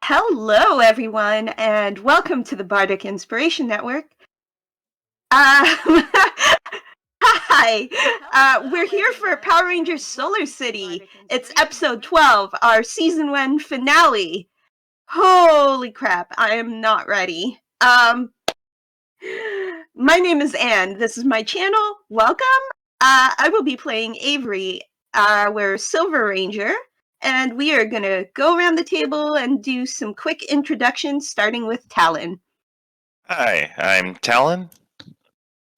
Hello, everyone, and welcome to the Bardic Inspiration Network. Hi, we're here for Power Rangers Solar City. It's episode 12, our season 1 finale. Holy crap, I am not ready. My name is Anne. This is my channel. Welcome. I will be playing Avery. We're Silver Ranger. And we are going to go around the table and do some quick introductions, starting with Talon. Hi, I'm Talon.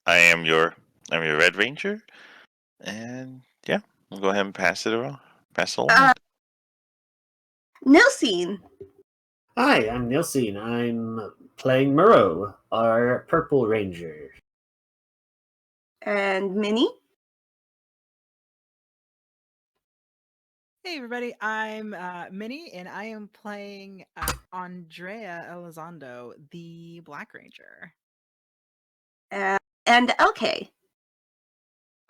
I'm your Red Ranger. And yeah, we'll go ahead and pass it along. Nilsine. Hi, I'm Nilsine. I'm playing Muro, our Purple Ranger. And Minnie. Hey everybody, I'm Minnie, and I am playing Andrea Elizondo, the Black Ranger. And LK.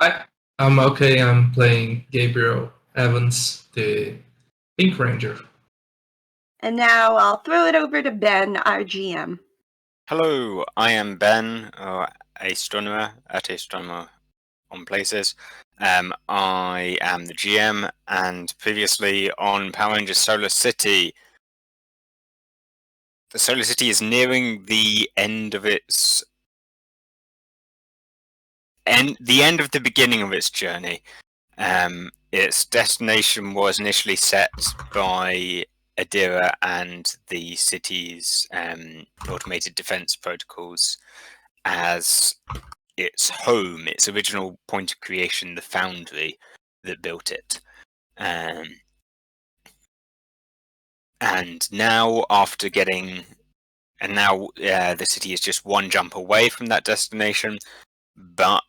Hi, I'm okay. I'm playing Gabriel Evans, the Pink Ranger. And now I'll throw it over to Ben, our GM. Hello, I am Ben, astronomer at Astronomer on Places. I am the GM, and previously on Power Rangers Solar City. The Solar City is nearing the end of its the end of the beginning of its journey. Its destination was initially set by Adira and the city's automated defense protocols as its home, its original point of creation, the foundry that built it. And now, the city is just one jump away from that destination, but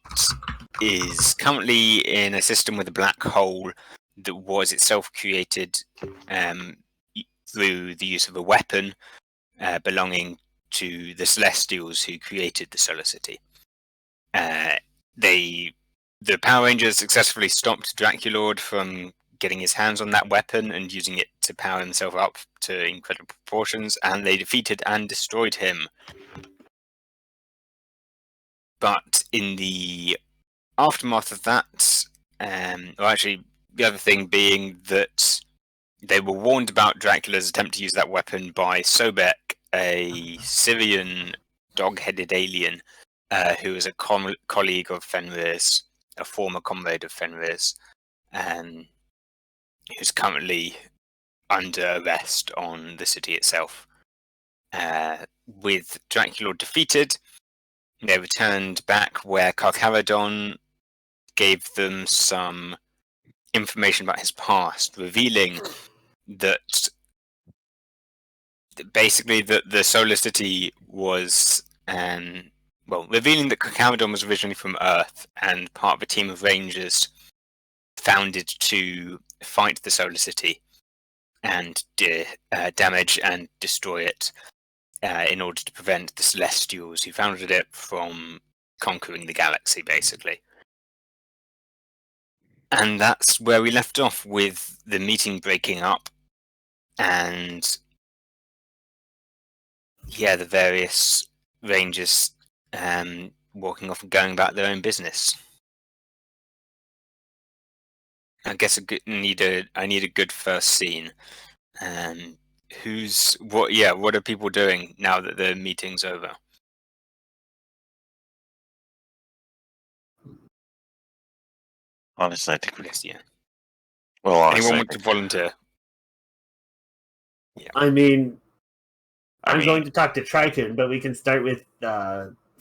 is currently in a system with a black hole that was itself created through the use of a weapon belonging to the Celestials who created the Solar City. The Power Rangers successfully stopped Draculord from getting his hands on that weapon and using it to power himself up to incredible proportions, and they defeated and destroyed him. But in the aftermath of that, the other thing being that they were warned about Dracula's attempt to use that weapon by Sobek, a Syrian dog-headed alien who is a colleague of Fenrir's, a former comrade of Fenrir's, who's currently under arrest on the city itself. With Draculord defeated, they returned back where Karkaradon gave them some information about his past, revealing that basically the Solar City was revealing that Karkaradon was originally from Earth and part of a team of Rangers founded to fight the Solar City and damage and destroy it in order to prevent the Celestials who founded it from conquering the galaxy, basically. And that's where we left off, with the meeting breaking up and the various Rangers walking off and going about their own business. I guess I need a good first scene. What are people doing now that the meeting's over? Honestly, I think Anyone want to volunteer? Yeah. I mean, I'm going to talk to Triton, but we can start with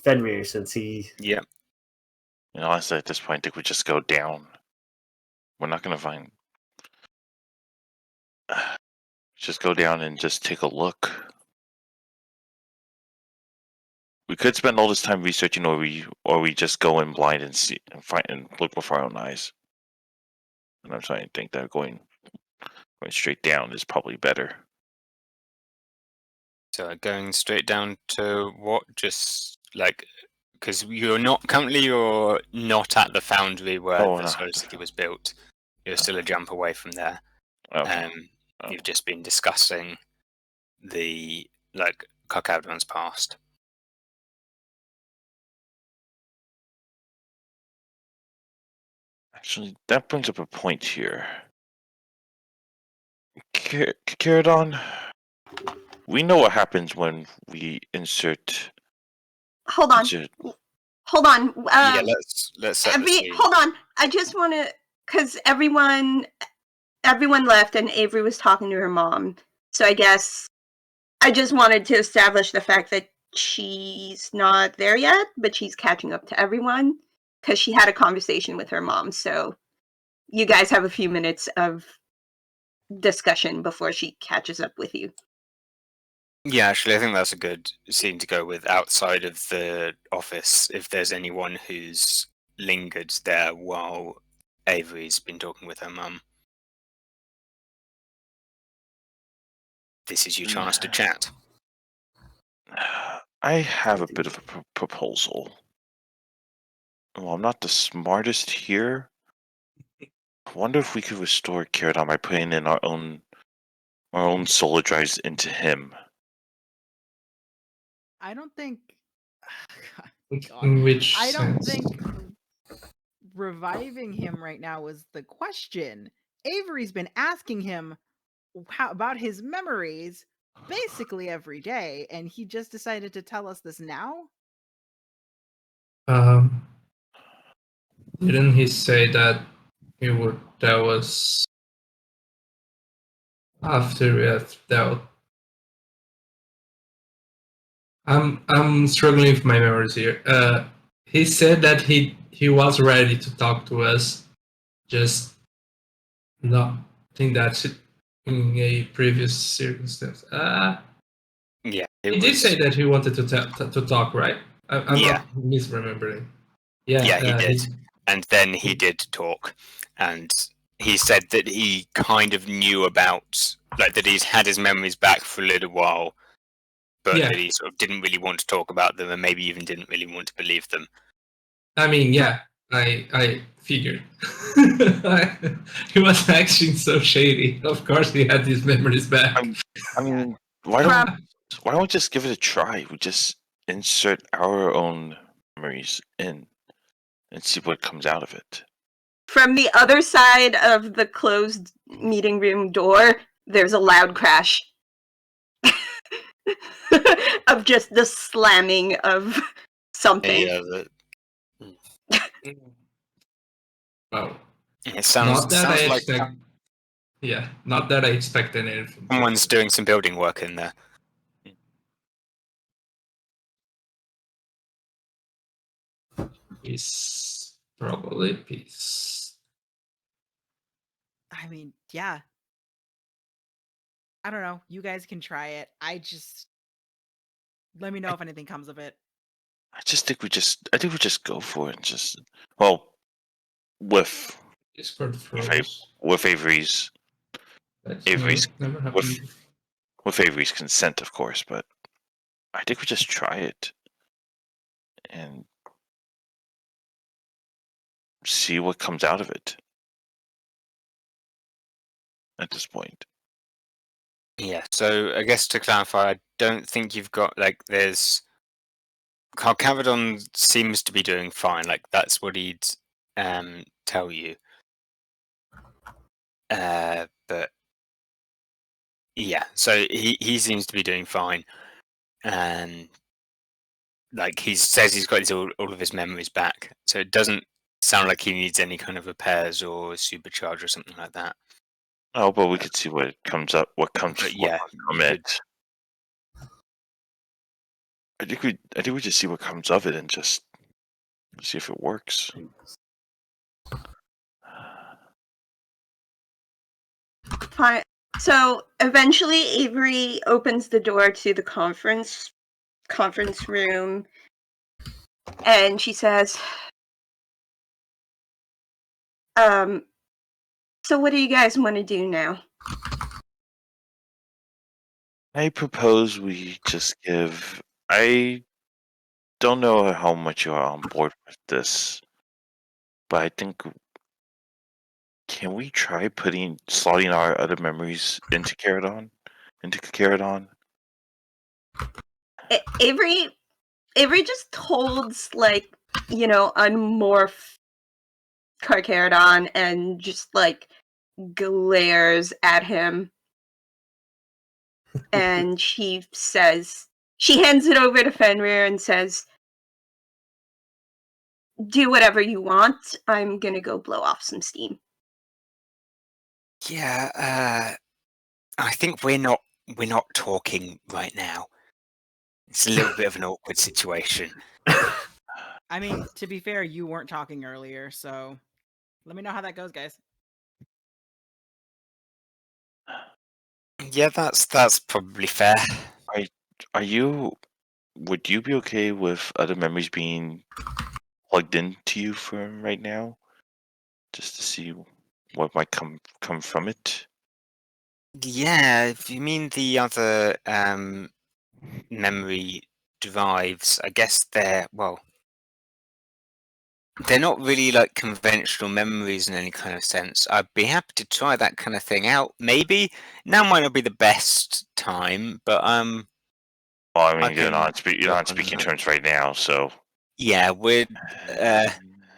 Fenrir since he. Yeah. Honestly, at this point, I think we just go down. We're not going to find. Just go down and just take a look. We could spend all this time researching, or we just go in blind and see and find and look with our own eyes. And I'm trying to think that going straight down is probably better. So going straight down to what? Just like, because you're not at the foundry where the Solar City was built. You're still a jump away from there. Okay. You've just been discussing the like Carcavdon's past. Actually, that brings up a point here. Caradon, we know what happens when we insert. Hold on. insert- Hold on. Yeah, let's set the scene. Hold on. I just want to, because everyone left and Avery was talking to her mom. So I guess I just wanted to establish the fact that she's not there yet, but she's catching up to everyone because she had a conversation with her mom. So you guys have a few minutes of discussion before she catches up with you. Yeah, actually, I think that's a good scene to go with outside of the office. If there's anyone who's lingered there while Avery's been talking with her mum, this is your chance to chat. I have a bit of a proposal. Well, I'm not the smartest here. I wonder if we could restore Caradon by putting in our own solar drives into him. I don't think. God. In which I don't sense? think reviving him right now was the question. Avery's been asking him about his memories basically every day, and he just decided to tell us this now? Didn't he say that that was after we had dealt? I'm struggling with my memories here. He said that he was ready to talk to us, just not think that's in a previous circumstance. Yeah, He did say that he wanted to talk, right? I'm Yeah. not misremembering. Yeah, Yeah, he did. And then he did talk, and he said that he kind of knew about, like, that he's had his memories back for a little while, but Yeah. that he sort of didn't really want to talk about them, and maybe even didn't really want to believe them. I mean, yeah, I figured. He was acting so shady. Of course, he had his memories back. I mean, why don't we just give it a try? We just insert our own memories in and see what comes out of it. From the other side of the closed meeting room door, there's a loud crash of just the slamming of something. Well, It sounds not that I like expect. Yeah, not that I expected anything. someone's doing some building work in there. Peace, probably peace. I mean, yeah. I don't know. You guys can try it. Let me know if anything comes of it. I think we just go for it and just, well, with Discord froze. Avery's That's Avery's- never happened. with Avery's consent, of course, but I think we just try it and see what comes out of it at this point. Yeah, so I guess to clarify, I don't think you've got, like, there's... Carcavdon seems to be doing fine, like, that's what he'd tell you. But yeah, so he seems to be doing fine. And like, he says he's got all of his memories back, so it doesn't sound like he needs any kind of repairs or supercharge or something like that. Oh, but we could see what comes up. What comes? But yeah, from you it. I think we just see what comes of it and just see if it works. Fine. So eventually Avery opens the door to the conference room and she says, so what do you guys want to do now? I propose we just give. I don't know how much you are on board with this, but I think, can we try slotting our other memories into Caradon? Avery just holds unmorph Carcharodon and just glares at him, and she hands it over to Fenrir and says, "Do whatever you want. I'm gonna go blow off some steam." Yeah, I think we're not talking right now. It's a little bit of an awkward situation. I mean, to be fair, you weren't talking earlier, so let me know how that goes, guys. Yeah, that's probably fair. Would you be okay with other memories being plugged into you for right now, just to see what might come from it? Yeah, if you mean the other memory drives, I guess they're not really like conventional memories in any kind of sense. I'd be happy to try that kind of thing out. Maybe now might not be the best time, but Well, I mean, you're can not work on speaking that. terms right now, so yeah, we're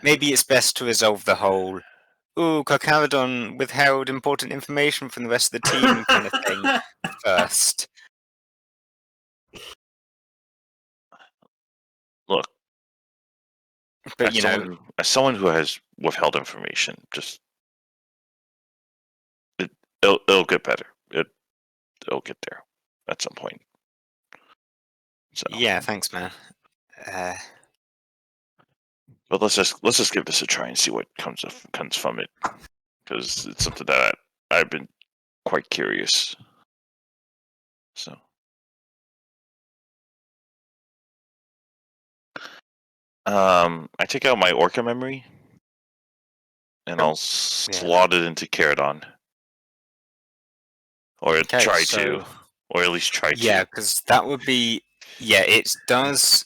maybe it's best to resolve the whole Carcharodon withheld important information from the rest of the team kind of thing first. Look, But you know, as someone who has withheld information, just it'll get better. It'll get there at some point. So yeah, thanks, man. but let's just give this a try and see what comes from it, because it's something that I've been quite curious. So. I take out my Orca memory, and I'll slot it into Caradon, or Okay, try so- to, or at least try to. Yeah, because that would be it does.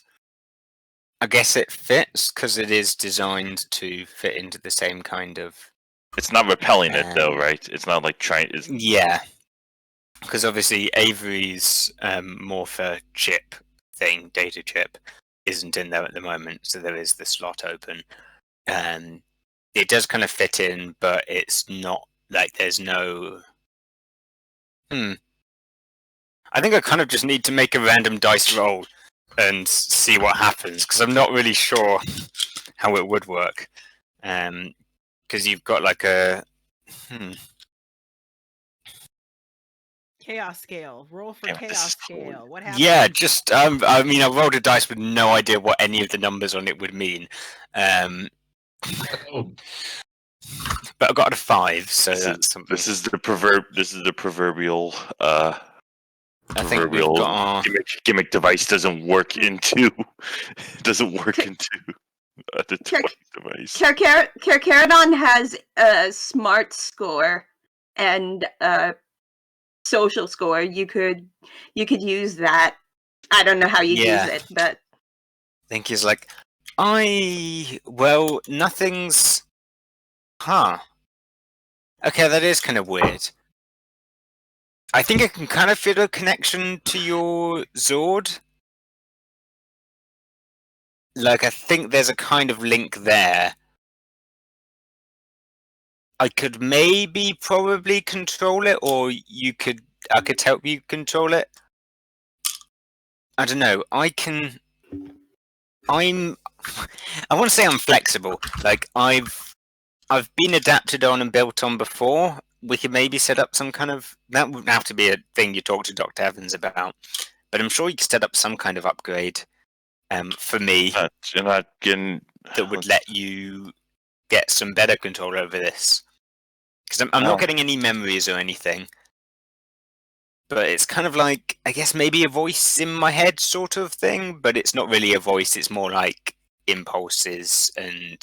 I guess it fits because it is designed to fit into the same kind of. It's not repelling it though, right? It's not like trying. Yeah, because obviously Avery's morpher chip thing, data chip, isn't in there at the moment, so there is the slot open. It does kind of fit in, but it's not like there's no. I think I kind of just need to make a random dice roll and see what happens, because I'm not really sure how it would work. Because you've got like a. Chaos scale. Roll for Damn it, this chaos is cool. scale. What happens? Yeah, just I mean, I rolled a dice with no idea what any of the numbers on it would mean. Oh, But I got a 5, so that's something. This is the proverbial. I think we've got our... gimmick device doesn't work into the device. Carcharodon has a smart score and a social score. You could use that. I don't know how you use it, but I think he's like, nothing's. Okay, that is kind of weird. I think I can kind of feel a connection to your Zord. Like, I think there's a kind of link there. I could probably control it, or I could help you control it. I don't know. I want to say I'm flexible. Like, I've been adapted on and built on before. We could maybe set up some kind of... That wouldn't have to be a thing you talk to Dr. Evans about. But I'm sure you could set up some kind of upgrade for me You're not getting... that would let you get some better control over this. Because I'm not getting any memories or anything. But it's kind of like, I guess maybe a voice in my head sort of thing. But it's not really a voice. It's more like impulses and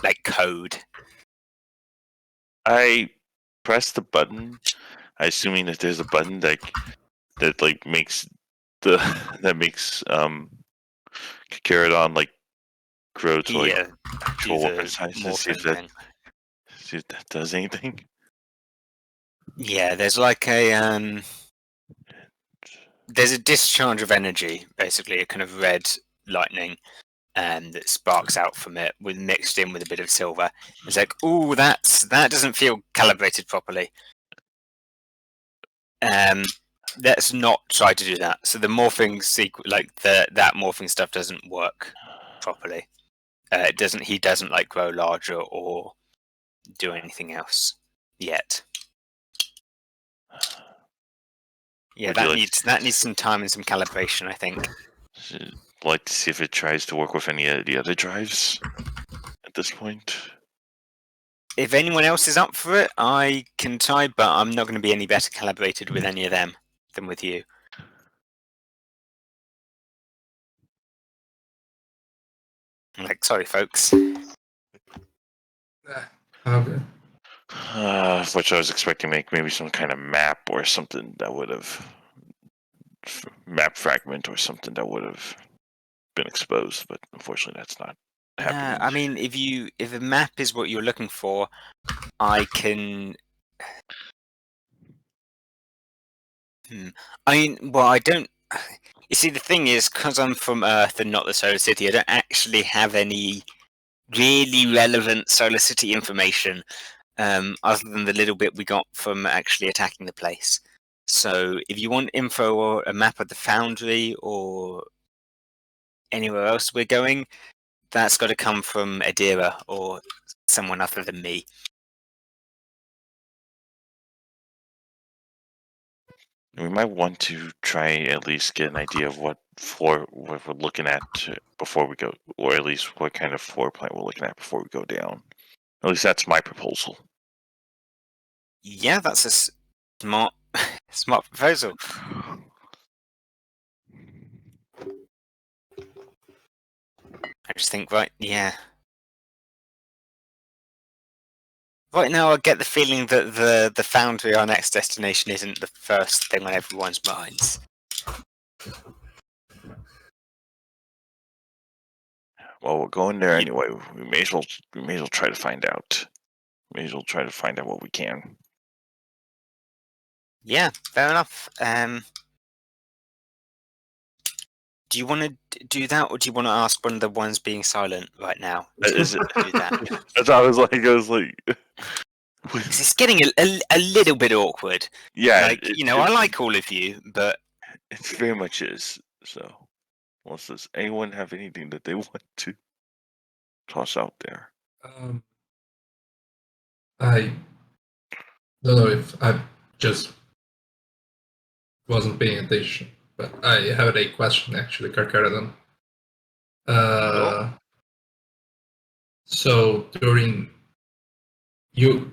like code. I press the button, assuming that there's a button that makes Carcharodon like grow to like actual weapon size. See if that does anything. Yeah, there's like a there's a discharge of energy, basically a kind of red lightning, that sparks out from it, with mixed in with a bit of silver. It's like, ooh, that doesn't feel calibrated properly. Let's not try to do that. So the morphing that morphing stuff doesn't work properly. It doesn't. He doesn't like grow larger or do anything else yet. Yeah, Would you that needs some time and some calibration, I think. like to see if it tries to work with any of the other drives at this point. If anyone else is up for it, I can try, but I'm not going to be any better calibrated with any of them than with you. I'm like, sorry, folks. Okay. Which I was expecting to make maybe some kind of map or something that would have map fragment or something that would have been exposed, but unfortunately that's not happening. I mean, if a map is what you're looking for, I can. I don't. You see, the thing is, because I'm from Earth and not the Solar City, I don't actually have any really relevant Solar City information, other than the little bit we got from actually attacking the place. So, if you want info or a map of the Foundry or anywhere else we're going, that's got to come from Adira or someone other than me. We might want to try at least get an idea of what we're looking at before we go, or at least what kind of floor plan we're looking at before we go down. At least that's my proposal. Yeah, that's a smart proposal. I just think, right now I get the feeling that the Foundry, our next destination, isn't the first thing on everyone's minds. Well, we're going there anyway. We may as well try to find out. May as well try to find out what we can. Yeah, fair enough. Do you want to do that, or do you want to ask one of the ones being silent right now? Is it? Do that. That's how I was like. 'Cause it's getting a little bit awkward. Yeah, Like, I like all of you, but it very much is. So, does anyone have anything that they want to toss out there? I don't know if I just wasn't paying attention, but I have a question actually, Karkaradan. So during you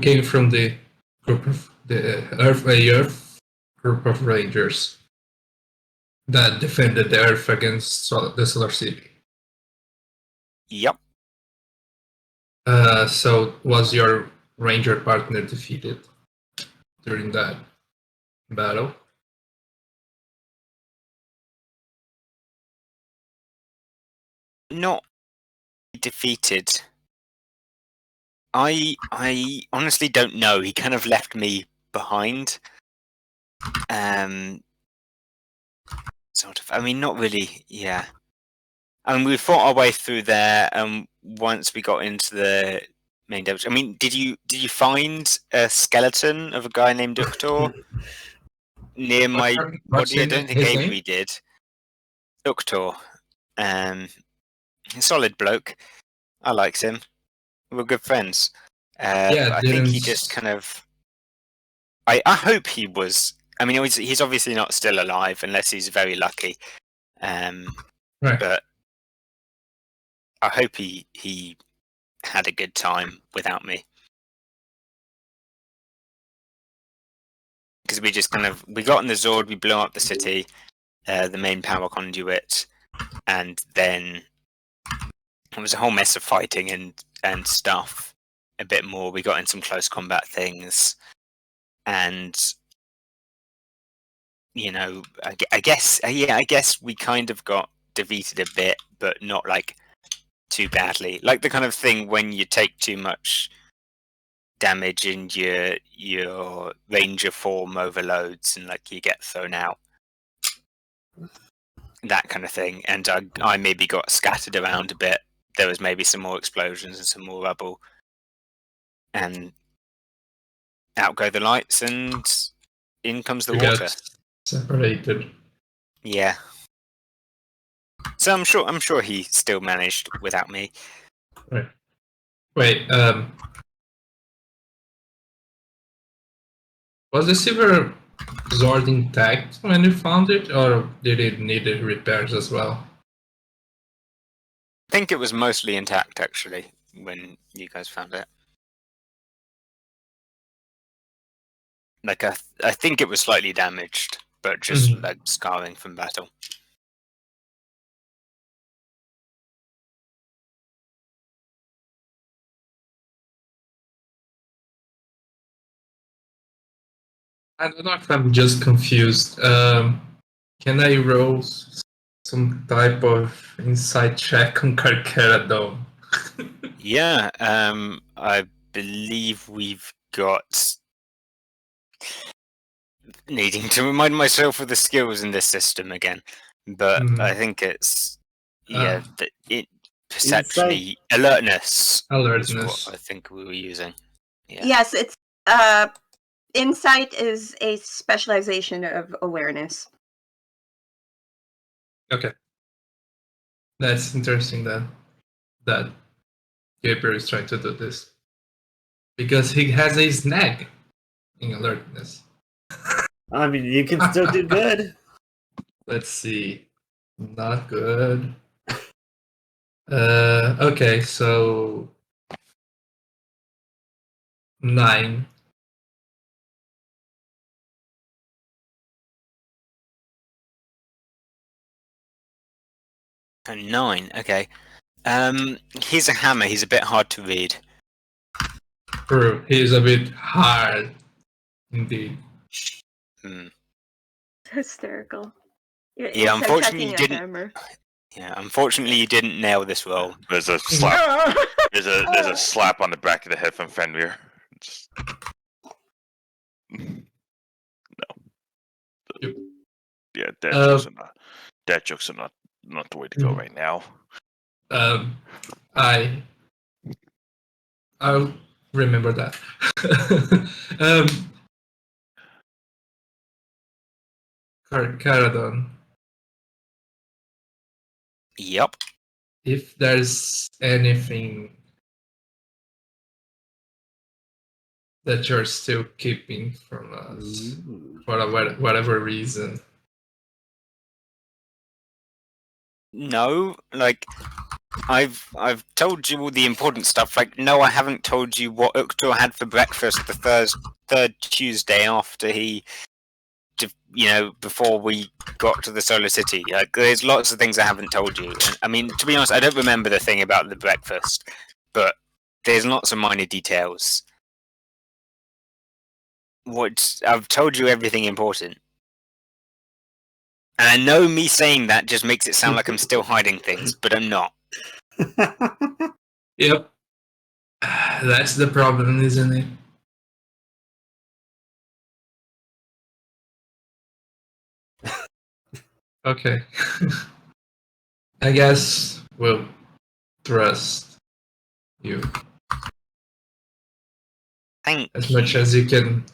came from the group of the Earth group of Rangers that defended the Earth against the Solar City. yep. So was your Ranger partner defeated during that battle? Not defeated. I honestly don't know. He kind of left me behind. Sort of. I mean, not really. Yeah. I mean, we fought our way through there, and once we got into the main damage. I mean, did you find a skeleton of a guy named Uktor near my body? I don't think Avery did. Uktor. Solid bloke. I liked him. We're good friends. I think he just kind of. I hope he was. I mean, he's obviously not still alive unless he's very lucky. Right. But I hope he had a good time without me. Because we just we got in the Zord, we blew up the city, the main power conduit, and then it was a whole mess of fighting and stuff. A bit more. We got in some close combat things, and I guess we kind of got defeated a bit, but not like too badly. Like the kind of thing when you take too much damage and your ranger form overloads and like you get thrown out. that kind of thing. And I maybe got scattered around a bit. There was maybe some more explosions and some more rubble. And out go the lights, and in comes the You water. got separated. Yeah. So I'm sure he still managed without me. Right. Wait, was the silver sword intact when you found it, or did it need repairs as well? I think it was mostly intact, actually, when you guys found it. Like, I think it was slightly damaged, but just Mhm. like scarring from battle. I don't know if I'm just confused. Can I roll some type of insight check on Carcharodon? Yeah, I believe we've got. Needing to remind myself of the skills in this system again, but I think it's perceptually alertness. Is Alertness. what I think we were using. Yeah. Yes, it's insight is a specialization of awareness. Okay. That's interesting then, that Gabriel is trying to do this. Because he has a snag in alertness. I mean, you can still do good. Let's see. Not good. Okay, so 9. A 9. Okay. He's a hammer. He's a bit hard to read. True. He is a bit hard, indeed. Hmm. Hysterical. Yeah, It's unfortunately, attacking you a didn't. hammer. Yeah, unfortunately, you didn't nail this roll. There's a slap. There's a slap on the back of the head from Fenrir. Just... No. Yeah, dad jokes are not the way to go right now. I'll remember that. Carcharodon, Yep. if there's anything that you're still keeping from us for whatever reason. No, like I've told you all the important stuff. Like, no, I haven't told you what Uktor had for breakfast the third Tuesday after he, before we got to the Solar City. Like, there's lots of things I haven't told you. And, I mean, to be honest, I don't remember the thing about the breakfast, but there's lots of minor details. I've told you everything important. And I know me saying that just makes it sound like I'm still hiding things, but I'm not. Yep. That's the problem, isn't it? Okay. I guess we'll trust you. Thank as much as you can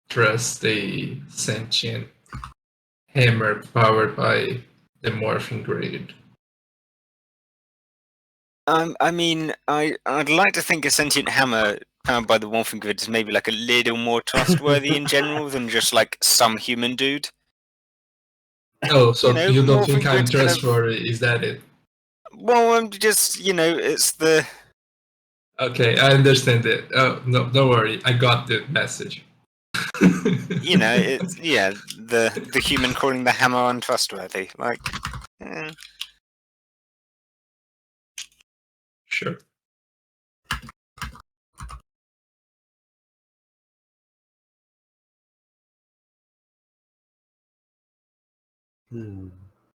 trust a sentient hammer powered by the morphing grade. I mean, I'd like to think a sentient hammer powered by the morphing grid is maybe like a little more trustworthy in general than just like some human dude. Oh, so you don't think I'm Morphing Grid's trustworthy? Is that it? Well, I'm just, it's the. Okay, I understand it. Oh, no, don't worry. I got the message. It's the human calling the hammer untrustworthy. Like, Sure.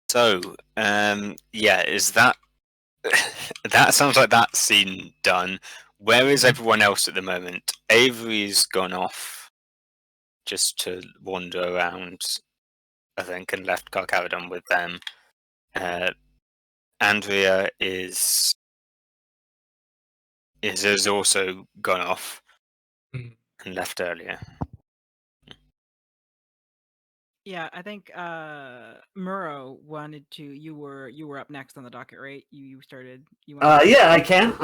So, is that that sounds like that scene done? Where is everyone else at the moment? Avery's gone off just to wander around. I think, and left Carcharodon with them. Andrea has also gone off Hmm. and left earlier. Yeah, I think Muro wanted to. You were up next on the docket, right? You started. You wanted to- Yeah, I can.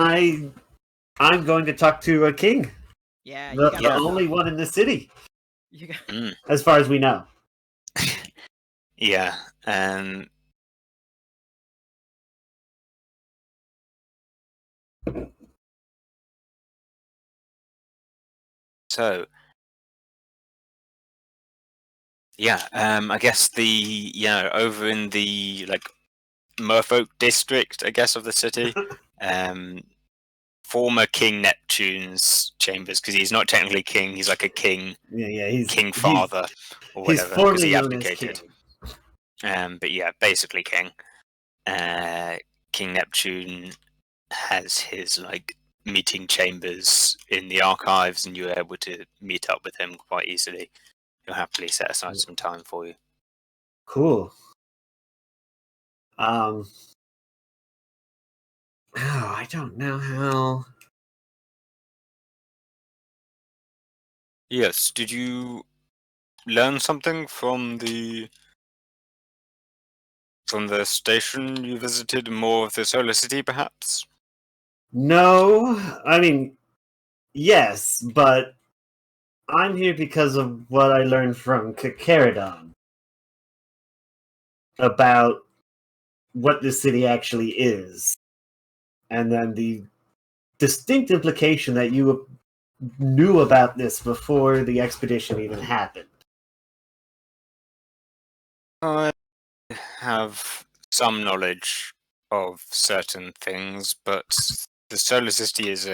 I'm going to talk to a king, Yeah, the only one in the city, You got, as far as we know. Yeah. So, yeah, I guess over in the Merfolk district, I guess, of the city, former King Neptune's chambers, because he's not technically king, he's like a king, He's king father or He's whatever, because formerly he known as abdicated. king. But yeah, basically king. King Neptune has his meeting chambers in the archives, and you're able to meet up with him quite easily. He'll happily set aside some time for you. Cool. I don't know how. Yes, did you learn something from the station you visited? More of the Solar City, perhaps? No, I mean, yes, but I'm here because of what I learned from Carcharodon about what this city actually is, and then the distinct implication that you knew about this before the expedition even happened. I have some knowledge of certain things, but the Solar City is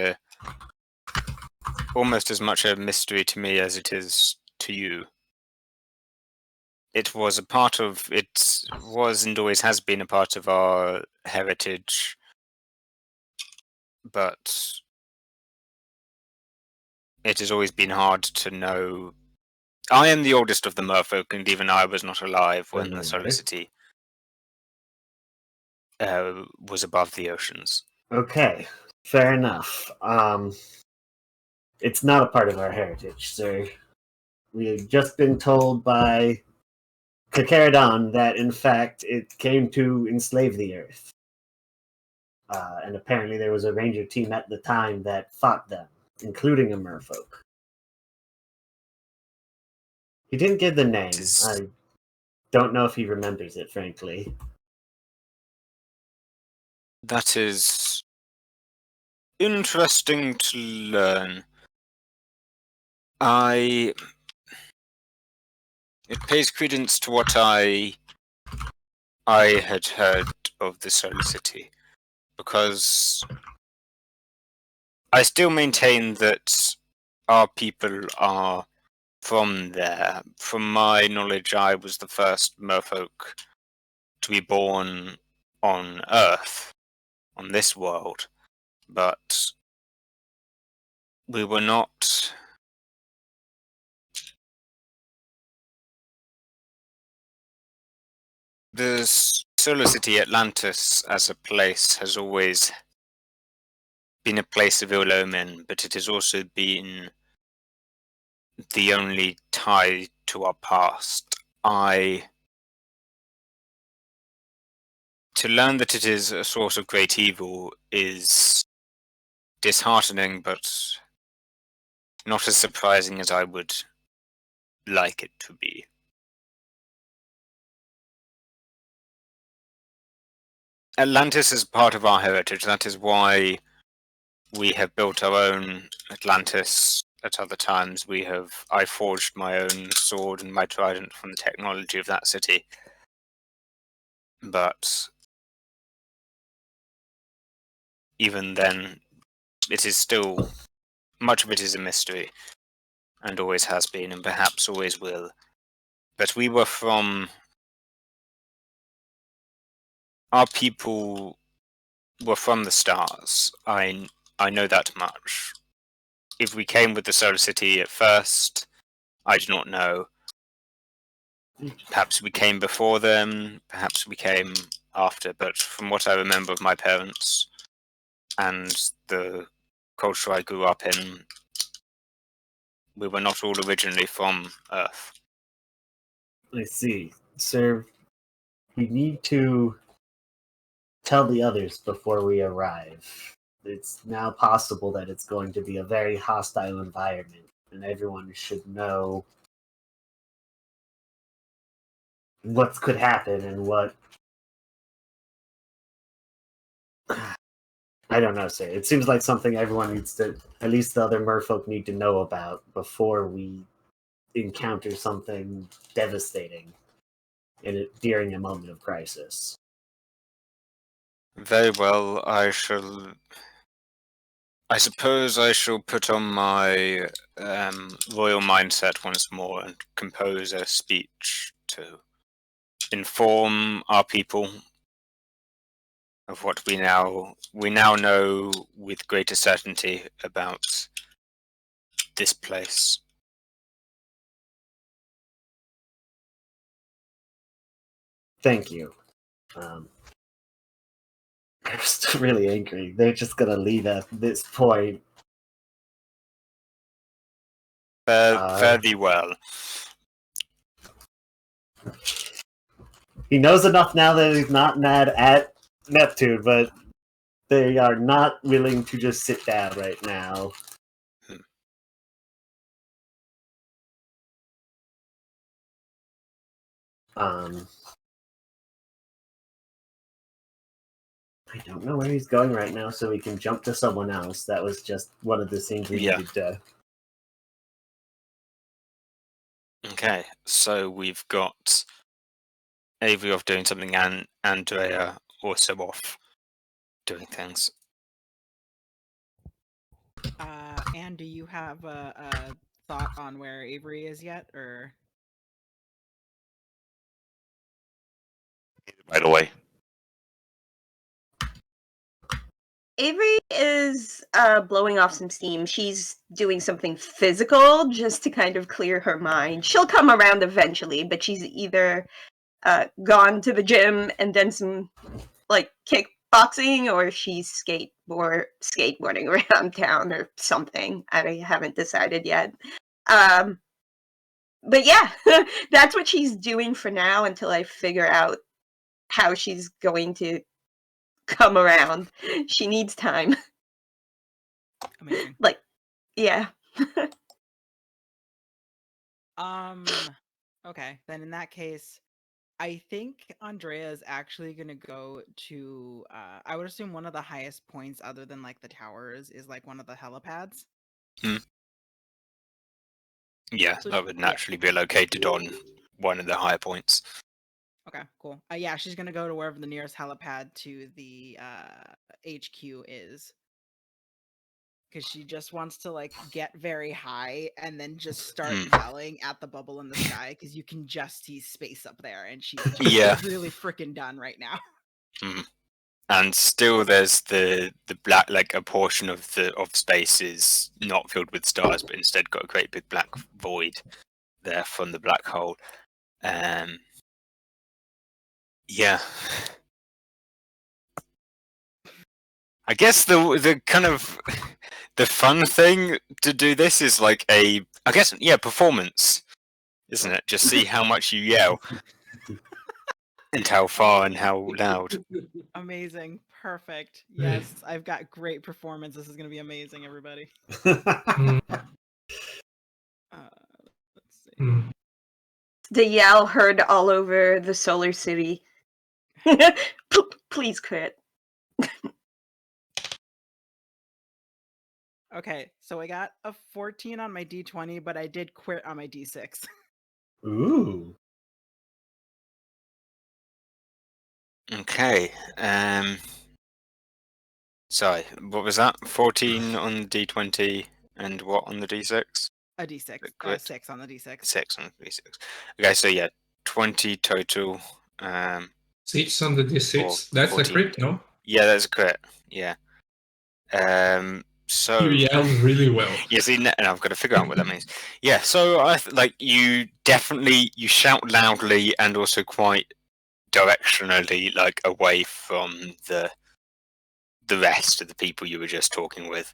almost as much a mystery to me as it is to you. It was and always has been a part of our heritage, but it has always been hard to know. I am the oldest of the Merfolk, and even I was not alive when the Solar City was above the oceans. Okay, fair enough. It's not a part of our heritage, sir. We have just been told by Carcharodon that, in fact, it came to enslave the Earth. And apparently there was a ranger team at the time that fought them, including a merfolk. He didn't give the name. I don't know if he remembers it, frankly. That is interesting to learn. It pays credence to what I had heard of the Solar City, because I still maintain that our people are from there. From my knowledge, I was the first Merfolk to be born on Earth, on this world, but we were not. The Solar City Atlantis as a place has always been a place of ill omen, but it has also been the only tie to our past. To learn that it is a source of great evil is disheartening, but not as surprising as I would like it to be. Atlantis is part of our heritage. That is why we have built our own Atlantis at other times. I forged my own sword and my trident from the technology of that city. But even then, it is still, much of it is a mystery, and always has been, and perhaps always will. But our people were from the stars. I know that much. If we came with the Solar City at first, I do not know. Perhaps we came before them, perhaps we came after, but from what I remember of my parents and the culture I grew up in, we were not all originally from Earth. I see. Sir, we need to tell the others before we arrive. It's now possible that it's going to be a very hostile environment, and everyone should know what could happen and what. I don't know, sir. It seems like something everyone needs to, at least the other merfolk need to know about before we encounter something devastating during a moment of crisis. Very well, I suppose I shall put on my royal mindset once more and compose a speech to inform our people of what we now know with greater certainty about this place. Thank you. I'm still really angry. They're just gonna leave at this point. Fare thee well. He knows enough now that he's not mad at Neptune, but they are not willing to just sit down right now. I don't know where he's going right now, so we can jump to someone else. That was just one of the things we needed to. Okay, so we've got Avery off doing something and Andrea also off doing things. And do you have a thought on where Avery is yet, or? Right away. Avery is blowing off some steam. She's doing something physical just to kind of clear her mind. She'll come around eventually, but she's either gone to the gym and done some like kickboxing, or she's skateboarding around town or something. I haven't decided yet. But yeah, that's what she's doing for now until I figure out how she's going to come around. She needs time. Amazing. Like, yeah. Okay, then in that case, I think Andrea is actually gonna go to I would assume one of the highest points other than like the towers is like one of the helipads. Yeah, So that would naturally be located on one of the higher points. Okay, cool. Yeah, she's gonna go to wherever the nearest helipad to the HQ is. Because she just wants to like get very high and then just start yelling at the bubble in the sky, because you can just see space up there, and she's just really freaking done right now. And still, there's the black, like a portion of space is not filled with stars, but instead got a great big black void there from the black hole. Yeah. I guess the kind of the fun thing to do this is like performance, isn't it? Just see how much you yell and how far and how loud. Amazing. Perfect. Yes, I've got great performance. This is going to be amazing, everybody. Mm, Let's see. The yell heard all over the solar city. Please quit. Okay, so I got a 14 on my D20, but I did quit on my D6. Ooh. Okay. Sorry, what was that? 14 on the D20 and what on the D6? A D6. Crit. 6 on the D6. 6 on the D6. Okay, so yeah, 20 total. 6 on the D6. That's 14. a crit, no? Yeah, that's a crit. Yeah. So You yell really well. yeah, see, and I've got to figure out what that means. Yeah, so like you shout loudly and also quite directionally, like away from the rest of the people you were just talking with.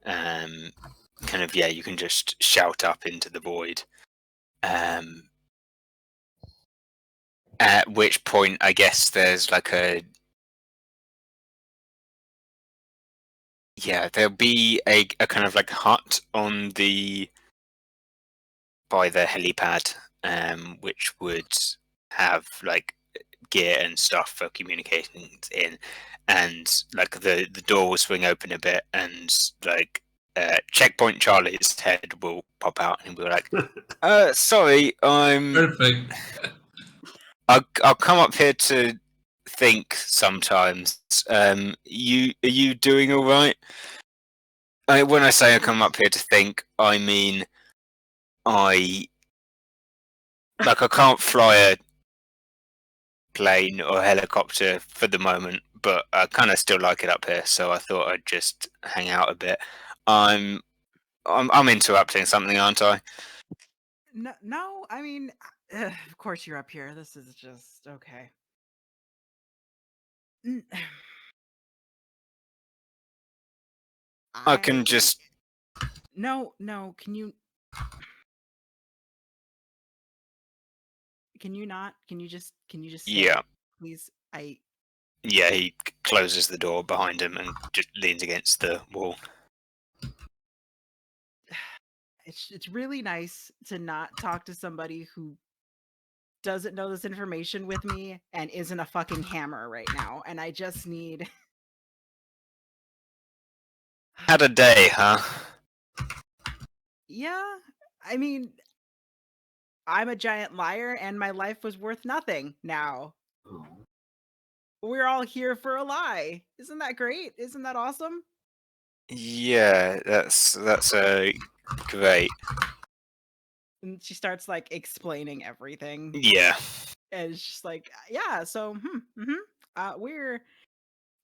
Kind of, yeah, you can just shout up into the void. At which point, I guess there's like there'll be a kind of like hut on by the helipad, which would have like gear and stuff for communications in, and like the door will swing open a bit, and like Checkpoint Charlie's head will pop out, and he'll be like, "Sorry, Perfect. I'll come up here to think sometimes. Are you doing all right?" When I say I come up here to think, I mean I can't fly a plane or helicopter for the moment, but I kind of still like it up here, so I thought I'd just hang out a bit. I'm interrupting something, aren't I? No, I mean, of course you're up here. This is just okay. N- I can just No, can you not? Can you just say yeah. it, please? Yeah, he closes the door behind him and just leans against the wall. It's really nice to not talk to somebody who doesn't know this information with me and isn't a fucking hammer right now, and I just need Had a day, huh? Yeah, I mean, I'm a giant liar and my life was worth nothing now. Oh. We're all here for a lie. Isn't that great? Isn't that awesome? Yeah, that's great. And she starts like explaining everything. Yeah. And it's just like, yeah, so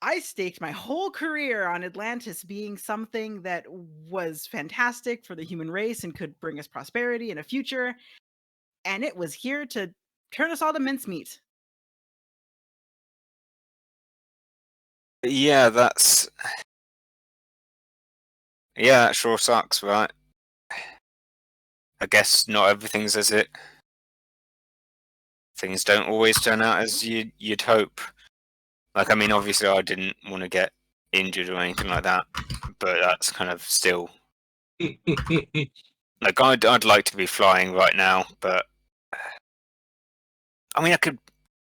I staked my whole career on Atlantis being something that was fantastic for the human race and could bring us prosperity and a future. And it was here to turn us all to mincemeat. Yeah, that sure sucks, right? I guess not everything's as things don't always turn out as you'd hope. Like, I mean, obviously I didn't want to get injured or anything like that, but that's kind of still like I'd like to be flying right now, but I mean I could.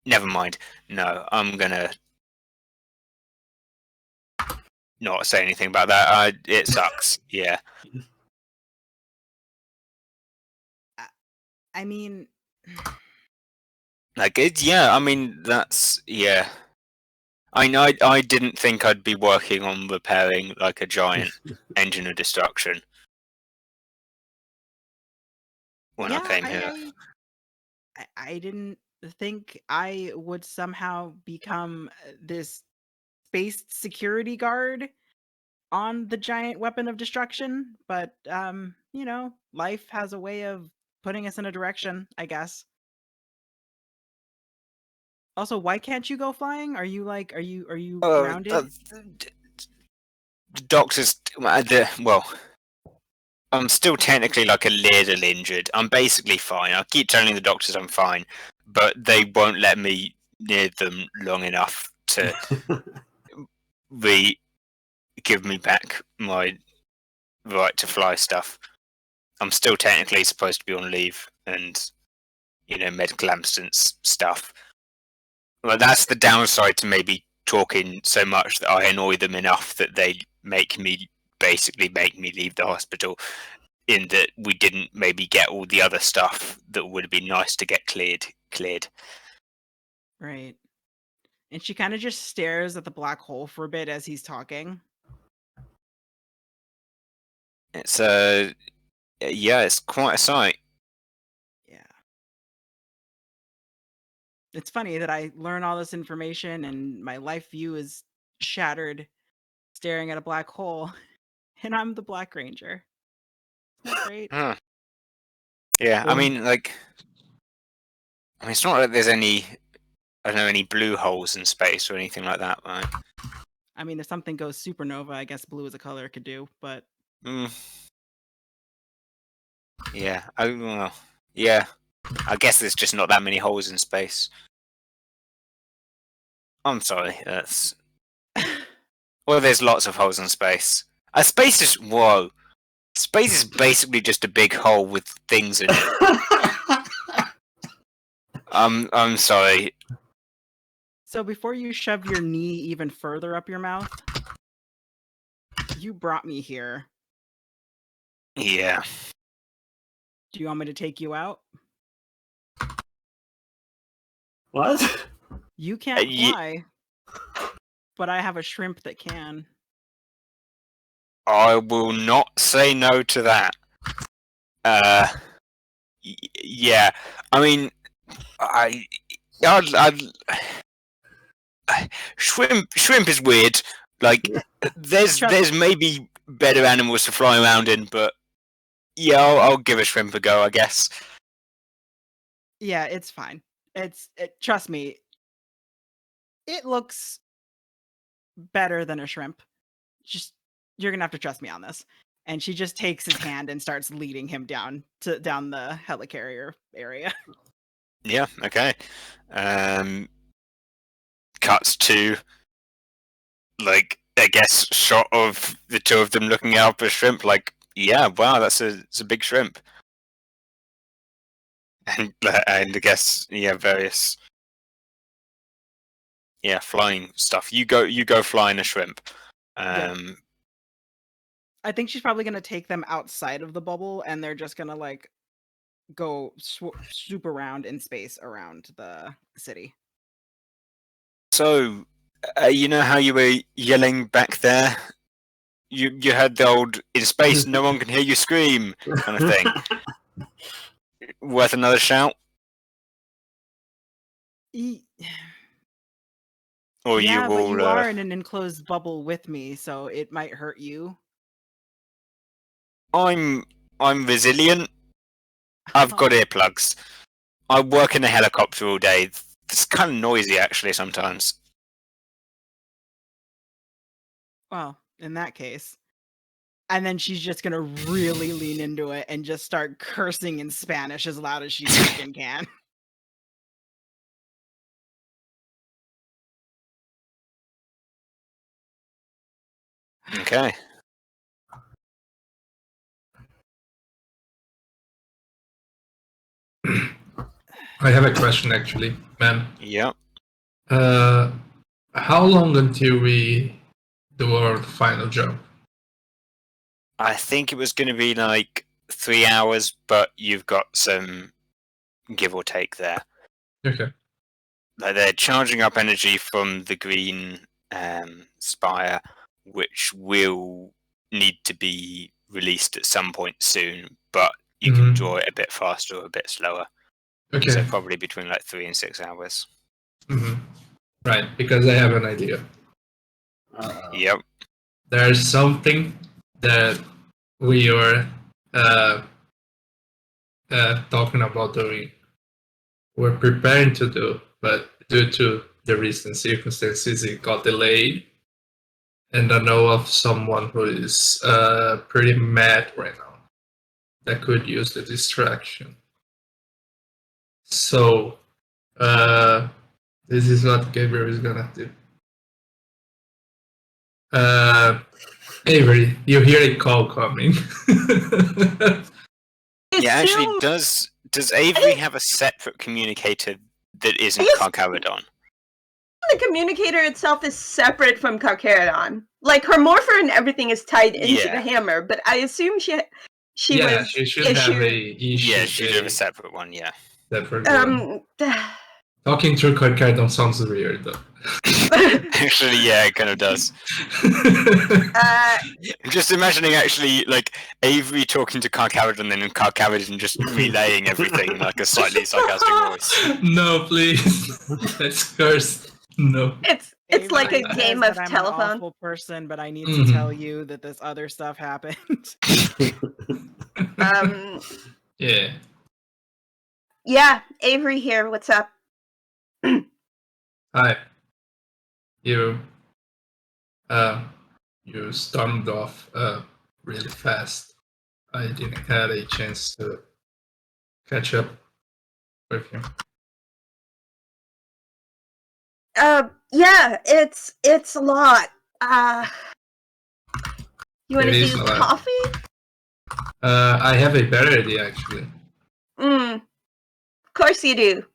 Never mind. No, I'm gonna not say anything about that. It sucks. Yeah. I mean, Like I mean that's I know I didn't think I'd be working on repairing like a giant engine of destruction when I came here. I didn't think I would somehow become this space security guard on the giant weapon of destruction, but life has a way of putting us in a direction, I guess. Also, why can't you go flying? Are you grounded? The doctors, well, I'm still technically like a little injured. I'm basically fine. I keep telling the doctors I'm fine, but they won't let me near them long enough to give me back my right to fly stuff. I'm still technically supposed to be on leave and, medical absence stuff. Well, that's the downside to maybe talking so much that I annoy them enough that they basically make me leave the hospital, in that we didn't maybe get all the other stuff that would have been nice to get cleared. Right. And she kind of just stares at the black hole for a bit as he's talking. It's it's quite a sight. Yeah. It's funny that I learn all this information and my life view is shattered staring at a black hole. And I'm the Black Ranger. Isn't that great? Huh. Yeah, I Well- mean, like, it's not like there's any, I don't know, any blue holes in space or anything like that, right? I mean, if something goes supernova, I guess blue is a color it could do, but Mm. Yeah, yeah. I guess there's just not that many holes in space. I'm sorry, that's... Well, there's lots of holes in space. Space is... Whoa. Space is basically just a big hole with things in it. I'm sorry. so before you shove your knee even further up your mouth, you brought me here. Yeah. Do you want me to take you out? What? You can't ye- fly, but I have a shrimp that can. I will not say no to that. Yeah. I mean, shrimp is weird. Like, there's maybe better animals to fly around in, but yeah, I'll give a shrimp a go, I guess. Yeah, it's fine. Trust me. It looks better than a shrimp. Just you're gonna have to trust me on this. And she just takes his hand and starts leading him down the helicarrier area. Yeah. Okay. Cuts to, like, I guess, shot of the two of them looking out for a shrimp. Like, yeah, wow, it's a big shrimp. And I guess, yeah, various, yeah, flying stuff. You go flying a shrimp. Yeah. I think she's probably gonna take them outside of the bubble, and they're just gonna like go swoop around in space around the city. So, you know how you were yelling back there? You had the old "in space, no one can hear you scream" kind of thing. Worth another shout, or Yeah, you but will. you are in an enclosed bubble with me, so it might hurt you. I'm resilient. I've got earplugs. I work in a helicopter all day. It's kind of noisy, actually, sometimes. Well, in that case. And then she's just gonna really lean into it and just start cursing in Spanish as loud as she freaking can. Okay. I have a question actually, ma'am. Yep. How long until we do our final jump? I think it was going to be like 3 hours, but you've got some give or take there. Okay. Like, they're charging up energy from the green spire, which will need to be released at some point soon, but you can draw it a bit faster or a bit slower. Okay. So probably between like 3 and 6 hours. Right, because I have an idea. Yep. There's something that we are talking about doing. We're preparing to do, but due to the recent circumstances, it got delayed. And I know of someone who is pretty mad right now that could use the distraction. So, this is what Gabriel is gonna do. Avery, you hear a call coming. Yeah, actually, Assume- does Avery have a separate communicator that isn't Yes. Carcharodon? The communicator itself is separate from Carcharodon. Like her morpher and everything is tied into Yeah. the hammer, but I assume she yeah, was she should have issued. Yeah, she should have a separate one, yeah. separate one. Um, Talking through Carcharodon sounds weird though. Actually, yeah, it kind of does. I'm just imagining actually like Avery talking to Carcharodon and then Carcharodon just relaying everything in like a slightly sarcastic voice. No, please. That's cursed. No. it's It's like a Avery says game that of I'm an telephone. awful person, but I need Mhm. to tell you that this other stuff happened. Yeah. Yeah, Avery here. What's up? Hi. You. You stormed off really fast. I didn't have a chance to catch up with you. Yeah, it's a lot. You want It to is do a lot. coffee? I have a better idea actually. Of course you do.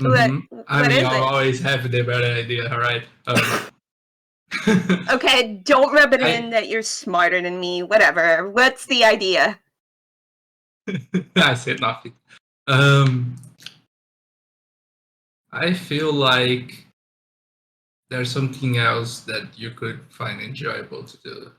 Mhm. What I mean, is I it? always have the better idea, all right? Okay, don't rub it I- in that you're smarter than me. Whatever. What's the idea? I said nothing. I feel like there's something else that you could find enjoyable to do.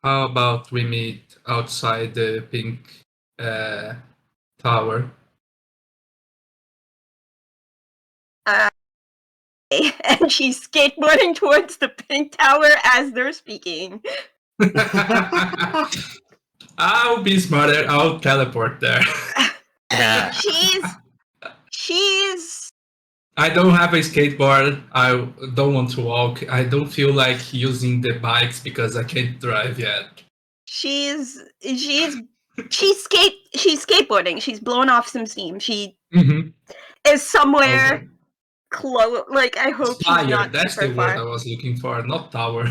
How about we meet outside the pink tower? And she's skateboarding towards the pink tower as they're speaking. I'll be smarter. I'll teleport there. She's I don't have a skateboard. I don't want to walk. I don't feel like using the bikes because I can't drive yet. she's skateboarding. She's blowing off some steam. She Mm-hmm. is somewhere Okay. close. Like, I hope she's Spire. not That's super the word I far. was looking for, not tower.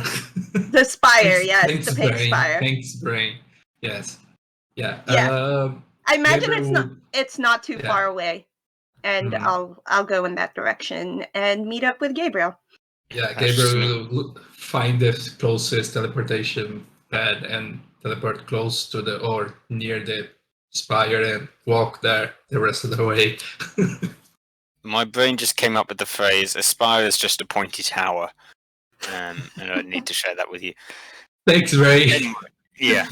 The spire, yes, Thanks, the pink brain. spire. Thanks, brain. Yes. Yeah. Yeah. I imagine Gabriel it's not too yeah. far away. And Mhm. I'll go in that direction and meet up with Gabriel. Yeah, That's just Gabriel will find the closest teleportation pad and teleport close to the or near the spire and walk there the rest of the way. My brain just came up with the phrase "Aspire is just a pointy tower," and I need to share that with you. Thanks, Ray. Yeah.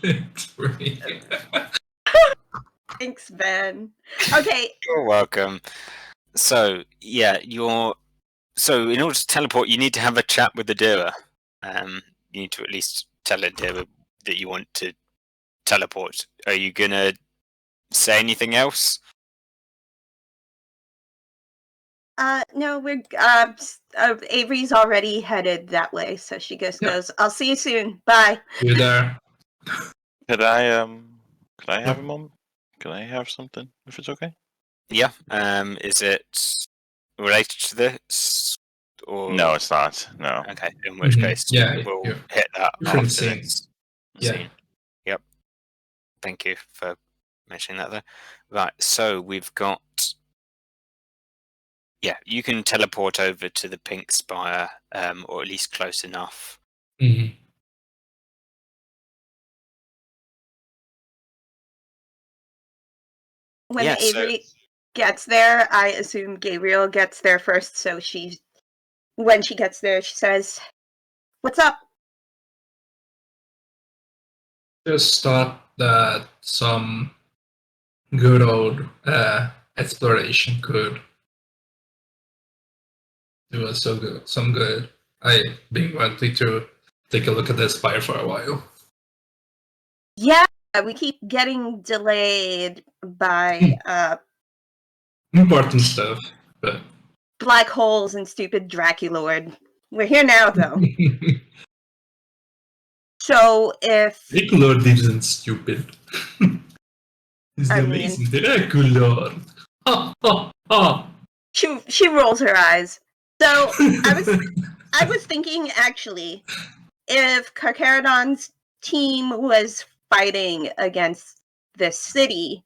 Thanks, Ray. Thanks, Ben. Okay, You're welcome. So yeah, so in order to teleport, you need to have a chat with Adira. You need to at least tell Adira that you want to teleport. Are you gonna say anything else? no, we're Avery's already headed that way, so she just Yeah. goes, "I'll see you soon. Bye." You there? Could I have a moment? Can I have something if it's okay? Yeah. Is it related to this? Or No, it's not. No. Okay. In which Mhm. case, Yeah, we'll yeah. hit that Different after scene. this Yeah. scene. Yep. Thank you for mentioning that there. Right. So we've got. Yeah, you can teleport over to the pink spire, or at least close enough. Mhm. When Yeah, so- Avery gets there, I assume Gabriel gets there first, so when she gets there, she says, "What's up?" Just thought that some good old exploration could do us some good. I've been wanting to take a look at the spire for a while. Yeah, we keep getting delayed by Important stuff, but black holes and stupid Draculord. We're here now, though. So if Draculord isn't stupid. He's I the mean- amazing Draculord. Ha ha ha! she rolls her eyes. So I was thinking, actually, if Carcharodon's team was fighting against this city,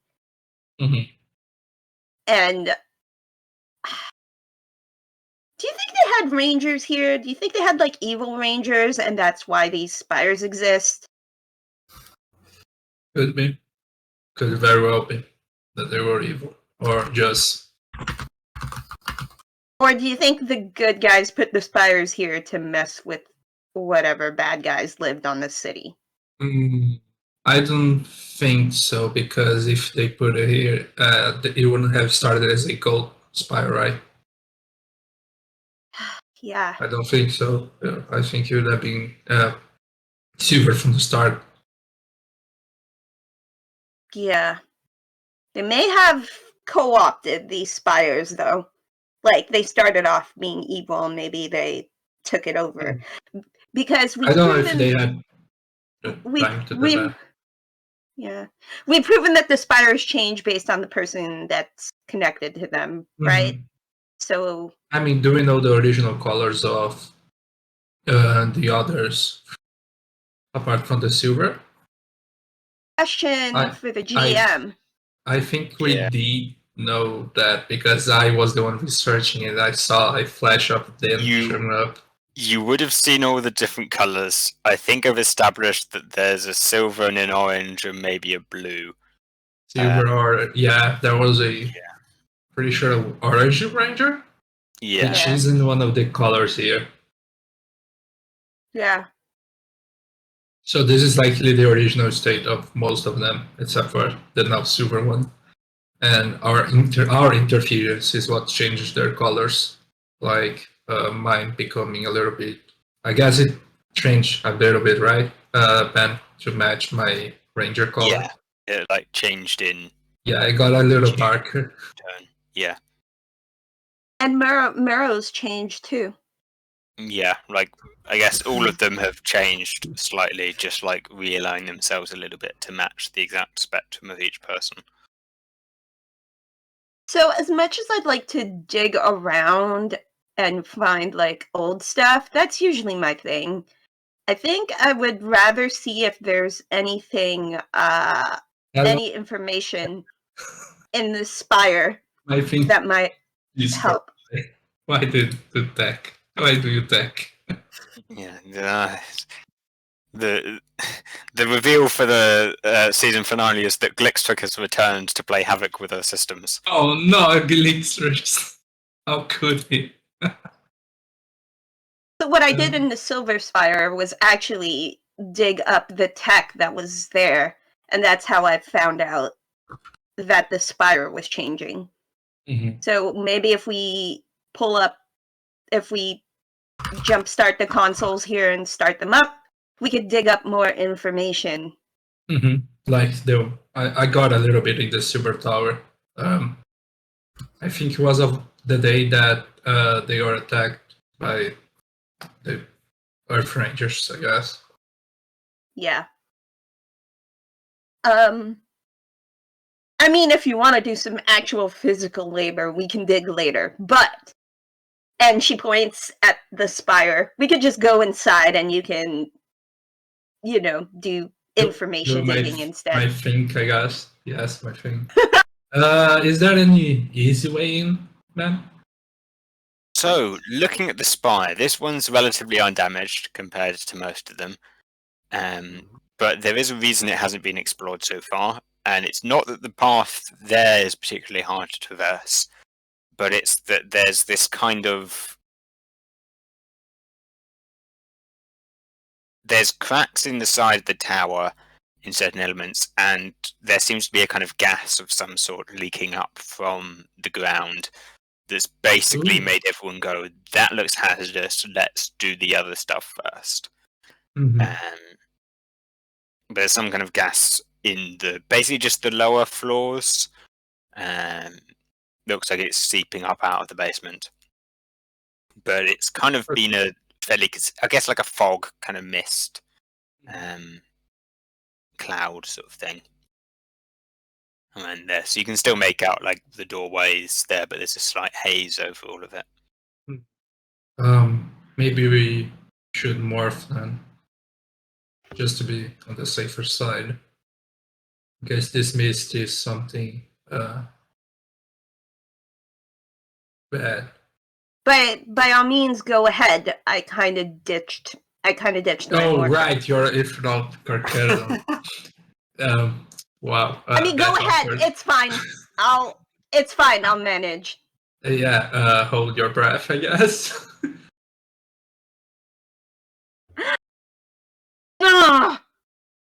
Mhm. and do you think they had rangers here? Do you think they had like evil rangers, and that's why these spires exist? Could be. Could very well be that they were evil. Or just Or do you think the good guys put the spires here to mess with whatever bad guys lived on this city? I don't think so, because if they put it here, it wouldn't have started as a gold spire, right? Yeah. I don't think so. I think it would have been silver from the start. Yeah. They may have co-opted these spires, though. Like, they started off being evil, and maybe they took it over. Because I don't know if they had the we've, time to do we've, that. yeah. We've proven that the spires change based on the person that's connected to them, right? Mhm. So, I mean, do we know the original colors of the others apart from the silver? question I- for the GM. I think we Yeah. did know that, because I was the one researching it. I saw a flash of them showing up. You would have seen all the different colors. I think I've established that there's a silver and an orange and maybe a blue. Silver or there was a Yeah. pretty sure orange ranger, Yeah. which Yeah. isn't one of the colors here. Yeah. So this is likely the original state of most of them, except for the now silver one. And our interference is what changes their colors. Like mine becoming a little bit. I guess it changed a little bit, right? Ben, to match my ranger color. Yeah. It like changed in Yeah, I got a little darker. turn. Yeah. And Marrow's changed too. Yeah. Like I guess all of them have changed slightly, just like realign themselves a little bit to match the exact spectrum of each person. So, as much as I'd like to dig around and find like old stuff, that's usually my thing. I think I would rather see if there's anything, any information in the spire I think that might is help. Why did the tech? Why do you tech? Yeah. The reveal for the season finale is that Glixtrick has returned to play havoc with our systems. Oh no, Glixtrix. How could he? So what I did in the Silver Spire was actually dig up the tech that was there, and that's how I found out that the spire was changing. Mm-hmm. So maybe if we jumpstart the consoles here and start them up, we could dig up more information. Mm-hmm. Like I got a little bit in the Silver Tower. I think it was of the day that they were attacked by the Earth Rangers, I guess. Yeah. I mean, if you want to do some actual physical labor, we can dig later. But, and she points at the spire, we could just go inside and you can, do information digging instead. My thing, I guess. Yes, my thing. Is there any easy way in, man? So, looking at the spire, this one's relatively undamaged compared to most of them. But there is a reason it hasn't been explored so far, and it's not that the path there is particularly hard to traverse, but it's that there's this kind of... There's cracks in the side of the tower in certain elements, and there seems to be a kind of gas of some sort leaking up from the ground that's basically made everyone go, that looks hazardous, let's do the other stuff first. Mm-hmm. There's some kind of gas in basically just the lower floors. Looks like it's seeping up out of the basement. But it's kind of been a fairly, I guess, like a fog kind of mist, cloud sort of thing. And so you can still make out like the doorways there, but there's a slight haze over all of it. Maybe we should morph then, just to be on the safer side. I guess this mist is something bad. But by all means, go ahead. I kind of ditched my morph. Right, you're if not Carcadon. Wow. I mean, go ahead. Awkward. It's fine. It's fine. I'll manage. Hold your breath, I guess. Ugh!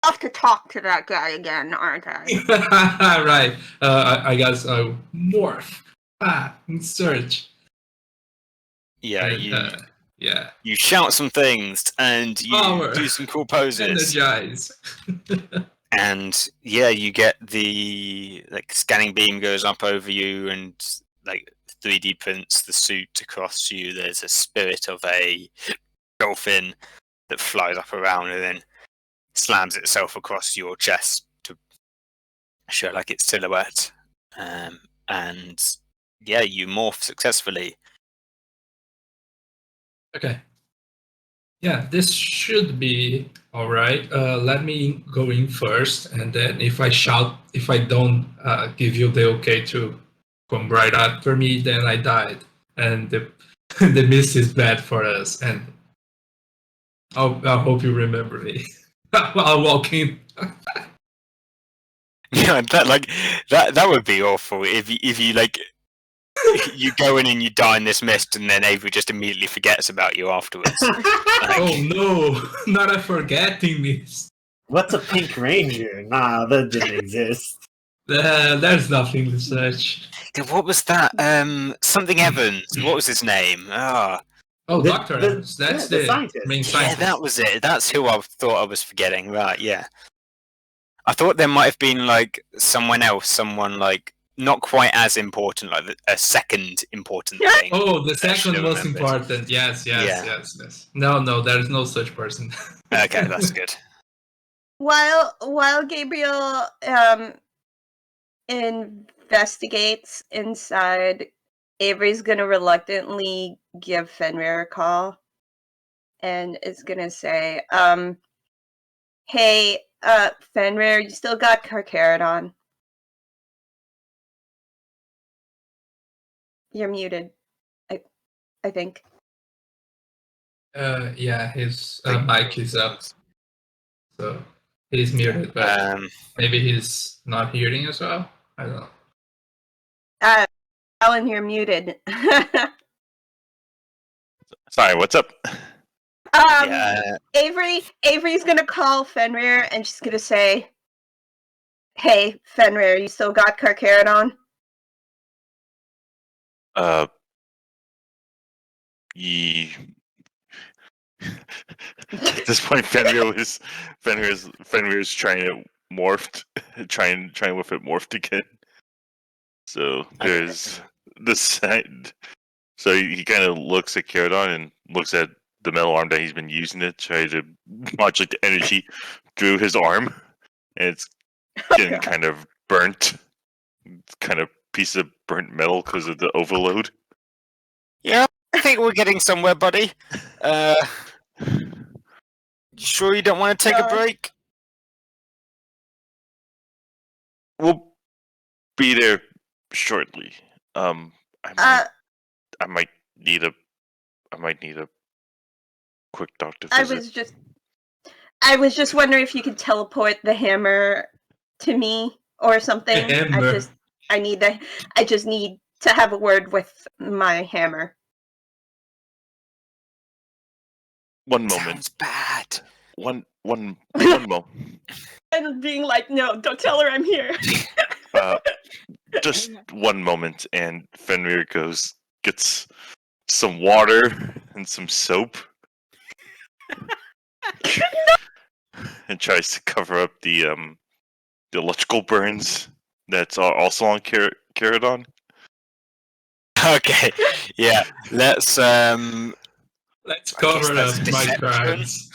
have to talk to that guy again, aren't I? Right. I guess morph. Search. Yeah, And, you yeah. you shout some things and you Power. do some cool poses. Energize. And yeah, you get the like scanning beam goes up over you, and like 3D prints the suit across you. There's a spirit of a dolphin that flies up around and then slams itself across your chest to show like its silhouette. And yeah, you morph successfully. Okay. Yeah, this should be all right. Let me go in first, and then if I don't give you the okay to come right after me, then I died, and the the mist is bad for us. And I hope you remember me. I'll walk in. Yeah, that would be awful if you like you go in and you die in this mist, and then Avery just immediately forgets about you afterwards. Oh no, not a forgetting mist. What's a pink ranger? Nah, that didn't exist. There's nothing such. What was that? Something Evans. What was his name? Oh, The- Doctor the- Evans. That's yeah, the the scientist. main Yeah, scientist. that was it. That's who I thought I was forgetting. Right, yeah. I thought there might have been like someone else, someone like not quite as important, like a second important thing. Oh, the I should second have most remembered. important. Yes. Yeah. No, there is no such person. Okay, that's good. While Gabriel investigates inside, Avery's gonna reluctantly give Fenrir a call, and is gonna say, "Hey, Fenrir, you still got Carcharodon? You're muted. I think." Yeah, his mic is up, so he's muted, but maybe he's not hearing as well. I don't know. Alan, you're muted. Sorry, what's up? Yeah. Avery's gonna call Fenrir, and she's gonna say, "Hey, Fenrir, you still got Carcharodon?" At this point, Fenrir's trying to trying with it morphed again. So there's the side. So he kind of looks at Caradon and looks at the metal arm that he's been using to try to modulate the energy through his arm, and it's getting kind of burnt. It's kind of piece of burnt metal because of the overload. Yeah, I think we're getting somewhere, buddy. You sure you don't want to take a break? We'll be there shortly. I might need a quick doctor visit. I was just wondering if you could teleport the hammer to me or something. Hammer. I just need to have a word with my hammer. One moment. Sounds bad. One moment. And being like, no, don't tell her I'm here. Just one moment, and Fenrir gets some water and some soap, and tries to cover up the electrical burns that's also on Caradon. Okay, yeah. Let's cover that's up my deception. crimes.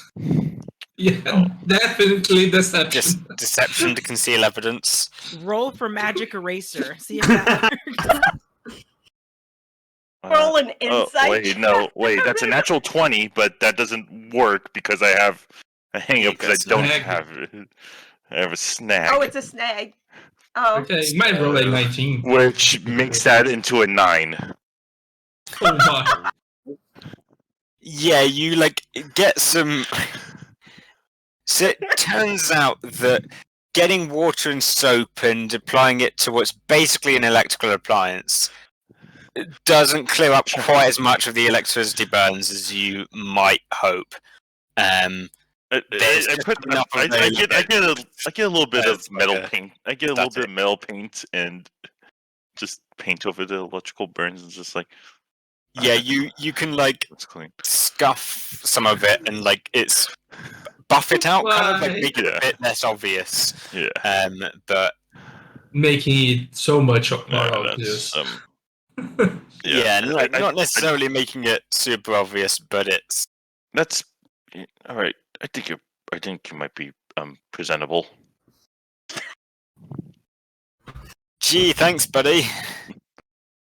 Yeah, definitely deception. just deception to conceal evidence. Roll for magic eraser. See if that works. Roll an insight. Wait, that's a natural 20, but that doesn't work because I have a hang-up because I don't Snag. have it. I have a snag. Oh, it's a snag. Oh. Okay, you might roll a 19. Which makes that into a 9. Oh my. Yeah, you like get some. So it turns out that getting water and soap and applying it to what's basically an electrical appliance doesn't clear up quite as much of the electricity burns as you might hope. There's I just put enough of I those get a little bit of That's like metal a- paint. I get a little that's bit it. of metal paint and just paint over the electrical burns. It's just like Yeah, you can like it's clean. scuff some of it and like it's buff it out, kind of like Why? make it Yeah. a bit less obvious. Yeah, But Making it so much more yeah, obvious. that's yeah, like I- not necessarily making it super obvious, but it's that's all right. I think you might be presentable. gee, thanks, buddy.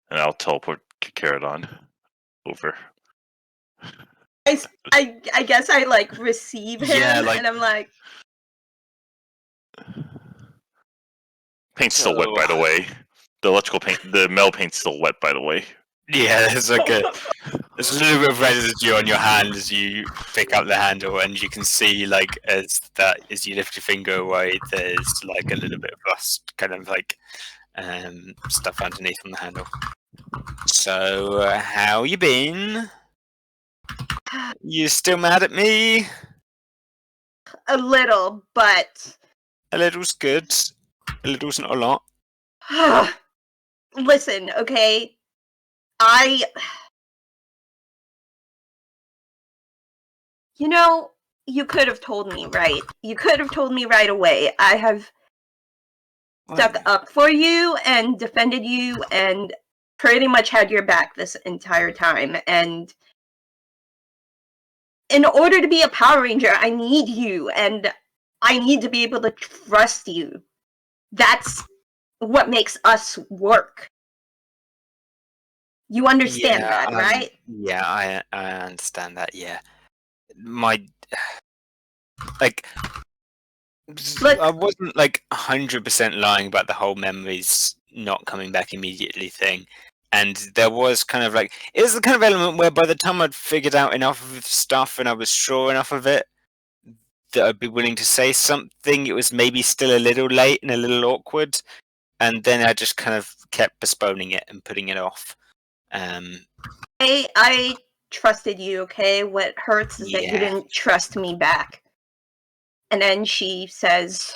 And I'll teleport Caradon over. I guess I like receive him, Yeah, like- and I'm like, Paint's still wet, by the way. The electrical paint, the metal paint's still wet, by the way. Yeah, there's like there's a little bit of residue on your hand as you pick up the handle, and you can see like as you lift your finger away, there's like a little bit of rust, kind of like stuff underneath on the handle. So, how you been? You still mad at me? a little, but A little's good. A little's not a lot. listen, okay? You could have told me, right? You could have told me right away. I have stuck up for you and defended you and pretty much had your back this entire time. And in order to be a Power Ranger, I need you, and I need to be able to trust you. That's what makes us work. You understand that, right? Yeah, I understand that. Yeah, my like Look- I wasn't like 100% lying about the whole memories not coming back immediately thing, and there was kind of like it was the kind of element where by the time I'd figured out enough of stuff and I was sure enough of it that I'd be willing to say something. It was maybe still a little late and a little awkward, and then I just kind of kept postponing it and putting it off. I trusted you, okay? What hurts is that you Yeah. didn't trust me back. And then she says,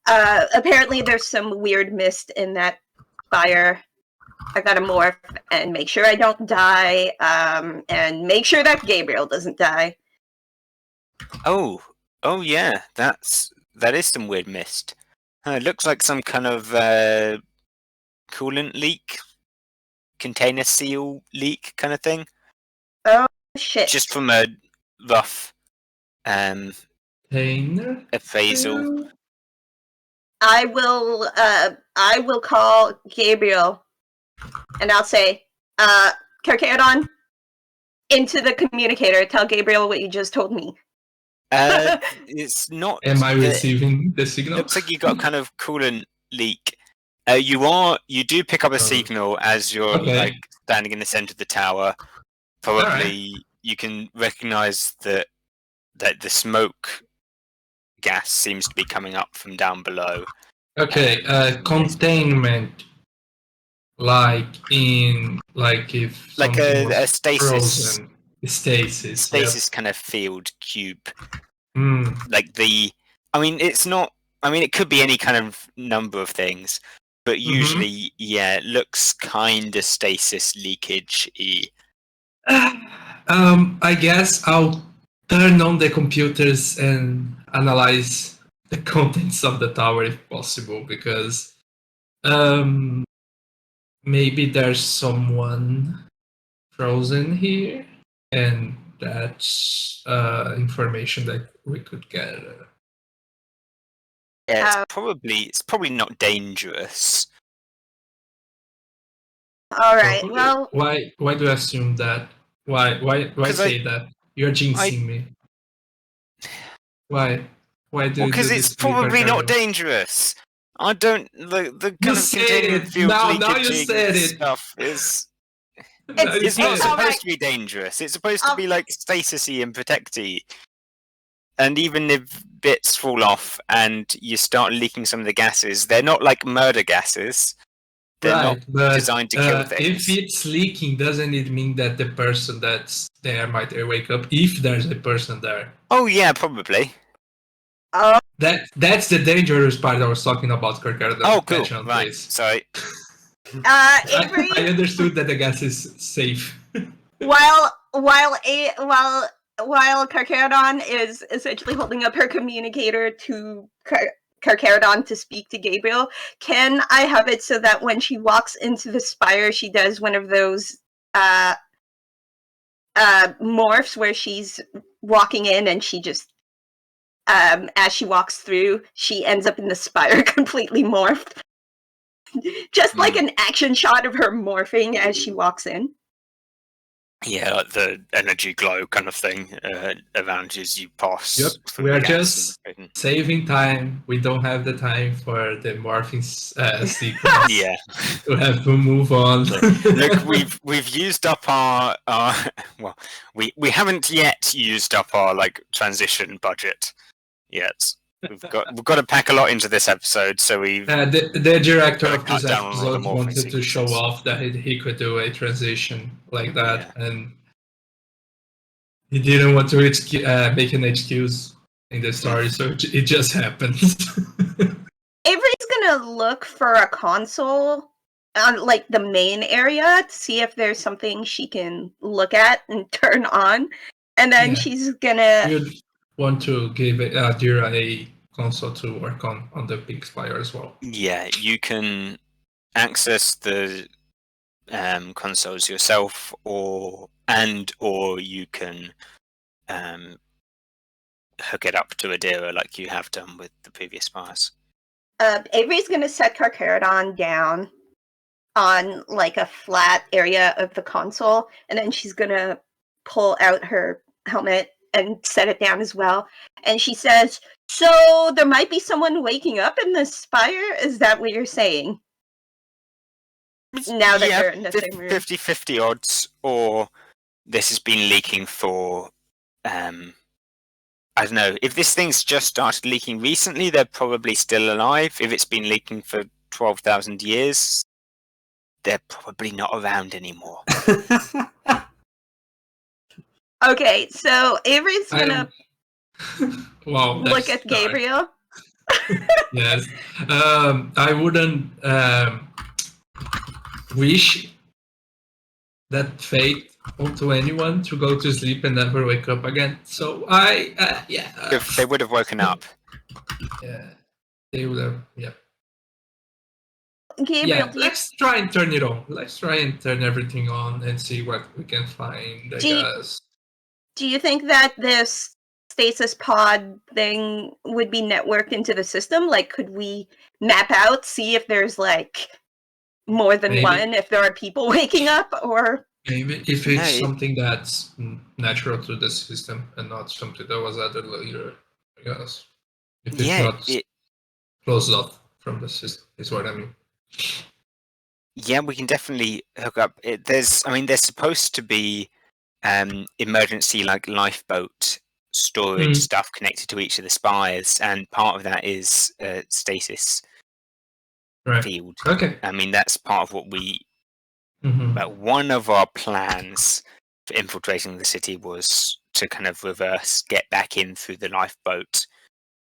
apparently there's some weird mist in that fire. I gotta morph and make sure I don't die, and make sure that Gabriel doesn't die. Oh yeah, that is some weird mist. It looks like some kind of coolant leak, container seal leak kind of thing. Shit. Just from a rough Painter? appraisal. I will call Gabriel and I'll say, Carcharodon, into the communicator, tell Gabriel what you just told me. It's not. Am I the- receiving the signal? Looks like you got kind of coolant leak. You do pick up a signal as you're Okay. like standing in the center of the tower. Probably you can recognize that the smoke gas seems to be coming up from down below. Okay, containment. Like if Like something a was stasis frozen. Stasis. stasis kind of field cube. Mm, Like I mean it's not, I mean it could be any kind of number of things, but usually yeah, it looks kind of stasis leakage-y. I guess I'll turn on the computers and analyze the contents of the tower if possible, because maybe there's someone frozen here, and that's information that we could get. Yeah, it's probably not dangerous. Alright, Oh, well, why do I assume that? Why 'Cause say that? You're jinxing me. Why do you Because do it's this to me, probably not Carcano? dangerous. I don't the kind You of said containment it! field Now you leakaging said it! stuff is Now you it's not said it. alright. supposed to be dangerous. It's supposed to be like stasis-y and protecty. And even if bits fall off and you start leaking some of the gases, they're not like murder gases. They're right, not but designed to kill things. if it's leaking, doesn't it mean that the person that's there might wake up if there's a person there? Oh yeah, probably. Oh, That's the dangerous part I was talking about, Kirkard. Oh, cool. Catch on, Right. please. Sorry. Avery. I understood that the gas is safe. while Carcharodon is essentially holding up her communicator to Carcharodon to speak to Gabriel, can I have it so that when she walks into the spire, she does one of those morphs where she's walking in and she just as she walks through, she ends up in the spire completely morphed. Just like an action shot of her morphing as she walks in. Yeah, like the energy glow kind of thing around you as you pass. Yep, through we the are gaps just and- saving time. We don't have the time for the morphing sequence. Yeah. We have to move on. Look, we've used up our well, we haven't yet used up our like transition budget yet. We've got to pack a lot into this episode, so we've the director Gotta of this cut down on all the episode morphing wanted to show sequences. off that he could do a transition like that, and he didn't want to make an excuse in the story, so it just happened. Avery's gonna look for a console on like the main area to see if there's something she can look at and turn on, and then Yeah. she's gonna. You'd want to give Dira a console to work on the big spire as well. Yeah, you can access the consoles yourself, or you can hook it up to Adira like you have done with the previous spires. Avery's gonna set Carcharodon down on like a flat area of the console, and then she's gonna pull out her helmet and set it down as well. And she says, "So there might be someone waking up in the spire. Is that what you're saying?" Now that they're in the same room. 50-50 odds, or this has been leaking for I don't know. If this thing's just started leaking recently, they're probably still alive. If it's been leaking for 12,000 years, they're probably not around anymore. Okay, so Avery's gonna Wow, look that's at Gabriel. Yes. I wouldn't wish that fate onto anyone to go to sleep and never wake up again. So If they would have woken up. yeah, they would have. Yeah. Gabriel, Yeah. Let's try and turn it on. Let's try and turn everything on and see what we can find. I guess. do you think that this stasis pod thing would be networked into the system? Like, could we map out, see if there's like more than Maybe. one, if there are people waking up, or Maybe if it's Hey. something that's natural to the system and not something that was added later, I guess. If it's Yeah, not closed off from the system, is what I mean. yeah, we can definitely hook up. There's supposed to be emergency like lifeboat storage stuff connected to each of the spires, and part of that is stasis Right. field. Okay. I mean, that's part of what we. Mhm. But one of our plans for infiltrating the city was to kind of reverse, get back in through the lifeboat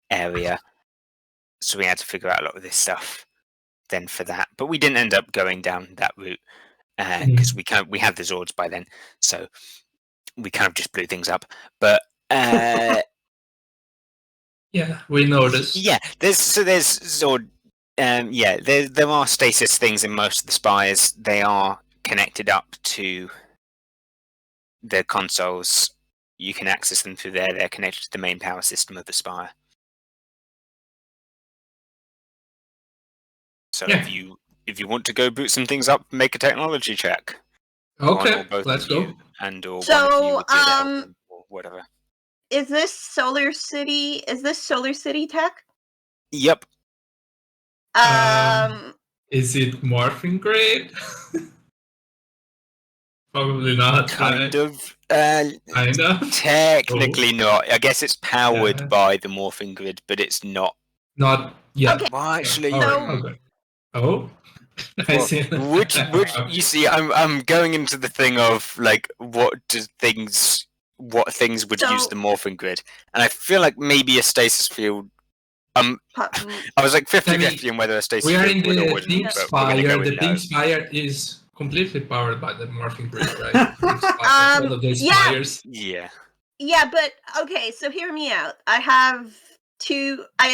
area. So we had to figure out a lot of this stuff then for that. But we didn't end up going down that route because we had the Zords by then, so we kind of just blew things up. But Yeah, we noticed. yeah, there's Zord. There are stasis things in most of the spires. They are connected up to the consoles. You can access them through there. They're connected to the main power system of the spire. So Yeah. if you want to go boot some things up, make a technology check. One Okay, or both let's of go. you, and or one of So, you would be able to help them, or whatever. is this Solar City? Is this Solar City tech? Yep. Is it morphing grade? Probably not. Kind right? of. Kind of. Technically not. I guess it's powered Yeah. by the morphing grid, but it's not. Not yet. Okay. Well, actually, Oh, So- okay. Oh. I Well, see. would you see? I'm going into the thing of like what things would use So- the morphing grid, and I feel like maybe a stasis field. Mm, I was like 50-50 I mean, on whether a stasis We are field in would or the wouldn't, Think but we're gonna go Spire. with The no. Think Spire is completely powered by the morphing grid, right? Think Spire, one of those yeah. spires. Yeah. Yeah, but okay, so hear me out. I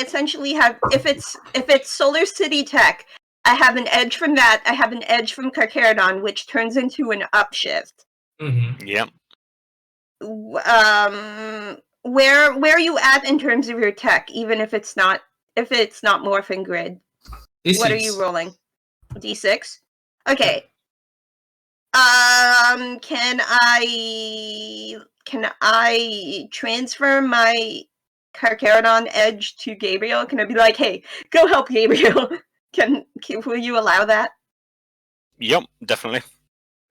essentially have if it's Solar City Tech, I have an edge from that. I have an edge from Carcharodon, which turns into an upshift. Mm-hmm. Yep. Where are you at in terms of your tech, even if it's not morphing grid? What are you rolling? D6? Okay. Can I transfer my Carcharodon edge to Gabriel? Can I be like, hey, go help Gabriel? Will you allow that? Yep. Definitely.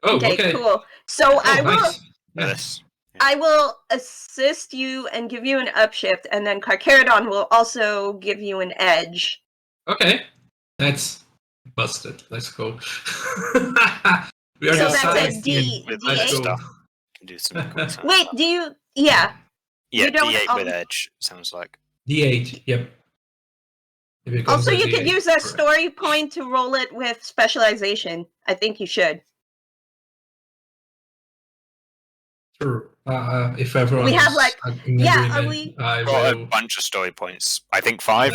Oh, okay. Cool. So Oh, nice. Yeah. Yes. I will assist you and give you an upshift, and then Carcharodon will also give you an edge. Okay. That's busted. Let's go. We are So the that's a science team. D With Let's D8. go. stuff. Can do some cool stuff. Wait, do you? Yeah. Yeah, you don't- D8 with edge sounds like. D8. Yep. It becomes Also, a you could D8. use a Correct. story point to roll it with specialization. I think you should. Sure. If everyone We have, is like- in yeah, agreement, we- I Got a will. bunch of story points. I think 5,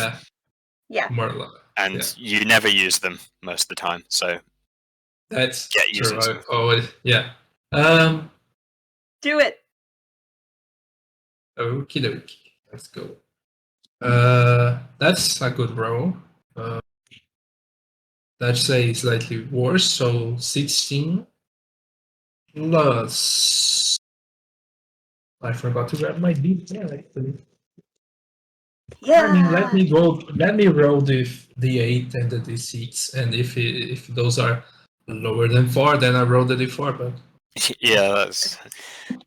Yeah. More or less. and you never use them most of the time. So That's Get using true. some. Always. Yeah. Do it. Okie dokie. Let's go. That's a good roll. Let's say slightly worse. So 16 plus. I forgot to grab my D10 actually. Yeah. I mean, let me roll the D8 and the D6, and if those are lower than 4, then I roll the D4. But yeah, that's.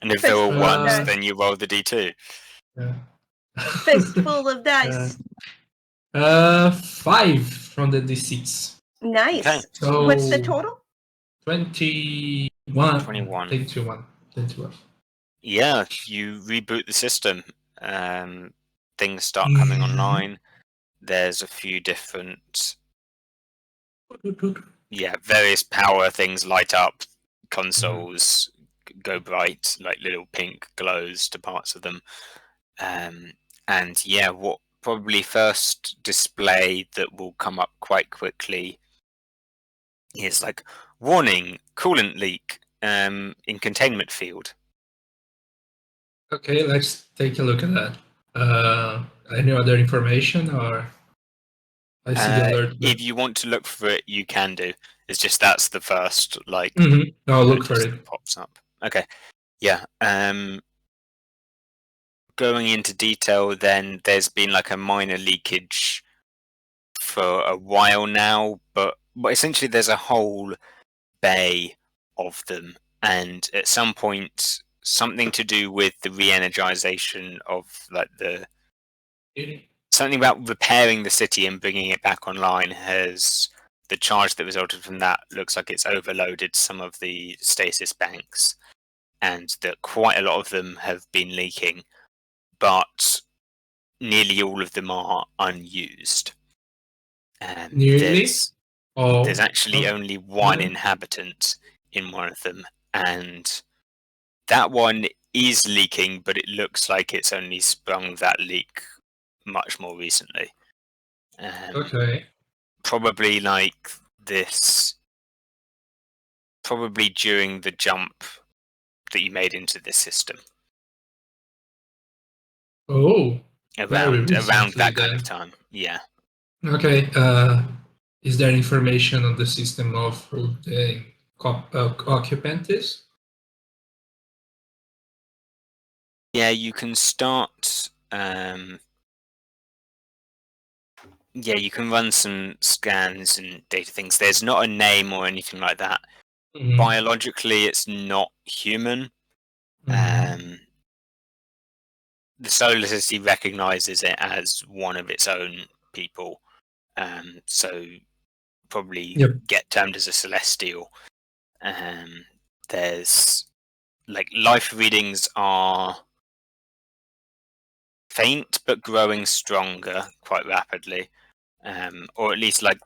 And if there were Uh, ones, then you roll the D2. yeah. Fistful of dice. 5 from the D6. Nice. Okay. So What's the total? 21. 21. 21. Yeah, you reboot the system. Things start coming Mhm. online. There's a few different, various power things light up. Consoles go bright, like little pink glows to parts of them. And yeah, what probably first display that will come up quite quickly is like warning, coolant leak in containment field. Okay, let's take a look at that. Any other information, or I see the alert. If you want to look for it, you can do. It's just that's the first like I'll look for notice it. that pops up. Okay, yeah. Going into detail, then there's been like a minor leakage for a while now, but essentially there's a whole bay of them, and at some point, something to do with the re-energization of like something about repairing the city and bringing it back online has the charge that resulted from that looks like it's overloaded some of the stasis banks, and that quite a lot of them have been leaking, but nearly all of them are unused. Nearly? There's actually only one yeah. inhabitant in one of them, and that one is leaking, but it looks like it's only sprung that leak much more recently. Okay. Probably like this, probably during the jump that you made into this system. Oh. Around recently that kind then. of time. Yeah. Okay. Is there information on the system of who the occupant is? Yeah, you can start. You can run some scans and data things. There's not a name or anything like that. Mhm. Biologically, it's not human. Mhm. The Solar City recognizes it as one of its own people. So probably Yep. get termed as a celestial. There's like life readings are faint but growing stronger quite rapidly, or at least like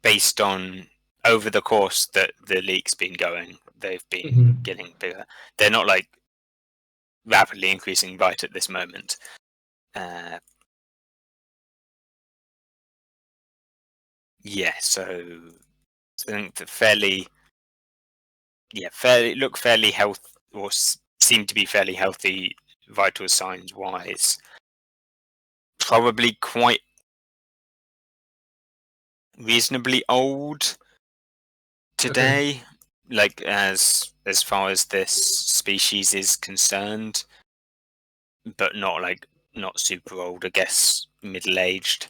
based on over the course that the leak's been going, they've been Mhm. getting bigger. They're not like rapidly increasing right at this moment. Yeah, so I think that fairly healthy, or seem to be fairly healthy vital signs wise. Probably quite reasonably old today, like as far as this species is concerned, but not super old. I guess middle aged.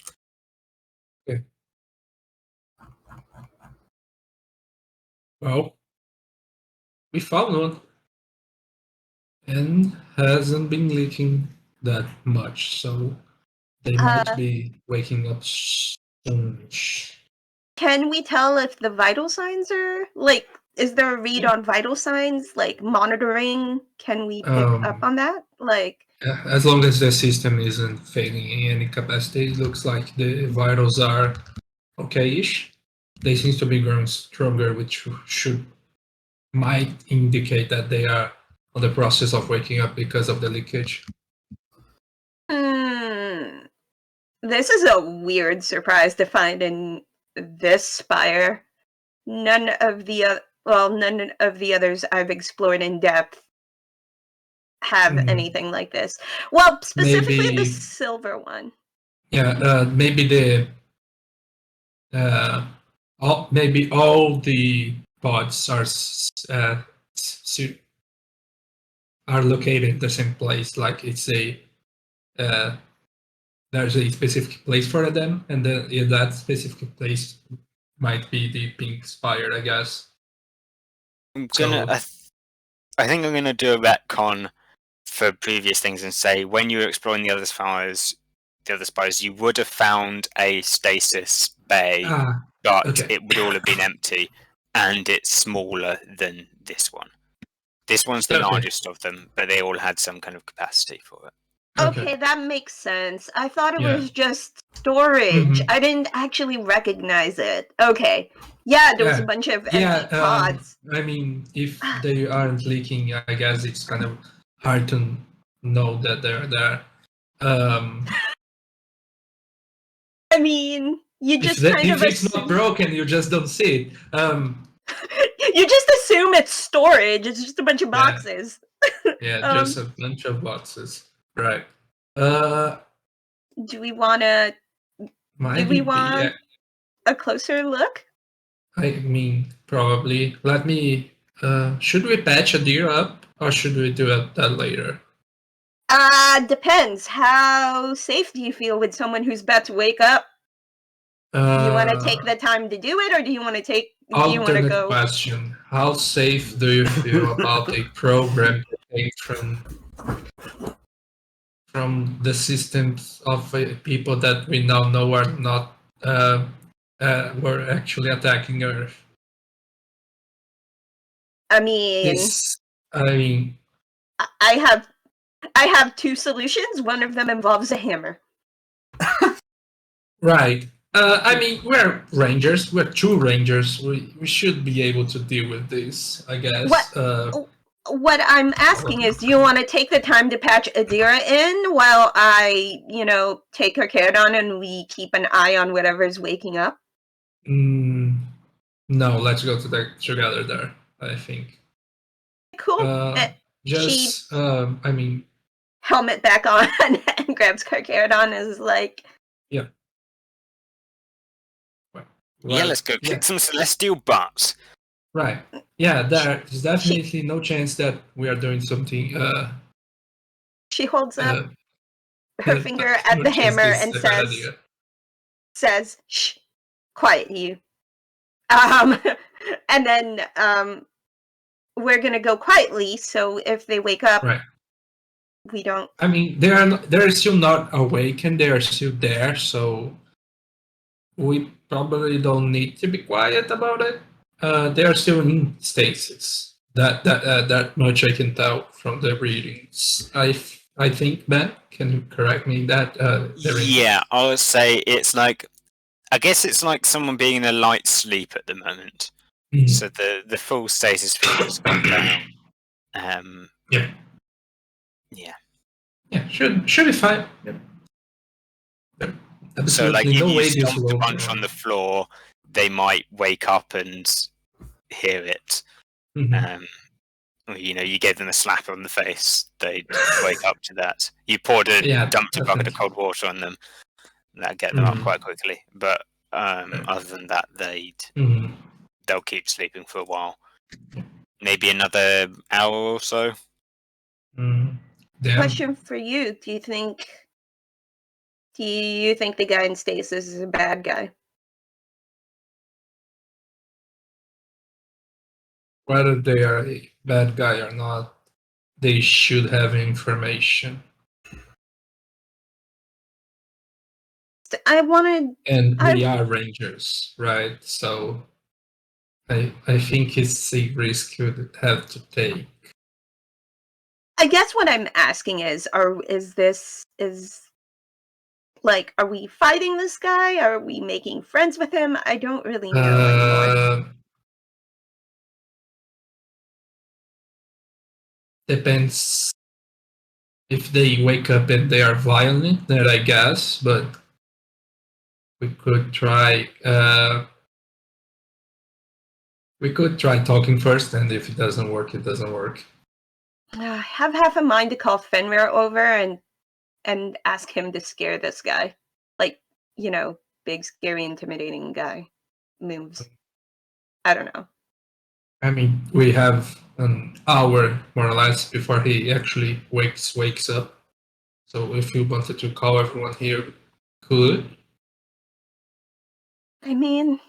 Well, we found one, and hasn't been leaking that much, so they might be waking up soon. Can we tell if the vital signs are like? Is there a read Yeah. on vital signs, like monitoring? Can we pick up on that? Like, As long as the system isn't failing in any capacity, it looks like the vitals are okay-ish. They seem to be growing stronger, which might indicate that they are on the process of waking up because of the leakage. this is a weird surprise to find in this spire. None of the others I've explored in depth have anything like this. Well, specifically the Maybe- silver one. Yeah, maybe maybe all the pods are located in the same place. Like it's there's a specific place for them, and then in that specific place might be the pink spire, I guess. I'm gonna. I think I'm gonna do a retcon for previous things and say when you were exploring the other spires, you would have found a stasis bay, but okay. it would all have been empty, and it's smaller than this one. This one's the Okay. largest of them, but they all had some kind of capacity for it. Okay, that makes sense. I thought it Yeah. was just storage. Mhm. I didn't actually recognize it. Okay. Yeah, there was a Yeah. bunch of Yeah, empty pods. I mean, if they aren't leaking, I guess it's kind of hard to know that they're there. I mean, you just kind if of it's not broken, you just don't see it. you just assume it's storage. It's just a bunch of Yeah. boxes. Yeah, just a bunch of boxes. Right. Do we want to? Do we want a closer look? I mean, probably. Let me. Should we patch a deer up, or should we do that later? Depends. How safe do you feel with someone who's about to wake up? Do you want to take the time to do it, or do you want to take? Do you want to Alternate go? question: how safe do you feel about a program that came from the systems of people that we now know are not were actually attacking Earth? I mean, I have two solutions. One of them involves a hammer. Right. I mean, we're rangers. We're true rangers. We should be able to deal with this, I guess. What I'm asking is, do you want to take the time to patch Adira in while I, take her Caradon and we keep an eye on whatever's waking up? No, let's go together there, I think. Cool. I mean... Helmet back on and grabs Caradon and is like... Yeah. Yeah, let's go kick some celestial butts. Right. Yeah, there's definitely no chance that we are doing something. She holds up her finger at the hammer and says, "Shh, quiet you." And then we're gonna go quietly. So if they wake up, we don't. I mean, they're still not awake and they are still there. So we probably don't need to be quiet about it. They are still in stasis. That much I can tell from the readings. I think, Ben, can you correct me that? Yeah, I would say it's like, I guess it's like someone being in a light sleep at the moment. Mhm. So the full status field has gone down. Yeah. Yeah. Yeah, should be fine. Yep. Yep. So like, Absolutely if no you way this stomped a will bunch on the floor, they might wake up and hear it. Mhm. Or, you gave them a slap on the face, they'd wake up to that. You dumped a bucket of definitely. cold water on them, that'd get them up Mhm. quite quickly. But other than that, Mhm. they'll keep sleeping for a while. Maybe another hour or so. Mhm. Damn. Question for you: Do you think the guy in stasis is a bad guy? Whether they are a bad guy or not, they should have information. I wanted. And we I are rangers, right? So I think it's a risk you would have to take. guess what I'm asking is are we fighting this guy? Are we making friends with him? I don't really know anymore. Depends if they wake up and they are violent, then I guess, but we could try talking first, and if it doesn't work, it doesn't work. I have half a mind to call Fenrir over and ask him to scare this guy. Like, big, scary, intimidating guy moves. I don't know. I mean, we have an hour more or less before he actually wakes up. So if you wanted to call everyone here, could. I mean,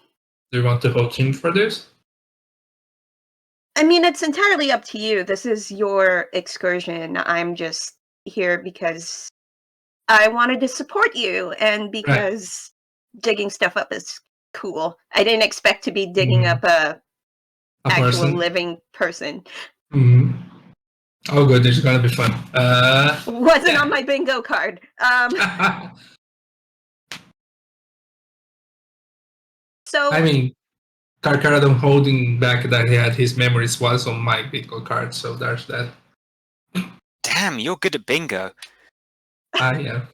Do you want the whole team for this? it's entirely up to you. This is your excursion. I'm just here because I wanted to support you and because digging stuff up is cool. I didn't expect to be digging Mhm. up a actual person? living person. Mm-hmm. Oh, good. This is gonna be fun. Wasn't yeah. on my bingo card. So I mean, Karkaradon holding back that he had his memories was on my bingo card, so there's that. Damn, you're good at bingo. I am.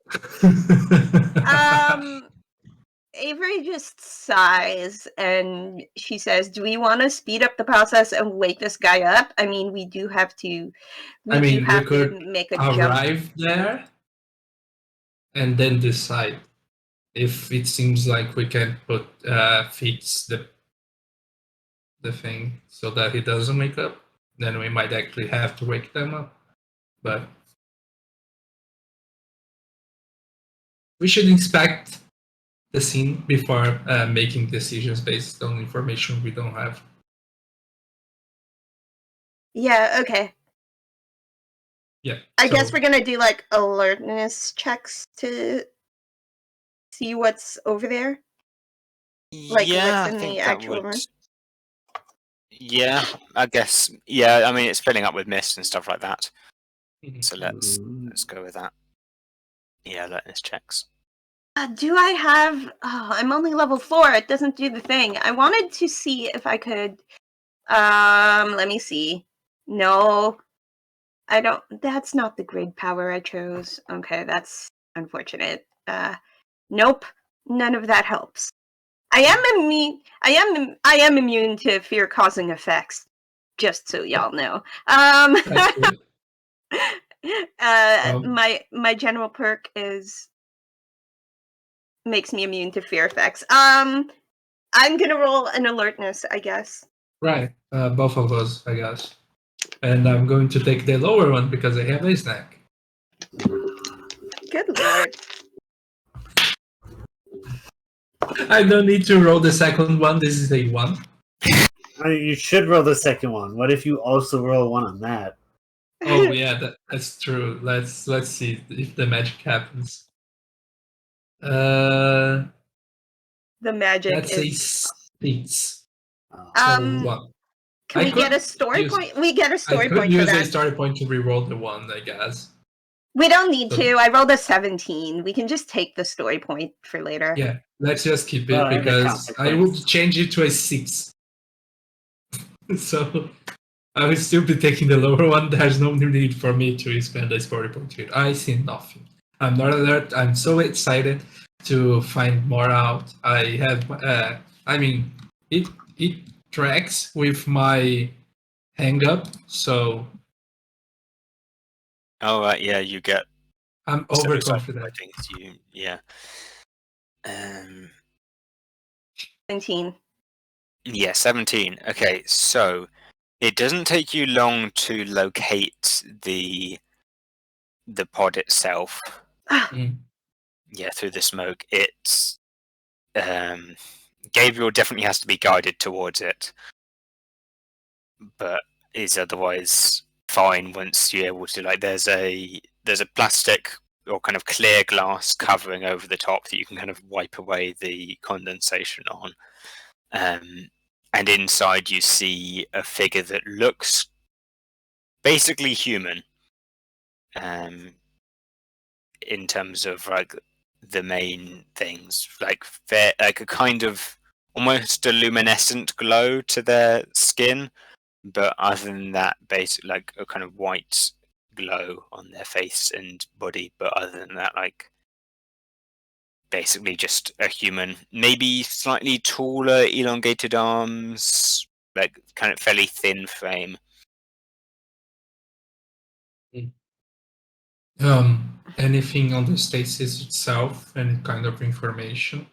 Avery just sighs and she says, "Do we want to speed up the process and wake this guy up? I mean, we do have to. We could make a jump." arrive there and then decide if it seems like we can fix the thing so that he doesn't wake up. Then we might actually have to wake them up, but we should inspect the scene before making decisions based on information we don't have. Yeah. Okay. Yeah. I guess we're gonna do like alertness checks to see what's over there. Like Yeah, what's I in think the that actual would. room. Yeah, I guess. Yeah, I mean, it's filling up with mist and stuff like that. Mhm. So let's go with that. Yeah, alertness checks. Do I have? Oh, I'm only level 4. It doesn't do the thing. I wanted to see if I could. Let me see. No, I don't. That's not the grid power I chose. Okay, that's unfortunate. Nope. None of that helps. I am immune. I am immune to fear-causing effects. Just so y'all know. That's good. My general perk makes me immune to fear effects. I'm gonna roll an alertness, I guess. Right. Both of us, I guess. And I'm going to take the lower one because I have a snack. Good lord. I don't need to roll the second one. This is a 1. I mean, you should roll the second one. What if you also roll one on that? Oh yeah, that's true. Let's see if the magic happens. the magic That's a is. 6. Um, What? Can I we get could a story use- point? We get a I story could point for use a that. story point to reroll the 1, I guess. We don't need So- to. I rolled a 17. We can just take the story point for later. Yeah, let's just keep it Well, and the because I consequence. would change it to a 6. So I will still be taking the lower one. There's no need for me to spend a story point here. I see nothing. I'm not alert. I'm so excited to find more out. I have, I mean, it tracks with my hang up, so Oh, right, yeah, you get I'm so overconfident. I think it's you, yeah. 17. Yeah, 17. Okay, so it doesn't take you long to locate the pod itself. Mm. Yeah, through the smoke. It's Gabriel definitely has to be guided towards it, but is otherwise fine once you're able to. Like, there's a plastic or kind of clear glass covering over the top that you can kind of wipe away the condensation on. And inside you see a figure that looks basically human. In terms of like the main things, like like a kind of almost a luminescent glow to their skin, but other than that, basically like a kind of white glow on their face and body. But other than that, like basically just a human, maybe slightly taller, elongated arms, like kind of fairly thin frame. Anything on the stasis itself, any kind of information?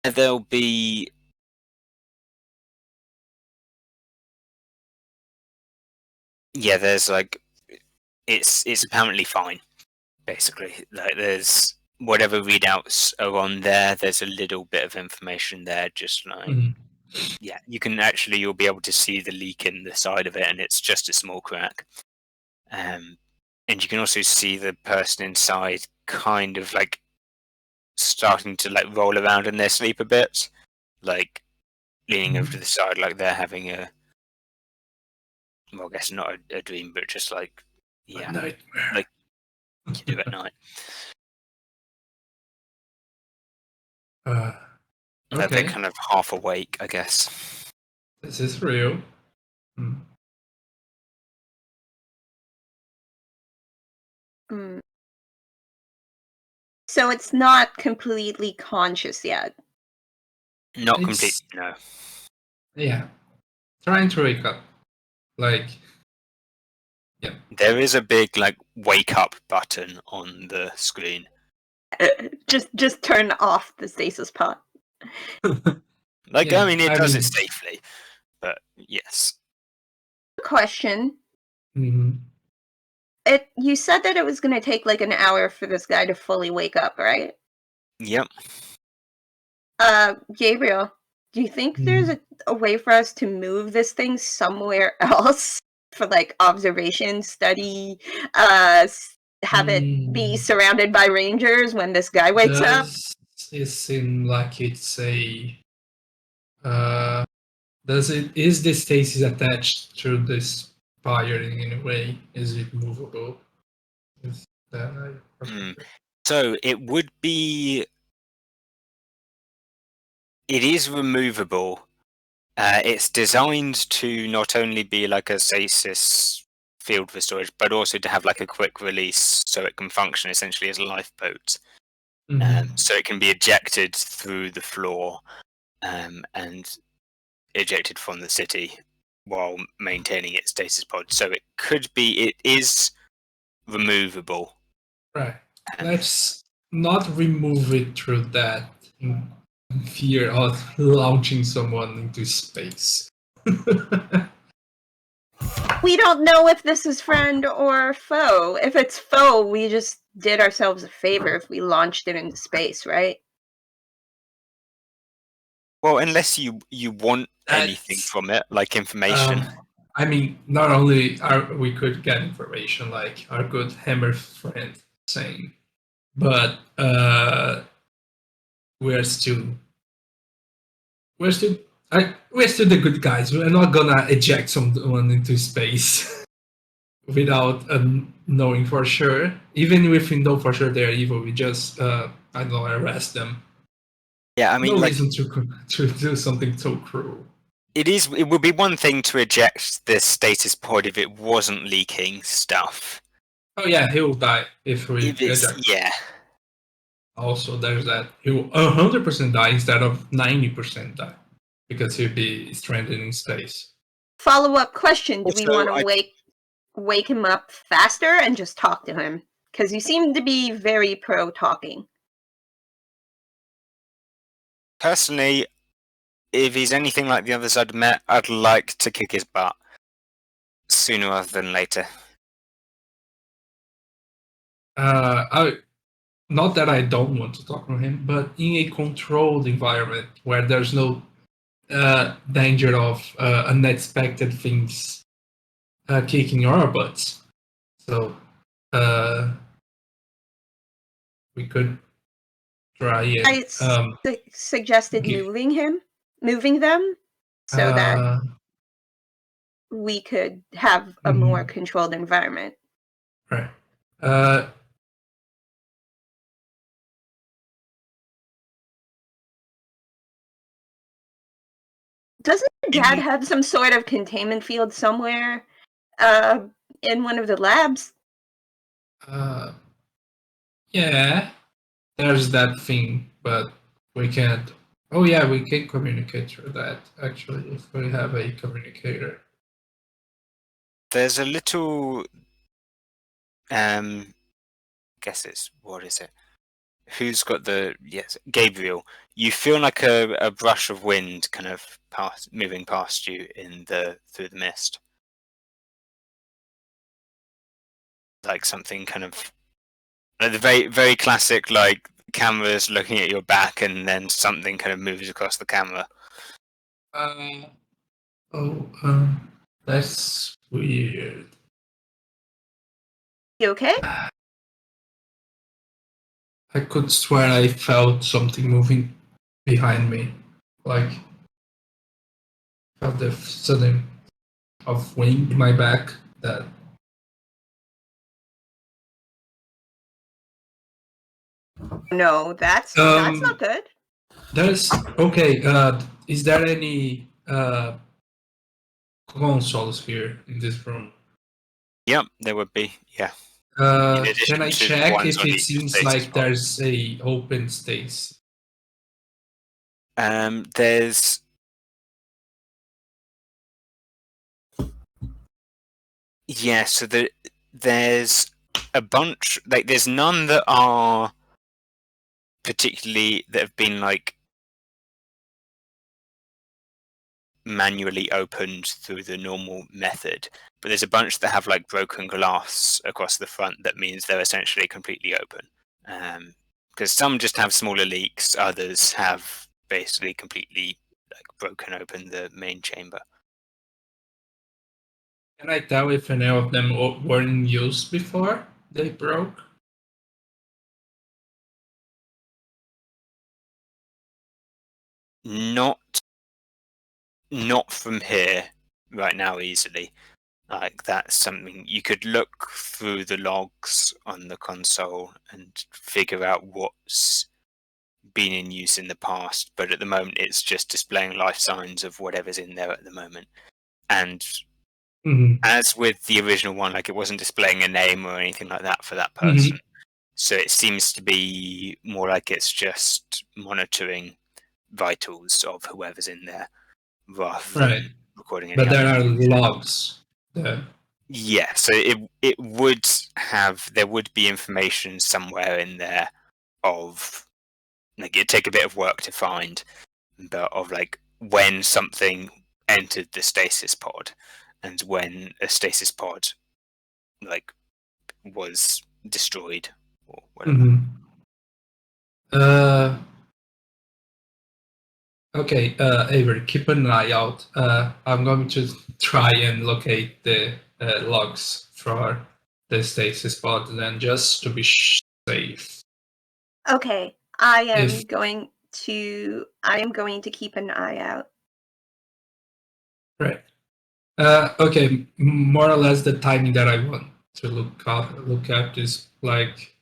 There'll be there's like it's apparently fine, basically. Like, there's whatever readouts are on there, there's a little bit of information there, just like yeah, you'll be able to see the leak in the side of it, and it's just a small crack. And you can also see the person inside kind of like starting to like roll around in their sleep a bit, like leaning over to the side, like they're having a, well, I guess not a dream, but just like, yeah, Nightmare. like you do at night. Like Okay, they're kind of half awake, I guess. this is real. Mm. So it's not completely conscious yet. Not It's- complete, no. Yeah, trying to wake up. Like, There is a big like wake up button on the screen. Just turn off the stasis pod. Like, Yeah, I mean, it I does mean- it safely, but yes. Question. mhm. You said that it was going to take like an hour for this guy to fully wake up, right? Yep. Gabriel, do you think there's a way for us to move this thing somewhere else for like observation, study, have it be surrounded by rangers when this guy wakes up? Does it seem like it's a? Is the stasis attached to this spire in any way? Is it movable? Is that So it would be. It is removable. It's designed to not only be like a stasis field for storage, but also to have like a quick release, so it can function essentially as a lifeboat. So it can be ejected through the floor and ejected from the city while maintaining its stasis pod. So it is removable. Right. Let's not remove it through that in fear of launching someone into space. We don't know if this is friend or foe. If it's foe, we just did ourselves a favor if we launched it into space, right? Well, unless you want anything That's- from it, like information. I mean, not only we could get information like our good Hammer friend saying, but we're still we're still the good guys. We're not gonna eject someone into space without knowing for sure. Even if we know for sure they're evil, we just I don't know, arrest them. Yeah, I mean, No like, reason to do something so cruel. it would be one thing to eject the status pod if it wasn't leaking stuff. Oh yeah, he will die if we If it's, eject. yeah. Also, there's that. He will 100% die instead of 90% die because he'll be stranded in space. Follow-up question: do we Also, want to wake him up faster and just talk to him? Because you seem to be very pro talking. Personally, if he's anything like the others I'd met, I'd like to kick his butt sooner rather than later. Not that I don't want to talk to him, but in a controlled environment where there's no danger of unexpected things kicking our butts. So we could try it. I suggested give- moving them, so that uh, we could have a more controlled environment. right. Doesn't your dad have some sort of containment field somewhere in one of the labs? Yeah, there's that thing, but we can't. Oh yeah, we can communicate through that actually if we have a communicator. There's a little, guess it's, what is it? Who's got the, yes, Gabriel. You feel like a brush of wind kind of moving past you through the mist. Like something kind of, like the very, very classic, like cameras looking at your back and then something kind of moves across the camera. That's weird. You okay? I could swear I felt something moving behind me, like felt the sudden of wind in my back. That No, that's not good. there's okay. Is there any consoles here in this room? Yep, there would be. Yeah. Can I check if it seems like there's a open space? There's. Yeah, so there's a bunch. Like, there's none that are particularly that have been like manually opened through the normal method, but there's a bunch that have like broken glass across the front. That means they're essentially completely open. Because some just have smaller leaks, others have basically completely like broken open the main chamber. Can I tell if any of them were in use before they broke? Not from here right now easily. Like, that's something you could look through the logs on the console and figure out what's been in use in the past, but at the moment it's just displaying life signs of whatever's in there at the moment. And as with the original one, like, it wasn't displaying a name or anything like that for that person. So it seems to be more like it's just monitoring vitals of whoever's in there rather than recording any. But there are logs. Yeah, so it would have, there would be information somewhere in there of, like, it'd take a bit of work to find, but of like when something entered the stasis pod and when a stasis pod like was destroyed or whatever. Okay, Avery, keep an eye out. I'm going to try and locate the logs for the stasis pod, then just to be safe. Okay, I am going I am going to keep an eye out. Right. Okay, more or less the timing that I want to look at is like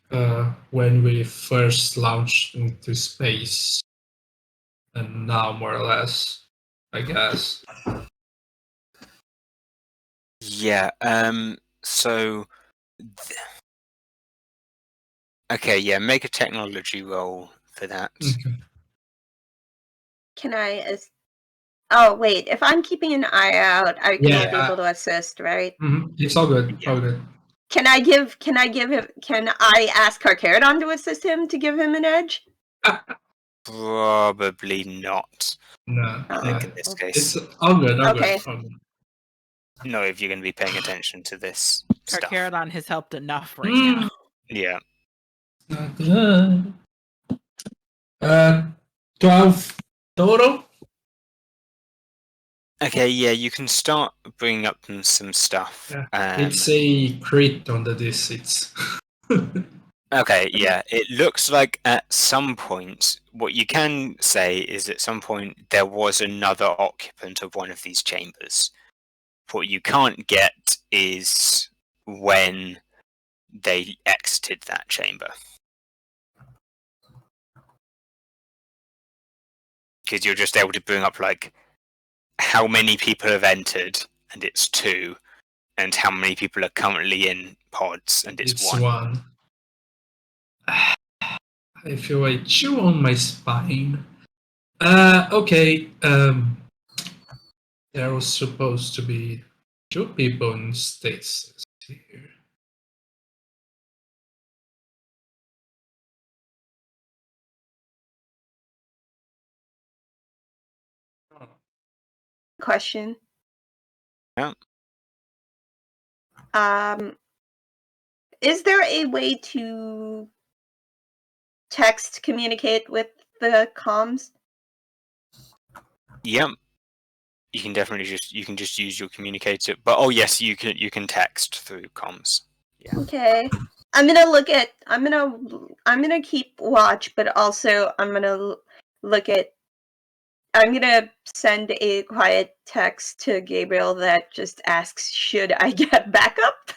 when we first launched into space, and now more or less, I guess. Yeah. So. Okay. Yeah. Make a technology roll for that. Okay. Can I? Oh wait, if I'm keeping an eye out, I can Yeah, be able to assist, right? It's all good. All good. Can I ask Carcharodon to assist him to give him an edge? Probably not. No, Oh, I think in this case, it's all good. All Okay. good. All good. no. If you're going to be paying attention to this stuff. Carcharodon has helped enough right now. Yeah. Not good. 12 total. Okay. Yeah. You can start bringing up some stuff. Yeah. It's a crit on the D6. Okay, yeah. It looks like at some point, what you can say is at some point there was another occupant of one of these chambers. What you can't get is when they exited that chamber. Because you're just able to bring up, like, how many people have entered, and it's 2, and how many people are currently in pods, and it's 1. I feel a chill on my spine. Okay. There was supposed to be 2 people in stasis here. Question. Yeah. Is there a way to text communicate with the comms? Yep. You can definitely just use your communicator. But oh yes, you can text through comms. Yeah. Okay. I'm gonna keep watch, but also I'm gonna send a quiet text to Gabriel that just asks, should I get backup?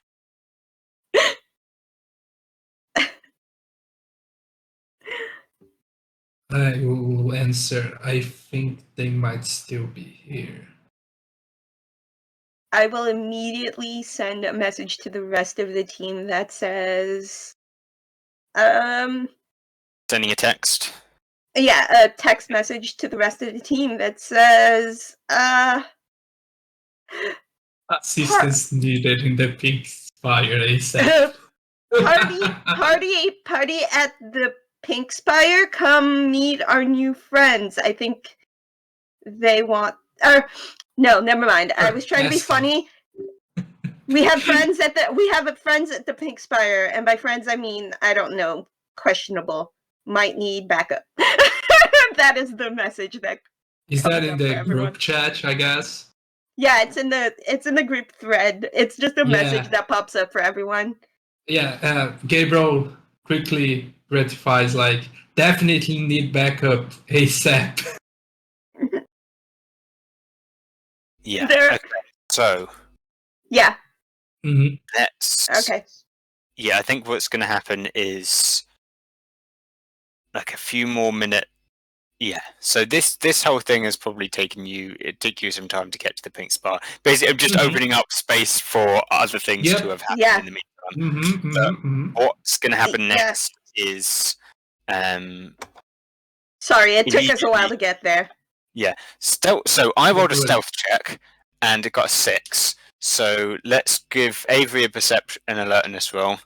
I will answer. I think they might still be here. I will immediately send a message to the rest of the team that says, Sending a text. yeah, a text message to the rest of the team that says, Assistance needed in the Pink Spire, they said. party at the Pink Spire, come meet our new friends. I think they want, no, never mind. I was trying to be funny. We have friends at the Pink Spire, and by friends I mean, I don't know, questionable, might need backup. That is the message that Is that comes in up the for everyone. group chat, I guess? Yeah, it's in the group thread. It's just a message Yeah. that pops up for everyone. Yeah, Gabriel quickly ratifies, like, definitely need backup ASAP. Yeah. There- Okay. So Yeah. Mhm. let's. Okay. Yeah, I think what's going to happen is like a few more minutes. Yeah. So this whole thing has probably taken you. It took you some time to get to the Pink Spire. Basically, I'm just Mhm. opening up space for other things Yep. to have happened Yeah. in the meantime. What's going to happen Yeah. next is Sorry, it took us a while Immediately. to get there. stealth. So I rolled a Good. stealth check and it got a 6. So let's give Avery a perception and alertness roll.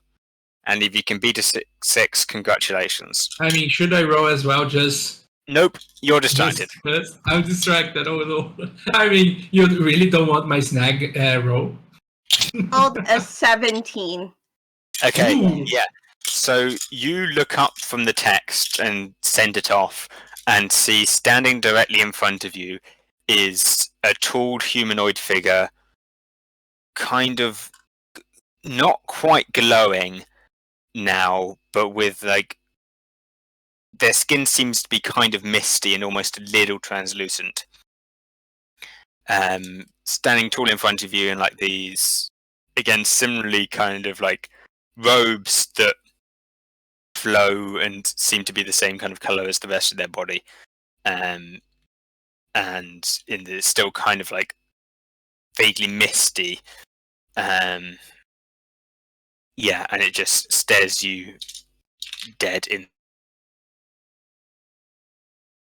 And if you can beat a 6, congratulations. I mean, should I roll as well? Nope, you're distracted. I'm distracted. Oh no. I mean, you really don't want my snag roll? Rolled a 17. Okay, Ooh. yeah. So you look up from the text and send it off and see standing directly in front of you is a tall humanoid figure, kind of not quite glowing now, but with like their skin seems to be kind of misty and almost a little translucent. Standing tall in front of you in like these, again, similarly kind of like robes that flow and seem to be the same kind of color as the rest of their body, and in the still kind of like vaguely misty. Yeah, and it just stares you dead in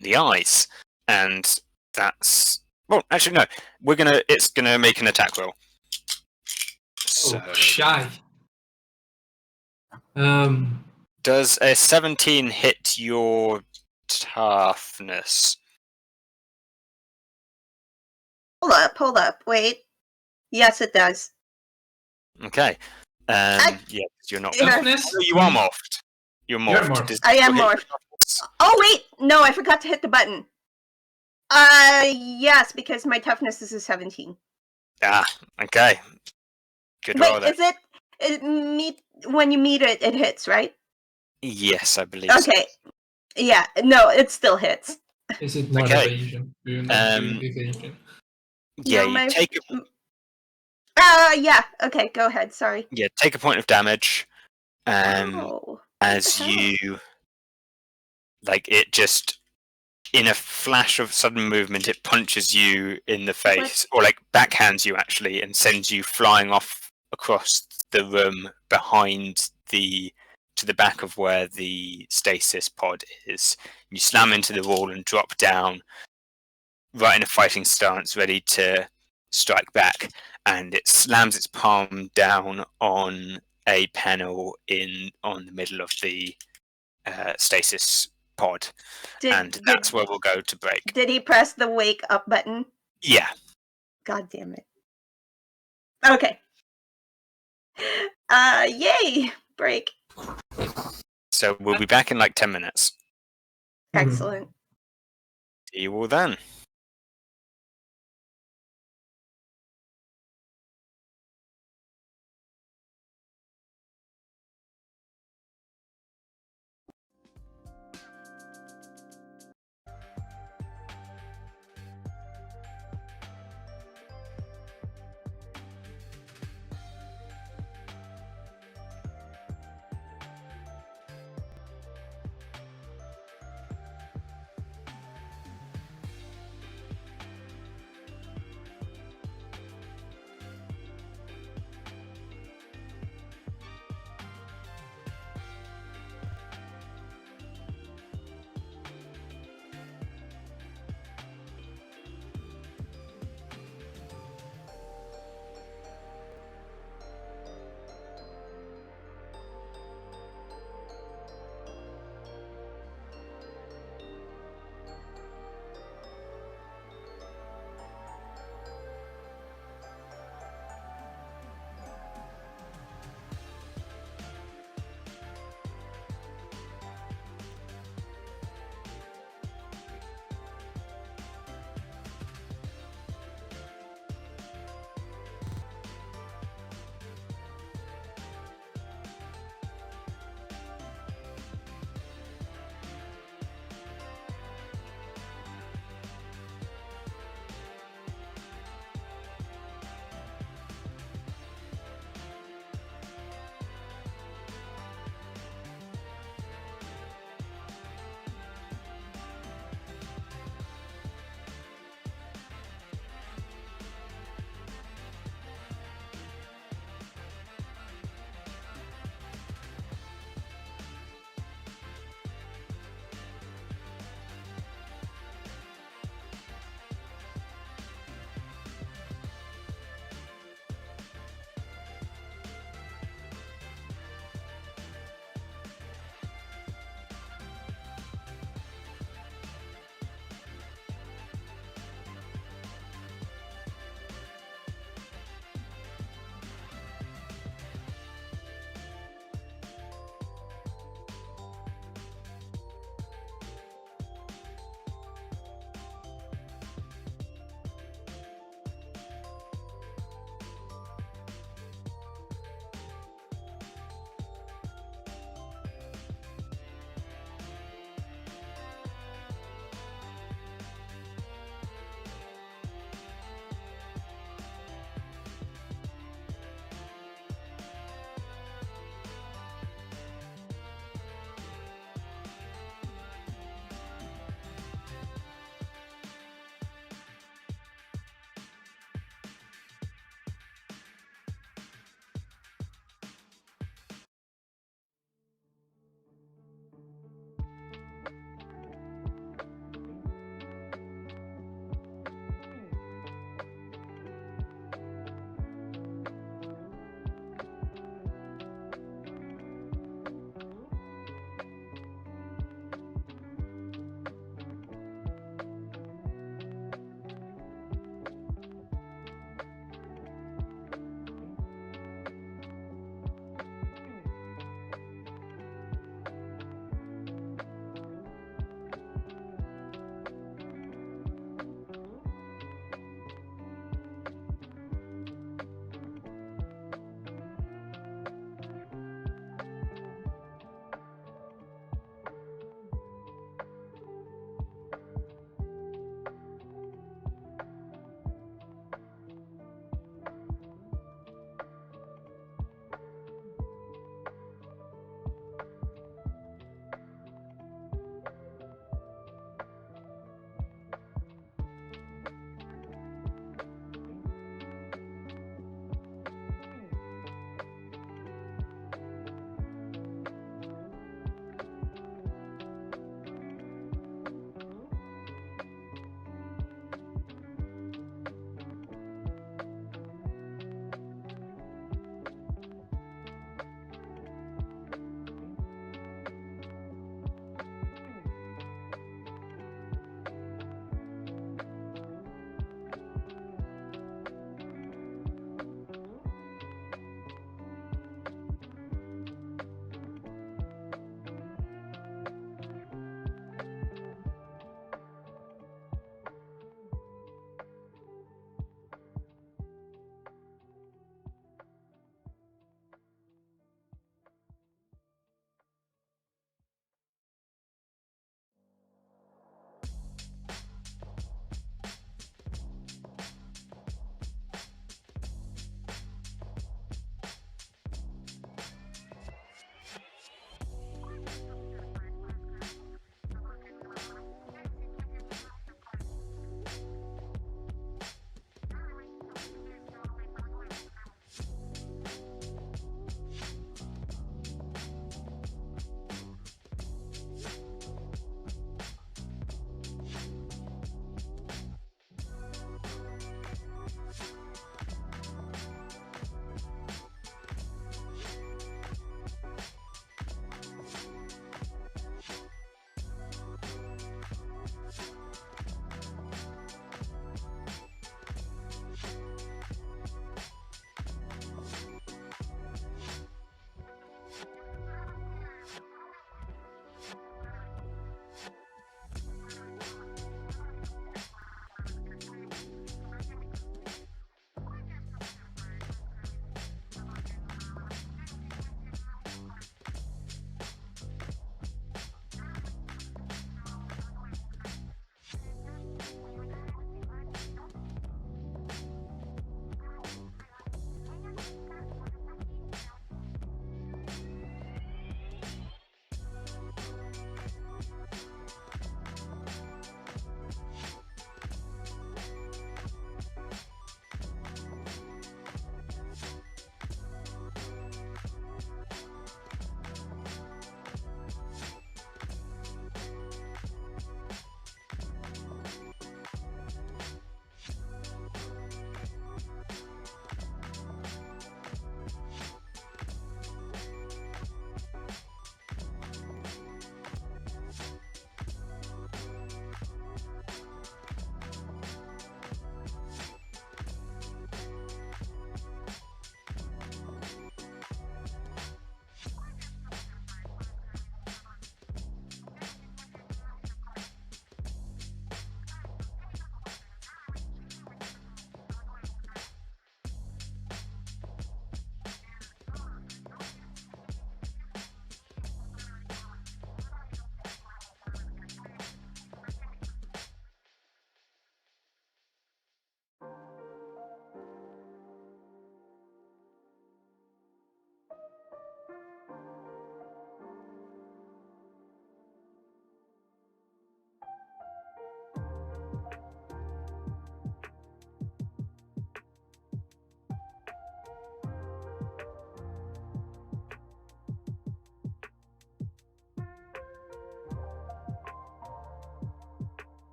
the eyes, and that's, well, actually no, it's gonna make an attack roll. So Oh, shy. does a 17 hit your toughness? Hold up, wait. Yes, it does. Okay. Yeah, 'cause you're not. Yeah. Toughness? No, you are morphed. You're morphed. morphed. Does I am it hit your morphed. toughness? Oh wait, no, I forgot to hit the button. Yes, because my toughness is a 17. Ah, okay. Good Wait, roll then. is it meet when you meet it? It hits, right? Yes, I believe so. Okay. Yeah, no, it still hits. Is it not Okay. evasion? Do you not do Um, evasion? Yeah, No, you my- take Yeah. Okay, go ahead. Sorry. a point of damage. Oh. As the hell? you, like, it just, in a flash of sudden movement, it punches you in the face, or like backhands you actually, and sends you flying off across the room behind to the back of where the stasis pod is. You slam into the wall and drop down right in a fighting stance, ready to strike back, and it slams its palm down on a panel on the middle of the stasis pod, and that's where we'll go to break. Did he press the wake up button? Yeah. God damn it. Okay. Yay! Break. So we'll be back in like 10 minutes. Excellent. See you all then.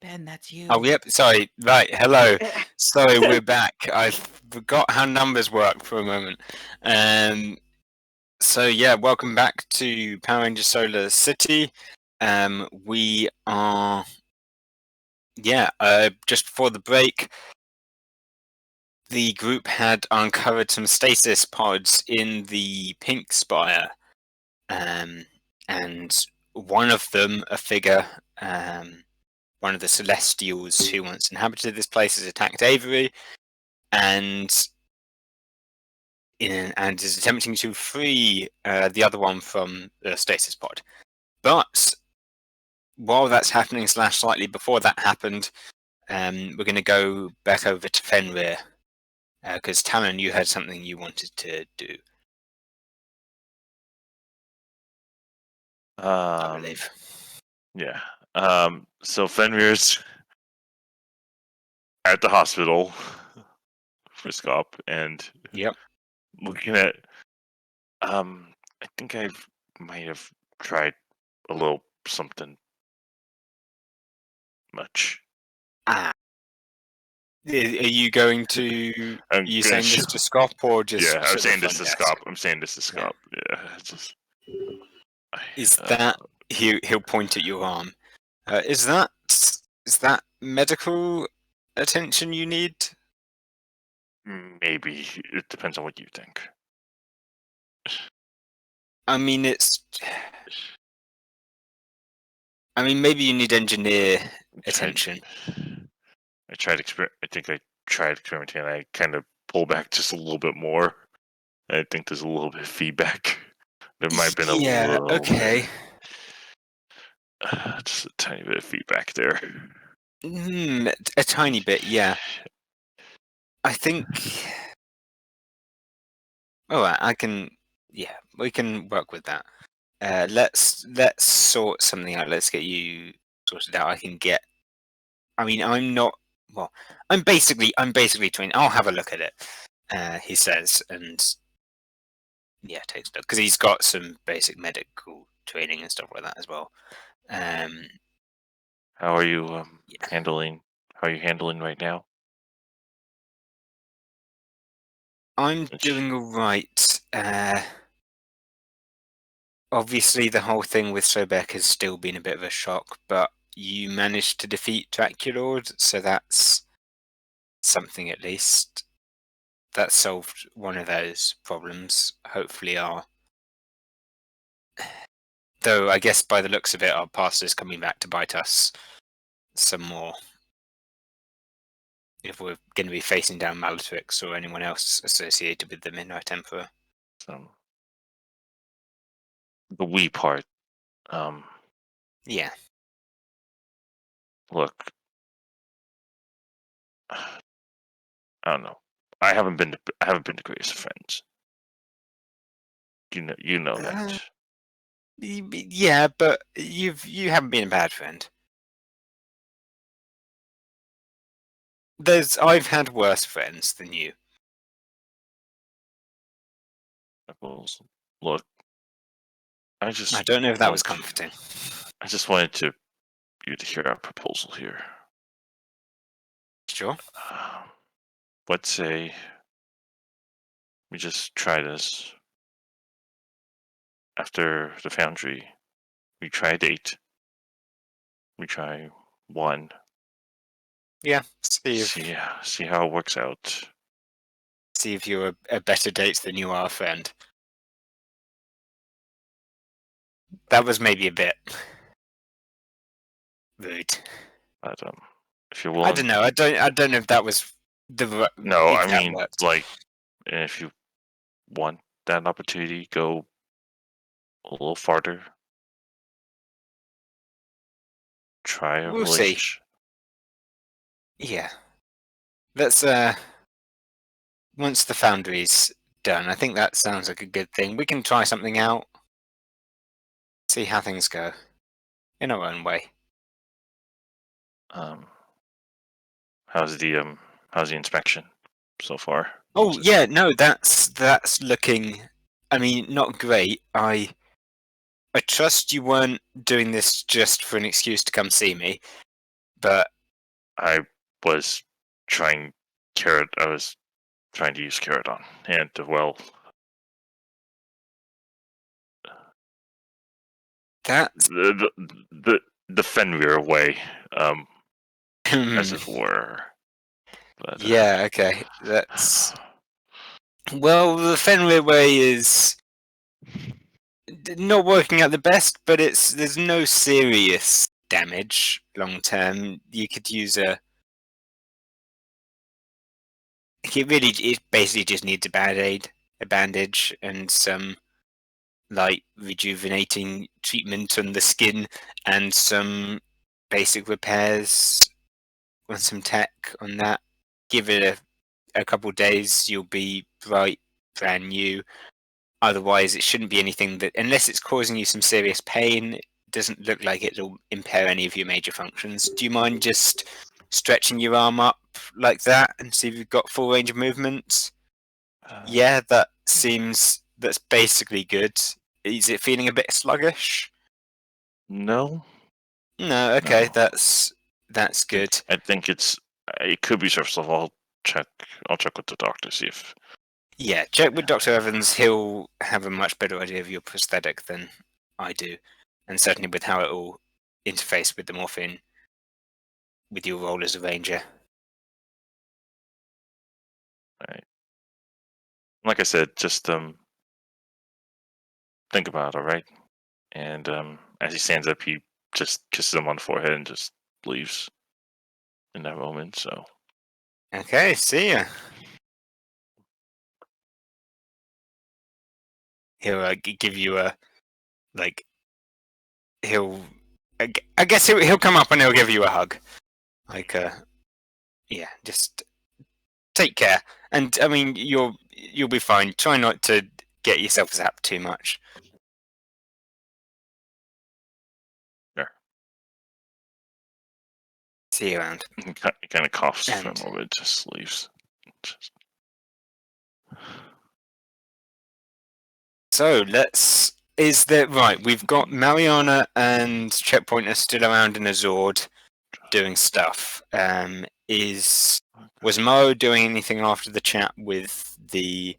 Ben, that's you. Oh, yep. Sorry. Right. Hello. Sorry, we're back. I forgot how numbers work for a moment. So yeah, welcome back to Power Rangers Solar City. We are, just before the break, the group had uncovered some stasis pods in the Pink Spire, and one of them, a figure, one of the Celestials who once inhabited this place, has attacked Avery, and is attempting to free the other one from the stasis pod. But while that's happening, / slightly before that happened, we're going to go back over to Fenrir, because Talon, you had something you wanted to do, I believe. Yeah. So Fenrir's at the hospital for Scop, and Yep. looking at. I think I might have tried a little something much. Are you going to? Are I'm you gonna saying this show- to Scop or just? Yeah, I'm to the saying this front to desk? Scop. I'm saying this to Scop. Yeah, it's just. Is that he'll point at your arm? Is that medical attention you need? Maybe it depends on what you think. I mean, maybe you need engineer attention. I think I tried experimenting. And I kind of pull back just a little bit more. I think there's a little bit of feedback. There might have been a little. Okay. Just a tiny bit of feedback there. A tiny bit, yeah. I think. All right, I can. Yeah, we can work with that. Let's sort something out. Let's get you sorted out. I can get. I mean, I'm not. Well, I'm basically trained. I'll have a look at it. He says, and yeah, takes a look because he's got some basic medical training and stuff like that as well. How are you Yeah. handling? How are you handling right now? I'm doing all right. Obviously, the whole thing with Sobek has still been a bit of a shock, but you managed to defeat Draculord, so that's something at least. That solved one of those problems. Hopefully, though I guess by the looks of it, our past is coming back to bite us some more. If we're going to be facing down Malatrix or anyone else associated with the Midnight Emperor. The we part. Yeah. Look, I don't know. I haven't been the greatest of friends. You know that. Yeah, but you haven't been a bad friend. I've had worse friends than you. Look, I don't know if that was want- comforting. I just wanted you to hear our proposal here. Sure. Let's say we just try this. After the Foundry, we try a date. We try one. Yeah. See how it works out. See if you're a better date than you are a friend. That was maybe a bit rude. But if you're willing, I don't know. I don't know if that was the. No, if I that mean, worked. like, if you want that opportunity, go a little farther. Try a We'll see. relationship. Yeah. Let's once the Foundry's done, I think that sounds like a good thing. We can try something out. See how things go. In our own way. How's the inspection so far? Oh yeah, no, that's looking. I mean, not great. I trust you weren't doing this just for an excuse to come see me, but I was trying I was trying to use Caradon, and well, that's the Fenrir way, as it were. But, yeah, okay. That's well, the Fenrir way is not working at the best, but there's no serious damage long term. You could use it basically just needs a bandage, and some like rejuvenating treatment on the skin, and some basic repairs on some tech on that. Give it a couple days, you'll be brand new. Otherwise, it shouldn't be anything that, unless it's causing you some serious pain, it doesn't look like it'll impair any of your major functions. Do you mind just stretching your arm up like that and see if you've got full range of movement? Yeah, that's basically good. Is it feeling a bit sluggish? no, No, okay, No. that's good. I think it could be surface level. I'll check with the doctor, see if. Yeah, check with Dr. Evans. He'll have a much better idea of your prosthetic than I do, and certainly with how it will interface with the morphine with your role as a ranger. Like I said, just think about it, all right? And as he stands up, he just kisses him on the forehead and just leaves in that moment. So Okay, see ya. He'll give you a I guess he'll come up and he'll give you a hug. Yeah, just take care. And I mean, you'll be fine. Try not to get yourself zapped too much. Sure. See you around. he kind of coughs for And- a moment, just leaves. So we've got Mariana and Checkpoint are still around in a Zord doing stuff. Was Mo doing anything after the chat with the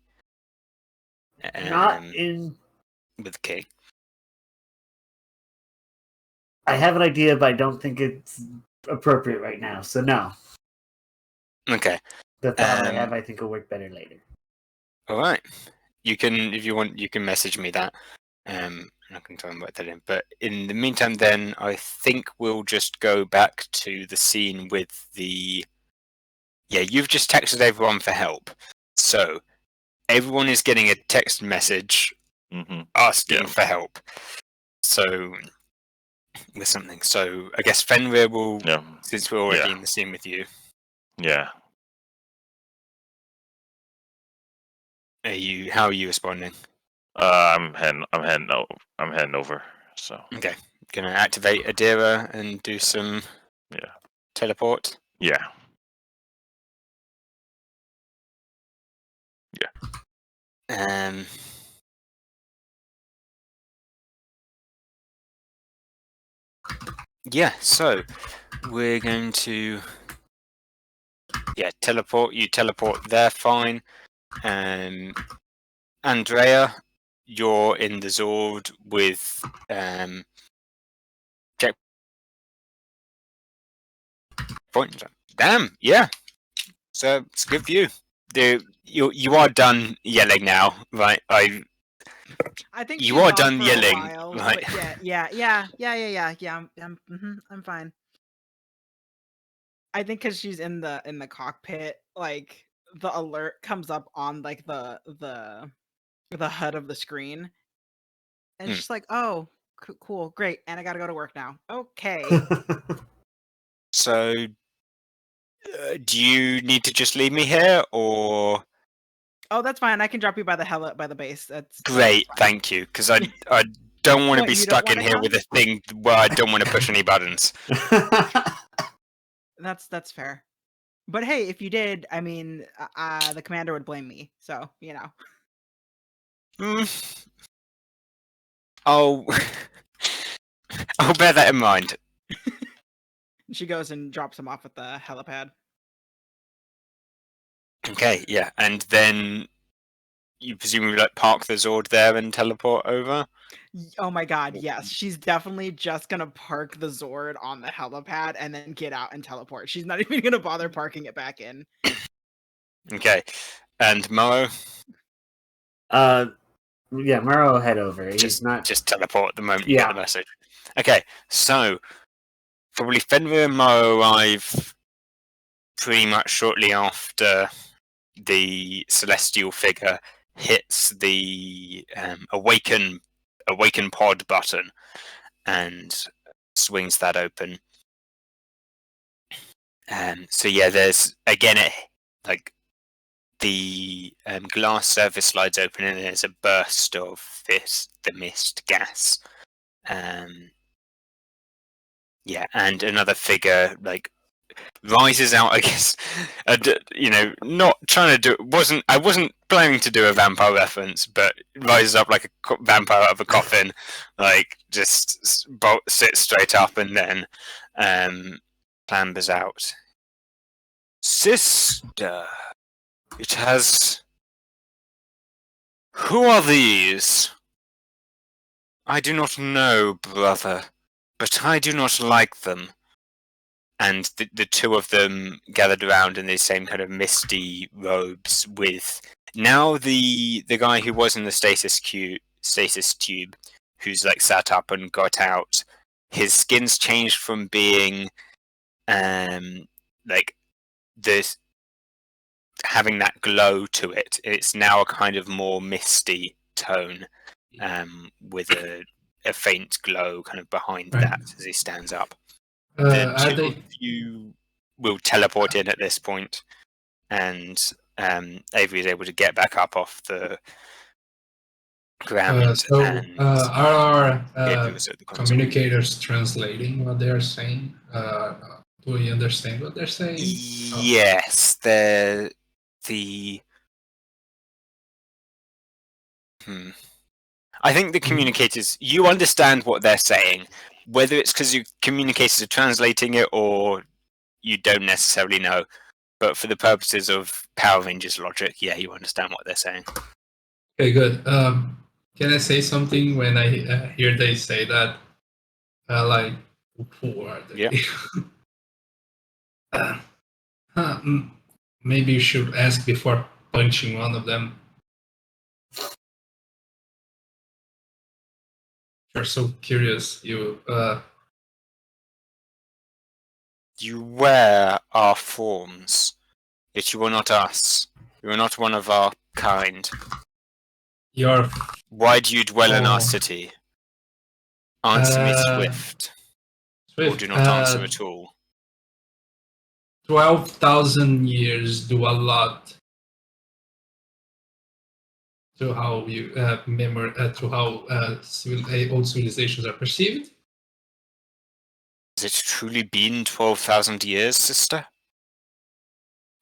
Not in. with Kay? I have an idea, but I don't think it's appropriate right now. So no, Okay. the thought I Um, have, I think, will work better later. All right. You can, if you want, you can message me that. And I can try and work that in. But in the meantime, then I think we'll just go back to the scene with the. Yeah, you've just texted everyone for help. So everyone is getting a text message Mm-hmm. asking Yeah. for help. So with something. So I guess Fenrir will, Yeah. since we're already Yeah. in the scene with you. Yeah. How are you responding? I'm heading over. So Okay. Gonna activate Adira and do some Yeah. teleport. yeah. Um Yeah, so we're going to teleport. You teleport there, fine. Andrea, you're in the Zord with checkpoint. Damn, yeah. So it's good for you. You are done yelling now, right? I think You she's are off done for a yelling, while, right. but yeah. I'm fine. I think because she's in the cockpit, like the alert comes up on like the HUD of the screen, and it's just like, oh, cool, great, and I gotta go to work now. Okay. So do you need to just leave me here, or? Oh, that's fine. I can drop you by the base. That's Great, fine. thank you. Because I don't want to What, be you don't stuck in wanna here come? with a thing where I don't want to push any buttons. That's fair. But hey, if you did, I mean, the commander would blame me. So Mm. I'll bear that in mind. She goes and drops him off at the helipad. Okay, yeah, and then you presumably like park the Zord there and teleport over. Oh my god, yes. She's definitely just gonna park the Zord on the helipad and then get out and teleport. She's not even gonna bother parking it back in. Okay, and Morrow Yeah, Murrow will head over. He's not. just teleport the moment you Yeah. get the message. Okay, so probably Fenrir and Morrow arrive pretty much shortly after the celestial figure hits the awaken pod button and swings that open. So yeah, there's again like the glass surface slides open and there's a burst of the mist gas. Yeah, and another figure like rises out, I guess. Not trying to do. I wasn't planning to do a vampire reference, but rises up like a vampire out of a coffin, like just sits straight up and then clambers out. Sister, it has. Who are these? I do not know, brother, but I do not like them. And the two of them gathered around in the same kind of misty robes with now the guy who was in the stasis tube, who's like sat up and got out. His skin's changed from being like this, having that glow to it. It's now a kind of more misty tone, with a faint glow kind of behind Right. that as he stands up. The Are two they? of you will teleport in at this point, and Avery is able to get back up off the ground. So and are our Avery was at the console. communicators translating what they are saying? Do we understand what they're saying? Yes, they're the. I think the communicators, you understand what they're saying, whether it's because your communicators are translating it or you don't necessarily know. But for the purposes of Power Rangers logic, yeah, you understand what they're saying. Okay, good. Can I say something when I hear they say that? Like, who are they? Yeah. Maybe you should ask before punching one of them. You're so curious. You wear our forms, yet you are not us. You are not one of our kind. You're. Why do you dwell in our Oh. city? Answer me, Swift. Or Swift, do not answer at all. 12,000 years do a lot to how you to how old civilizations are perceived. Has it truly been 12,000 years, sister?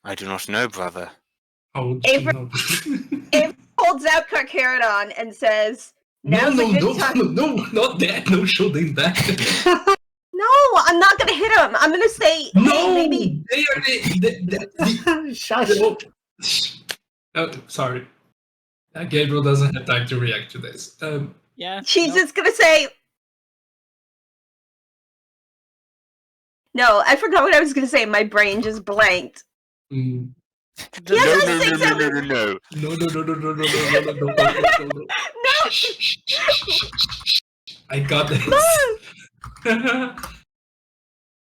I do not know, brother. How would you know? Avery holds out Carcharodon and says, "Now's a good time." No, not that. No shooting that. No, I'm not gonna hit him. I'm gonna say, No, hey, maybe. they are the Shush. Oh, sorry. Gabriel doesn't have time to react to this. Yeah. She's nope. just gonna say. No, I forgot what I was gonna say. My brain just blanked. mm, Yes, No, I think so. no. no. No. Shh. I got this.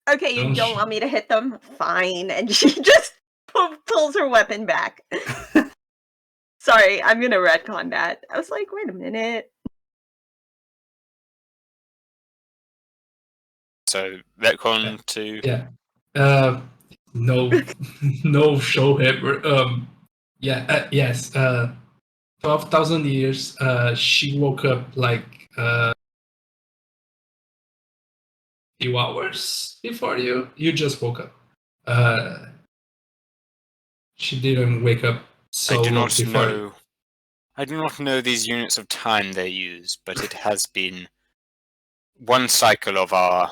Okay, you Don't don't sh- want me to hit them? Fine. And she just pulls her weapon back. Sorry, I'm gonna retcon that. I was like, wait a minute. So, retcon to... Yeah. No, show him. Yes. 12,000 years. She woke up like few hours before you. You just woke up. She didn't wake up so I do long not before. know. I do not know these units of time they use, but it has been one cycle of our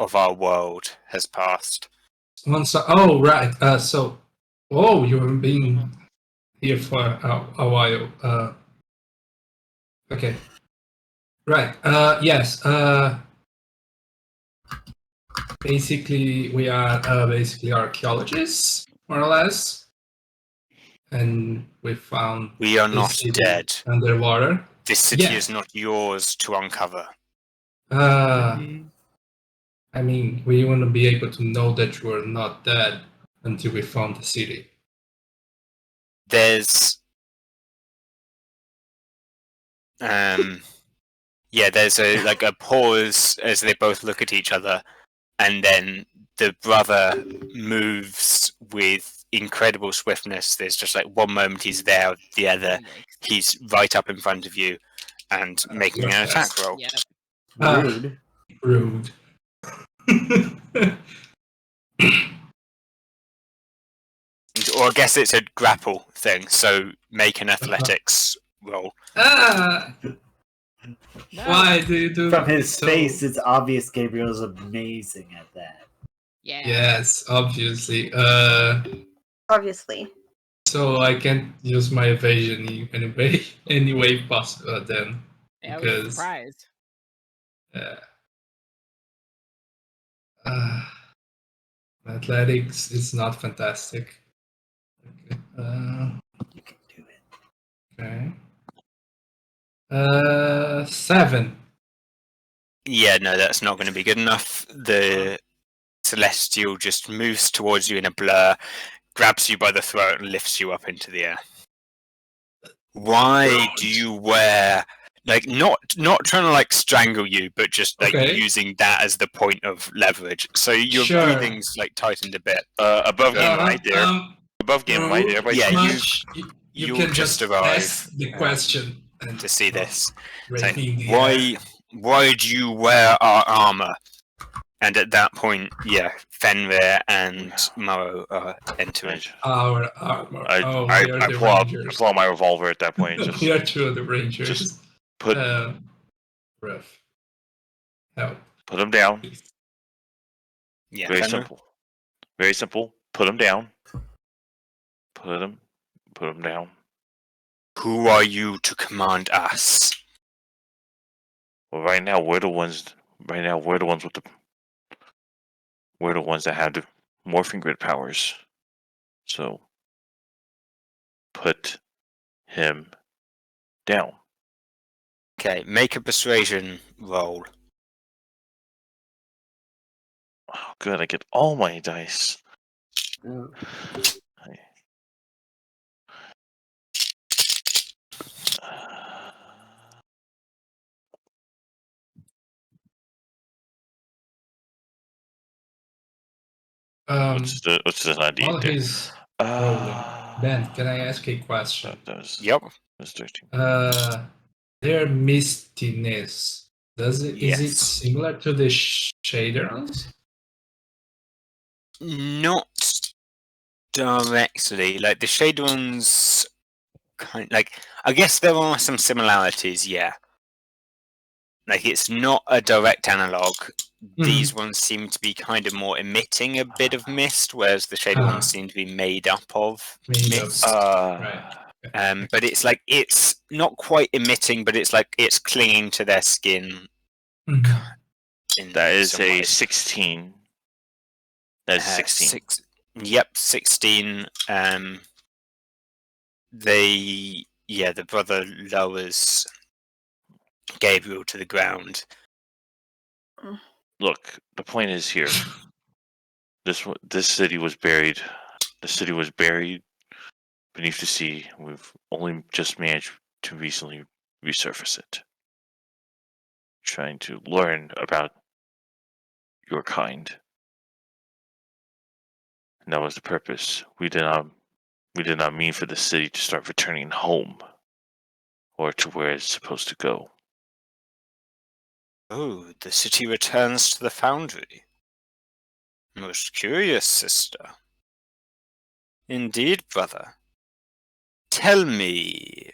of our world has passed. Oh, right. You have been here for a while. Okay. Right. Yes. Basically, we are basically archaeologists, more or less, and we found We are this not city dead. underwater. This city Yeah. is not yours to uncover. I mean, we want to be able to know that you are not dead until we found the city. There's there's a pause as they both look at each other, and then the brother moves with incredible swiftness. There's just like one moment he's there, the other he's right up in front of you and making an attack roll. Yeah. Rude. Rude. Or I guess it's a grapple thing, so make an athletics roll. Ah! No. Why do you do From his so? face, it's obvious Gabriel's amazing at that. Yeah. Yes, obviously. Obviously. So I can't use my evasion in any way possible then. I was Because surprised. athletics is not fantastic. You can do it. Okay. 7. Yeah, no, that's not going to be good enough. The Celestial just moves towards you in a blur, grabs you by the throat, and lifts you up into the air. Why do you wear not trying to like strangle you, but just like Okay. using that as the point of leverage? So your Sure. breathing's like tightened a bit. Above game right there. Above game right there. Everybody Yeah, see- you you can just just arrive, ask the question and to see this. raise Saying, me in the air. why do you wear our armor? And at that point, Fenrir and Morrow are entering. Our armor. I, Oh, I, we are I the pull out Rangers. my revolver at that point. Just We are two of the Rangers. just put Rough. Help. put him down. Yeah, Very Fenrir? simple. Very simple. Put him down. Put him down. Who are you to command us? Well, right now we're the ones. Right now we're the ones with the. We're the ones that have the morphing grid powers. So put him down. Okay, make a persuasion roll. Oh, good. I get all my dice. Oh. What's the idea While there? he's rolling, Ben, can I ask a question? Yep. That's 13. Their mistiness, is it Yes. similar to the Shaders? Not directly. Like the Shade ones, I guess there are some similarities. Yeah. Like it's not a direct analog. These ones seem to be kind of more emitting a bit of mist, whereas the Shade ones seem to be made up of mist. Right. But it's not quite emitting, but it's like it's clinging to their skin. In That is some a ways. 16. That is 16. 16. The brother lowers Gabriel to the ground. Look, the point is here. This city was buried. The city was buried beneath the sea. We've only just managed to recently resurface it. Trying to learn about your kind. And that was the purpose. We did not mean for the city to start returning home, or to where it's supposed to go. Oh, the city returns to the foundry. Most curious, sister. Indeed, brother. Tell me,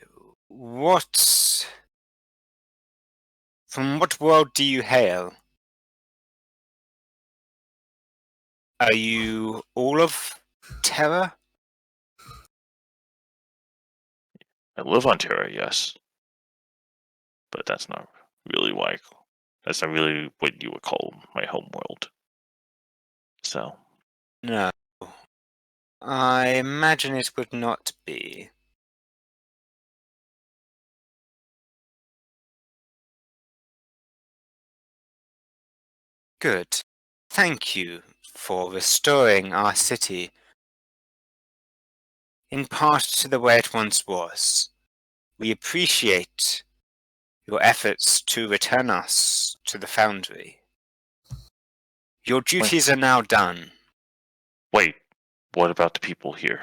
from what world do you hail? Are you all of Terra? I live on Terra, yes, but that's not really why. That's not really what you would call my home world. So, No. I imagine it would not be. Good. Thank you for restoring our city in part to the way it once was. We appreciate your efforts to return us to the Foundry. Your duties are now done. wait, what about the people here?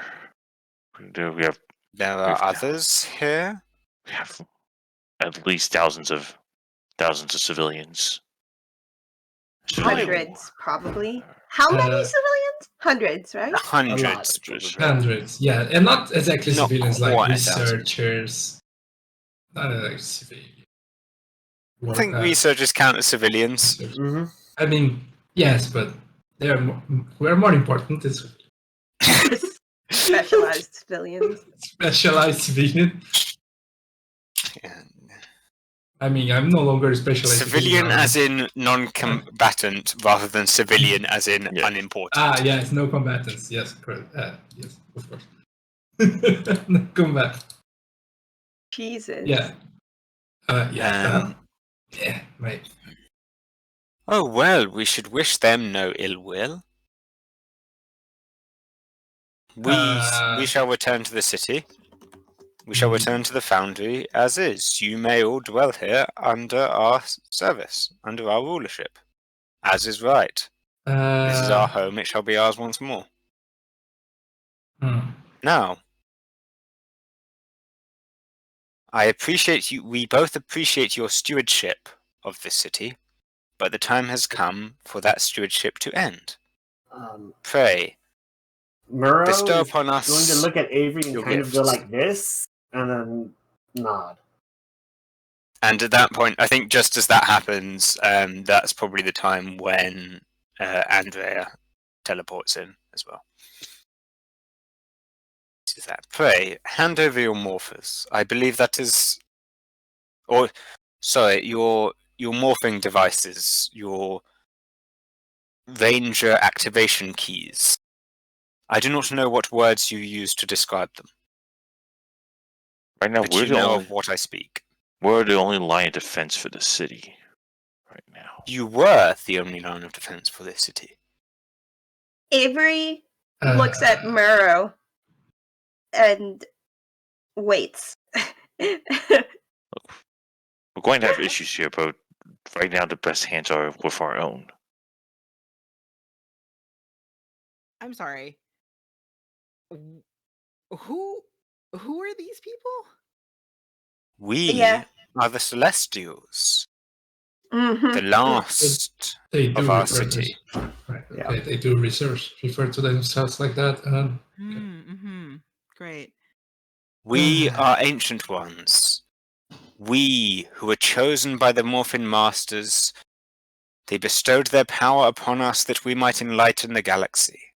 We have There are We've- others here. at least thousands of civilians. Hundreds, probably. How many Uh, civilians? Hundreds, right? Hundreds. Hundreds. probably. Hundreds, yeah, and not exactly Not civilians, like quite 1,000. researchers. Not like civilians. I think researchers count as civilians. Mm-hmm. I mean, yes, but we're more important than Specialized civilians. specialized civilian. Yeah. I mean, I'm no longer a specialized Civilian as in non-combatant rather than civilian as in Yeah. unimportant. Yes, no combatants. Yes, correct. Yes, of course. No combat. Jesus. Yeah. Yeah, right. Oh well, we should wish them no ill will. We shall return to the city. We shall return to the Foundry as is. You may all dwell here under our service, under our rulership, as is right. This is our home, it shall be ours once more. Now, we both appreciate your stewardship of this city, but the time has come for that stewardship to end. Pray, Murrow bestow is upon us going to look at Avery and your kind of go gifts. like this, and then nod. And at that point, I think just as that happens, that's probably the time when Andrea teleports in as well. This is that. Pray, hand over your morphers. I believe that is... Or, sorry, your morphing devices, your Ranger activation keys. I do not know what words you use to describe them, Right now, but you know of what I speak. we're the only line of defense for the city. Right now. You were the only line of defense for this city. Avery looks at Murrow and waits. We're going to have issues here, but right now the best hands are with our own. I'm sorry. Who are these people? We Yeah. are the Celestials, Mhm. the last They do of our refer to- city. Right. Yeah. They do refer to themselves like that. Great. We are ancient ones. We who were chosen by the Morphin Masters. They bestowed their power upon us that we might enlighten the galaxy.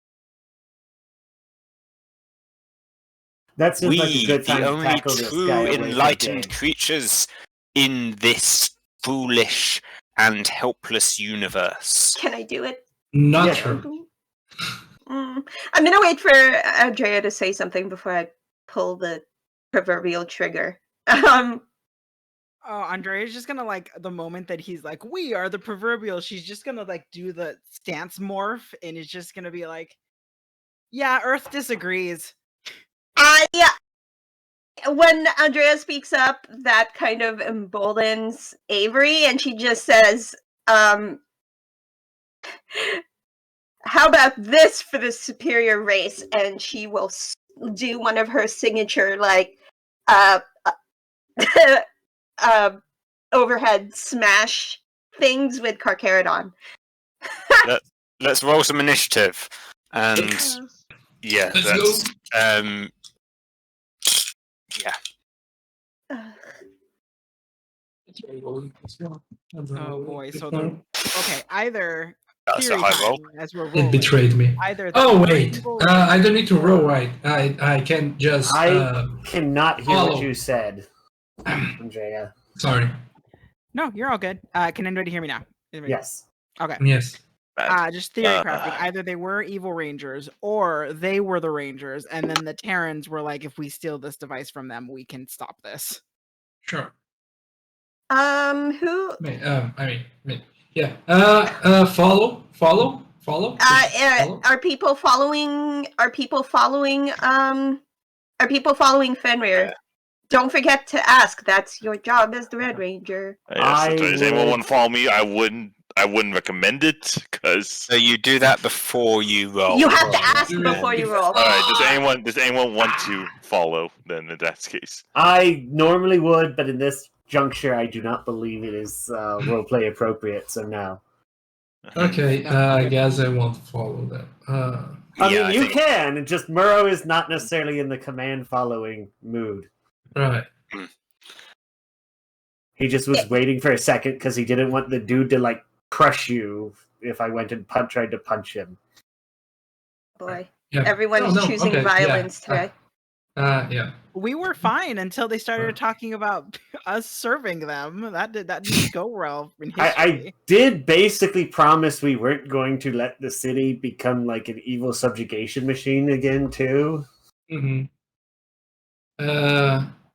That seems like a We, good time the to only tackle this true guy away from enlightened Jade. creatures in this foolish and helpless universe. Can I do it? Not Yeah. sure. I'm gonna wait for Andrea to say something before I pull the proverbial trigger. Oh, Andrea's just gonna like the moment that he's like, "We are the proverbial." She's just gonna like do the stance morph, and it's just gonna be like, "Yeah, Earth disagrees." When Andrea speaks up, that kind of emboldens Avery, and she just says, "How about this for the superior race?" And she will do one of her signature like overhead smash things with Carcharodon. Let's roll some initiative. And yeah, Let's that's go. yeah. Oh boy, so okay, either That's a theory high roll. time as we're It rolling. betrayed me. Either Oh they are wait, evil I don't need to roll, or- right? I can just. I cannot hear what follow. you said, Andrea. Sorry. No, you're all good. Can anybody hear me now? Anybody? Yes. Okay. Yes. Just theory Uh, crafting. Either they were evil rangers or they were the rangers, and then the Terrans were like, if we steal this device from them, we can stop this. Sure. Who? I mean, yeah. Follow. Follow. Are people following? Are people following? Are people following Fenrir? Don't forget to ask. That's your job as the Red Ranger. I Does anyone would- want to follow me? I wouldn't recommend it because. So you do that before you roll. You have to roll. ask before you roll. All right. Does anyone want to follow? Then in that case, I normally would, but in this juncture, I do not believe it is roleplay appropriate. So no. Okay. I guess I won't follow that. I Yeah, mean, you think- can. It just Murrow is not necessarily in the command following mood. Right. He just was waiting for a second because he didn't want the dude to like crush you if I went and tried to punch him. Boy, Yeah. everyone's No, choosing okay, violence yeah. today. Yeah. We were fine until they started talking about us serving them. That didn't go well in history. I did basically promise we weren't going to let the city become like an evil subjugation machine again, too. Mm-hmm.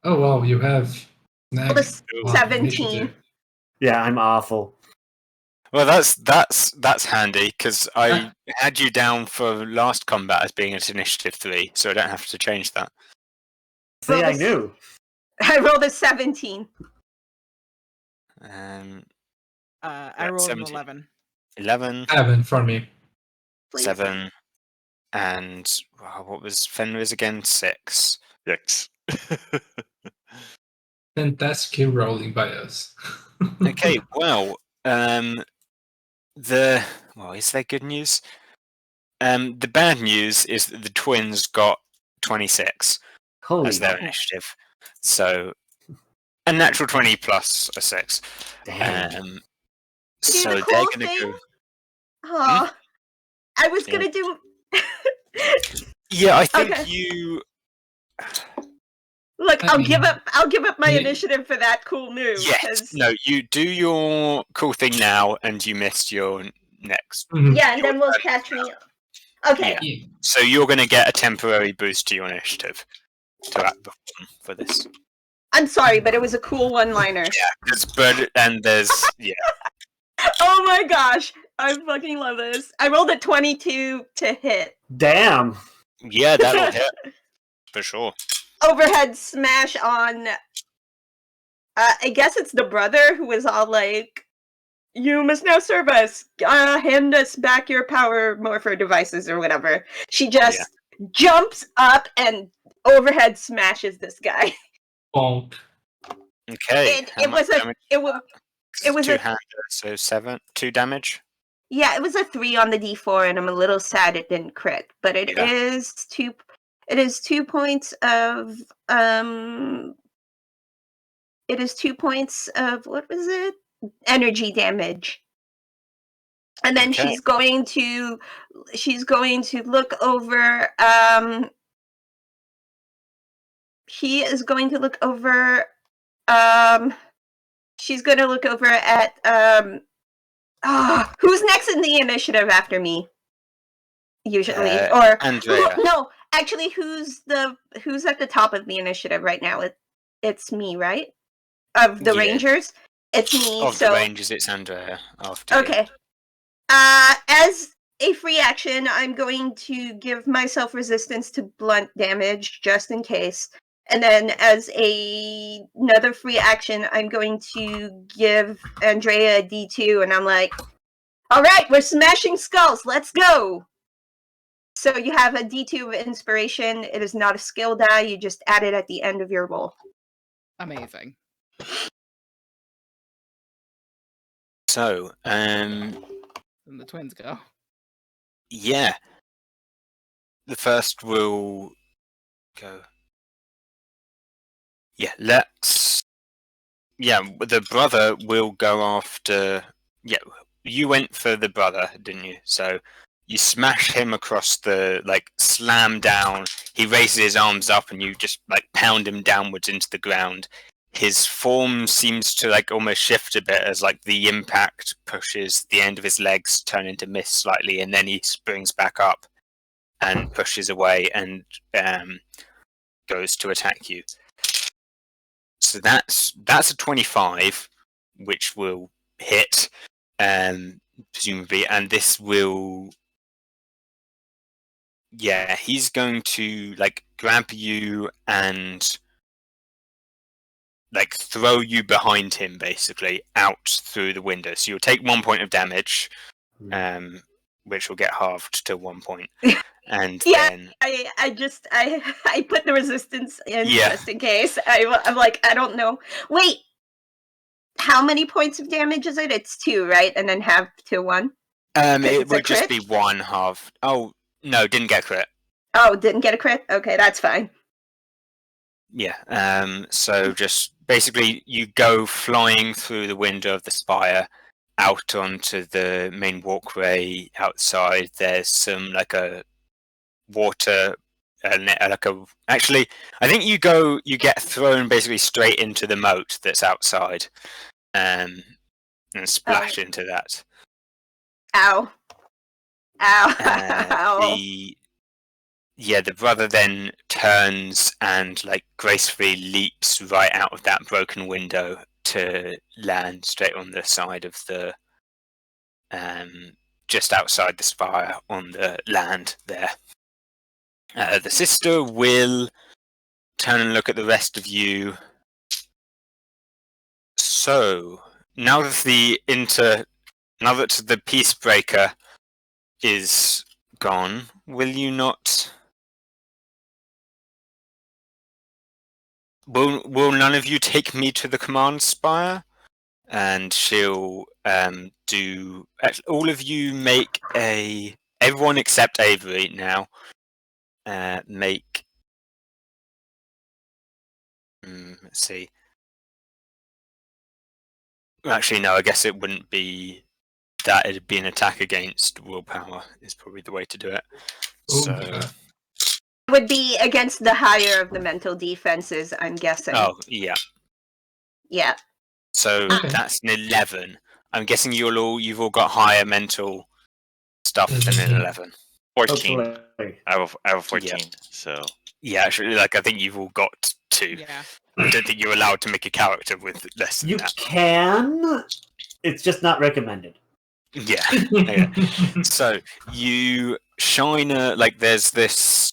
Oh wow, you have. Well, it's Wow, 17. initiative. Yeah, I'm awful. Well, that's handy because I had you down for last combat as being at initiative 3, so I don't have to change that. See, Well, I this- knew. I rolled a 17. Um, I rolled an 17. 11. 11, 7 for me. Please. 7, and what was Fenrir's again? 6. yes. Fantastic rolling by us. Okay, well, is there good news? The bad news is that the twins got 26 Holy as their initiative, so a natural 20 plus a 6. damn. So the they're cool gonna thing- go. Oh, I was Yeah. gonna do. Yeah, I think Okay. you. Look, I I'll mean, give up. I'll give up my yeah. initiative for that cool move. Yes. 'cause- No, you do your cool thing now, and you missed your next. Mhm. Yeah, and then we'll catch me up. Okay. Yeah. Yeah. So you're going to get a temporary boost to your initiative to outperform for this. I'm sorry, but it was a cool one-liner. There's Oh my gosh, I fucking love this. I rolled a 22 to hit. Damn. yeah, that'll hit for sure. Overhead smash on. I guess it's the brother who was all like, "You must now serve us. Hand us back your power morpher devices or whatever." She just jumps up and overhead smashes this guy. Bonk. Okay. It- how it much was a- damage? It was. it was a- two-hander, so 2 damage. Yeah, it was a 3 on the D4, and I'm a little sad it didn't crit. But it Yeah. is 2. It is 2 points of It is 2 points of what was it? Energy damage. And then Okay. she's going to look over. He is going to look over. She's going to look over at who's next in the initiative after me? Usually, or Andrea. no, actually, who's at the top of the initiative right now? It's me, right? Of the Yeah. Rangers, it's me. Of so the Rangers, it's Andrea after. you. okay. As a free action, I'm going to give myself resistance to blunt damage just in case. And then as another free action, I'm going to give Andrea a D2, and I'm like, all right, we're smashing skulls. Let's go. So you have a D2 of inspiration. It is not a skill die. You just add it at the end of your roll. Amazing. So, And the twins go. yeah. The first will go. Yeah, let's. Yeah, the brother will go after. Yeah, you went for the brother, didn't you? So you smash him across the slam down. He raises his arms up, and you just pound him downwards into the ground. His form seems to almost shift a bit as the impact pushes the end of his legs turn into mist slightly, and then he springs back up and pushes away and goes to attack you. So that's a 25, which will hit, presumably, and this will. Yeah, he's going to grab you and throw you behind him, basically out through the window. So you'll take 1 point of damage, which will get halved to 1 point, and Yeah, then I put the resistance in Yeah. just in case. I'm like, I don't know. Wait, how many points of damage is it? It's 2, right? And then half to 1. it it's a would just be crit? 1 half. Oh no, didn't get crit. Oh, didn't get a crit? Okay, that's fine. Yeah. So just basically, you go flying through the window of the spire out onto the main walkway outside. There's some a water. Actually, I think you get thrown basically straight into the moat that's outside, and splash into that. Ow. Ow. The brother then turns and gracefully leaps right out of that broken window to land straight on the side of the just outside the spire on the land there. The sister will turn and look at the rest of you. So now that the peace breaker is gone, will you not? Will none of you take me to the command spire? And she'll do. All of you make everyone except Avery now. Make. Let's see. Actually, no. I guess it wouldn't be that. It'd be an attack against willpower. Is probably the way to do it. So. Okay. Would be against the higher of the mental defenses, I'm guessing. Oh yeah. Yeah. So Okay. that's an 11. I'm guessing you've all got higher mental stuff than an 11. 14. Hopefully. I have a 14. So Yeah, actually, I think you've all got 2. Yeah. I don't think you're allowed to make a character with less than You that. can. It's just not recommended. Yeah. Yeah. So you shine there's this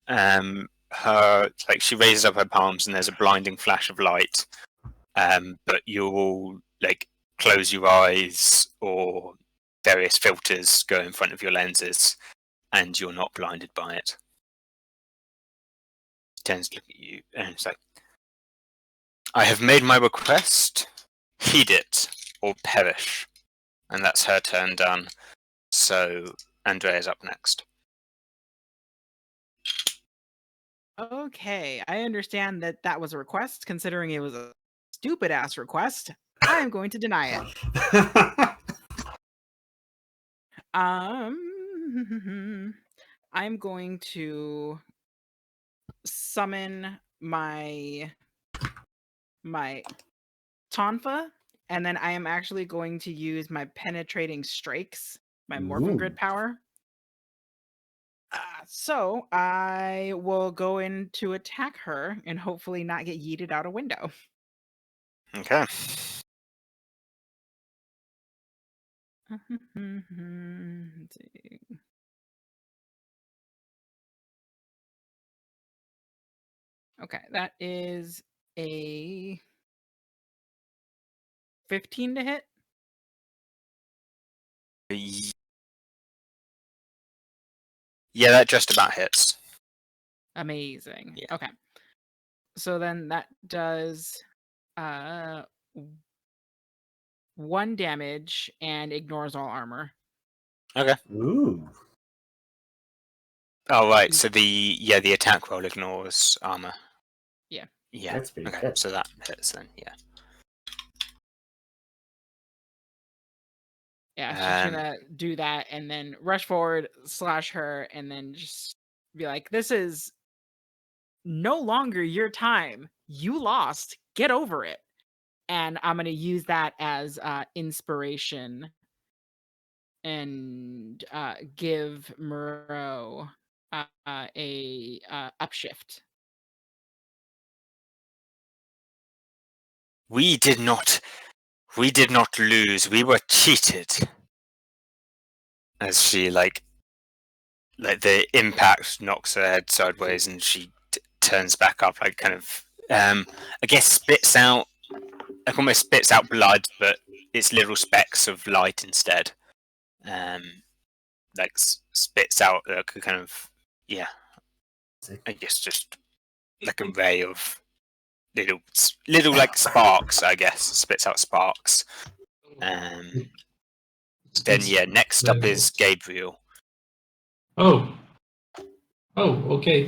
her she raises up her palms and there's a blinding flash of light. But you'll all close your eyes or various filters go in front of your lenses and you're not blinded by it. She turns to look at you and it's I have made my request, heed it or perish. And that's her turn done. So Andrea's up next. Okay, I understand that was a request. Considering it was a stupid ass request, I am going to deny it. I'm going to summon my Tonfa, and then I am actually going to use my penetrating strikes, my Morphin Grid Ooh. power. So I will go in to attack her and hopefully not get yeeted out a window. Okay. Let's see. Okay, that is a 15 to hit. Yeah, that just about hits. Amazing. Yeah. Okay. So then that does 1 damage and ignores all armor. Ooh. Oh right, so the attack roll ignores armor. Yeah. Yeah. That's pretty Okay, good. so that hits then, yeah. Yeah, she's Um, gonna do that and then rush forward, slash her, and then just be like, "This is no longer your time. You lost. Get over it." And I'm gonna use that as inspiration and give Muro a upshift. we did not lose. We were cheated. As she like the impact knocks her head sideways, and she turns back up, like kind of I guess spits out, like almost spits out blood, but it's little specks of light instead. Like spits out like a kind of I guess just like a ray of little like sparks. I guess spits out sparks. Then next up is Gabriel. Oh. Oh, okay.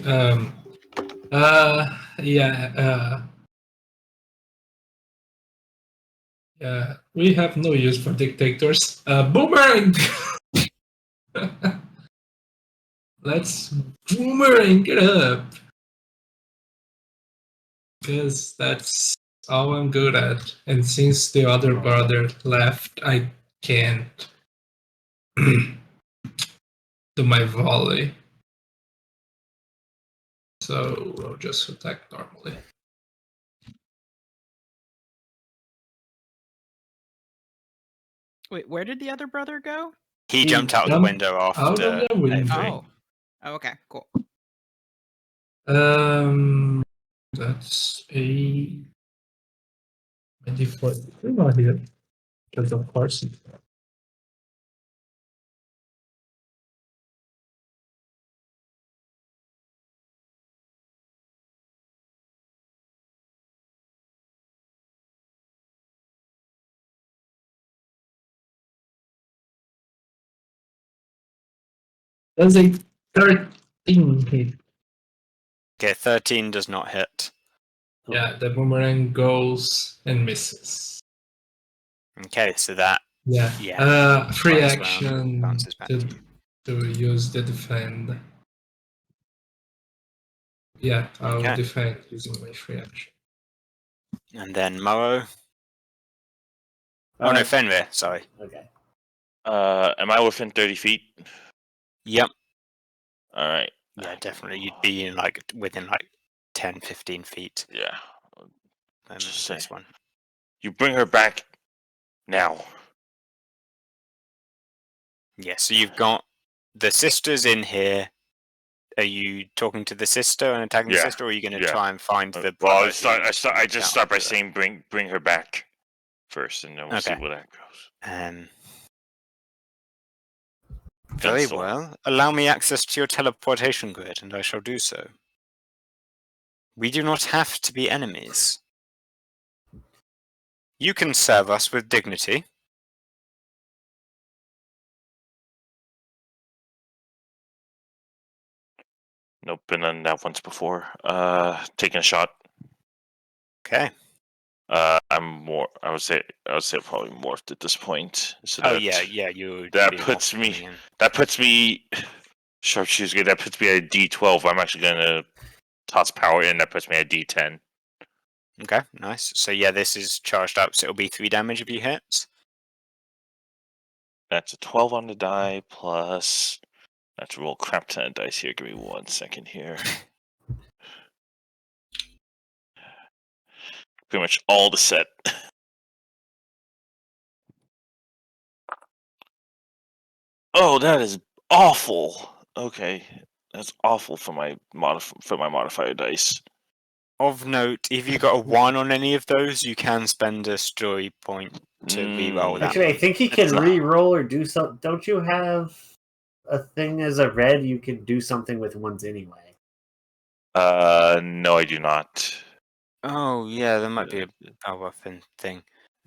We have no use for dictators. Boomerang! Let's boomerang it up. Because that's all I'm good at. And since the other brother left, I can't do my volley. So I'll just attack normally. Wait, where did the other brother go? He jumped out of the window after out of the window. Avery. Oh, okay, cool. That's a 24. Not here. Because of course. Does a 13 hit? Okay, 13 does not hit. Yeah, the boomerang goes and misses. Okay, so that Free bounces action around, bounces back to to use the defend. Yeah, I'll Okay. defend using my free action. And then Morrow. Oh no, Fenrir. Sorry. Okay. Am I within 30 feet? Yep. All right. Yeah, definitely. You'd be in like within like 10, 15 feet. Yeah. Just this one. You bring her back now. Yeah. So you've got the sisters in here. Are you talking to the sister and attacking the Yeah, sister, or are you going to yeah. try and find the? Well, brother I just start by after that? saying bring her back first, and then we'll see Okay. where that goes. Very Gunsel. well. Allow me access to your teleportation grid, and I shall do so. We do not have to be enemies. You can serve us with dignity. Nope, been done that once before. Taking a shot. Okay. I'm more. I would say probably morphed at this point. So Oh that, yeah. You. That puts me. That puts me. Sharpshooter's good. That puts me at a D12. I'm actually gonna toss power in. That puts me at D10. Okay, nice. So yeah, this is charged up, so it'll be 3 damage if you hit. That's a 12 on the die plus. Let's roll crap ton of dice here. Give me 1 second here. Pretty much all the set. Oh, that is awful. Okay, that's awful for my modifier dice. Of note, if you got a 1 on any of those, you can spend a story point to re-roll that. Actually, I think he can That's not- re-roll or do something. Don't you have a thing as a red? You can do something with ones anyway. No, I do not. Oh yeah, there might be a power weapon thing.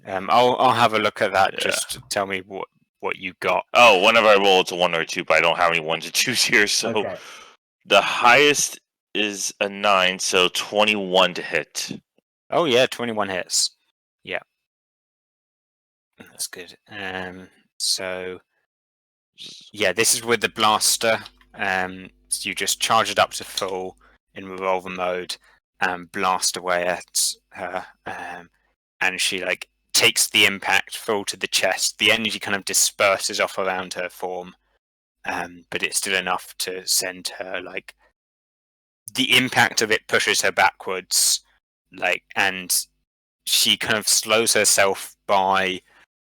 I'll have a look at that. Yeah. Just to tell me what you got. Oh, whenever I roll, it's a 1 or a 2, but I don't have any 1s to choose here. So Okay. the highest is a 9, so 21 to hit. Oh yeah, 21 hits. Yeah, that's good. So yeah, this is with the blaster. So you just charge it up to full in revolver mode and blast away at her. And she like takes the impact full to the chest. The energy kind of disperses off around her form, but it's still enough to send her like the impact of it pushes her backwards, like, and she kind of slows herself by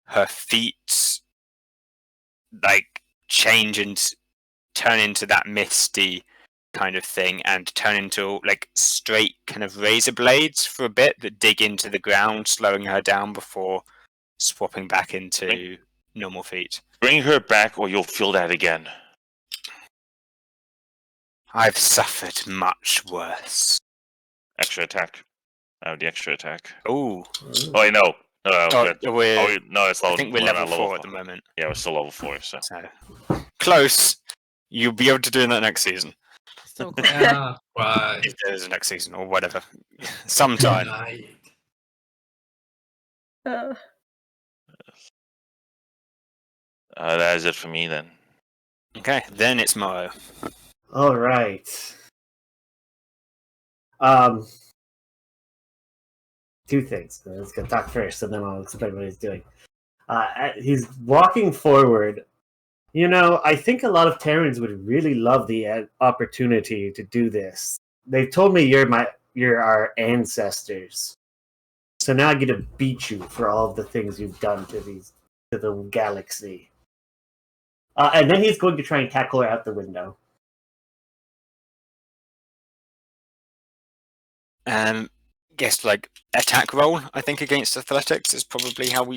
her feet like change and turn into that misty kind of thing and turn into like straight kind of razor blades for a bit that dig into the ground, slowing her down before swapping back into normal feet. Bring her back or you'll feel that again. I've suffered much worse. Extra attack. I have the extra attack. Ooh. Oh, wait, no. No, good. We're, Oh, no, it's level. I think we're level 4 at the moment. Yeah, we're still level 4. So So close. You'll be able to do that next season. So close. Yeah, right. If there's a next season or whatever. Sometime. Right. Uh, that is it for me then. Okay, then it's Morrow. All right. Two things. Let's go talk first, and then I'll explain what he's doing. He's walking forward. You know, I think a lot of Terrans would really love the opportunity to do this. They've told me you're our ancestors, so now I get to beat you for all of the things you've done to the galaxy. And then he's going to try and tackle her out the window. Guess like attack roll, I think, against athletics is probably how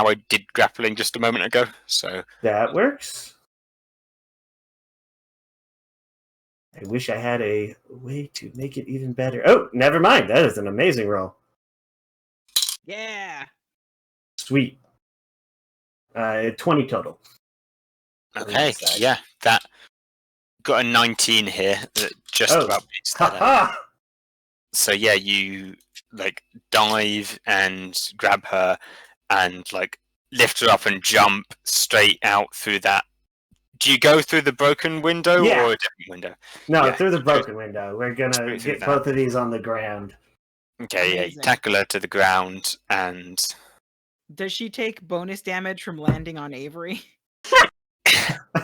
I did grappling just a moment ago. So That works. I wish I had a way to make it even better. Oh, never mind. That is an amazing roll. Yeah. Sweet. 20 total. okay, Side. yeah, that got a 19 here that just Oh. about beats that out. Ha So yeah, you like dive and grab her and like lift her up and jump straight out through that. Do you go through the broken window Yeah. or a different window? No, Yeah. through the broken window. We're gonna Straight through get that. both of these on the ground. Okay, yeah, you Amazing. tackle her to the ground and Does she take bonus damage from landing on Avery?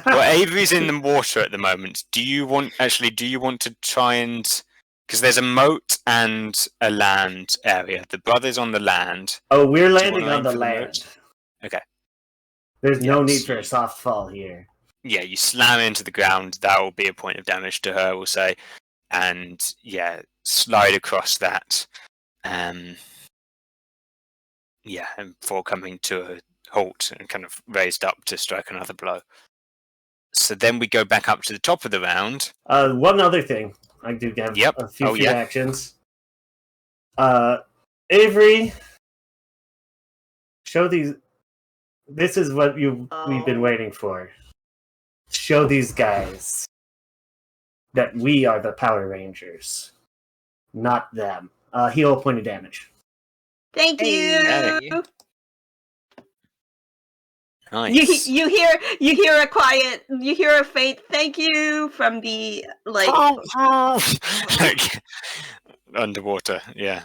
well, Avery's in the water at the moment. Do you want to try and because there's a moat and a land area. The brother's on the land. Oh, we're you landing wanna on the aim for the land. moat? Okay. There's no Yeah, need so for a you- soft fall here. Yeah, you slam into the ground. That will be a point of damage to her, we'll say, and yeah, slide across that. Yeah, and before coming to a halt and kind of raised up to strike another blow. So then we go back up to the top of the round. One other thing. I do have Yep. a few Oh, feat yeah. actions. Avery, show these. This is what we've been waiting for. Show these guys that we are the Power Rangers, not them. Heal a point of damage. thank Hey. you. Nice. You hear a faint thank you from the like Like, underwater, yeah.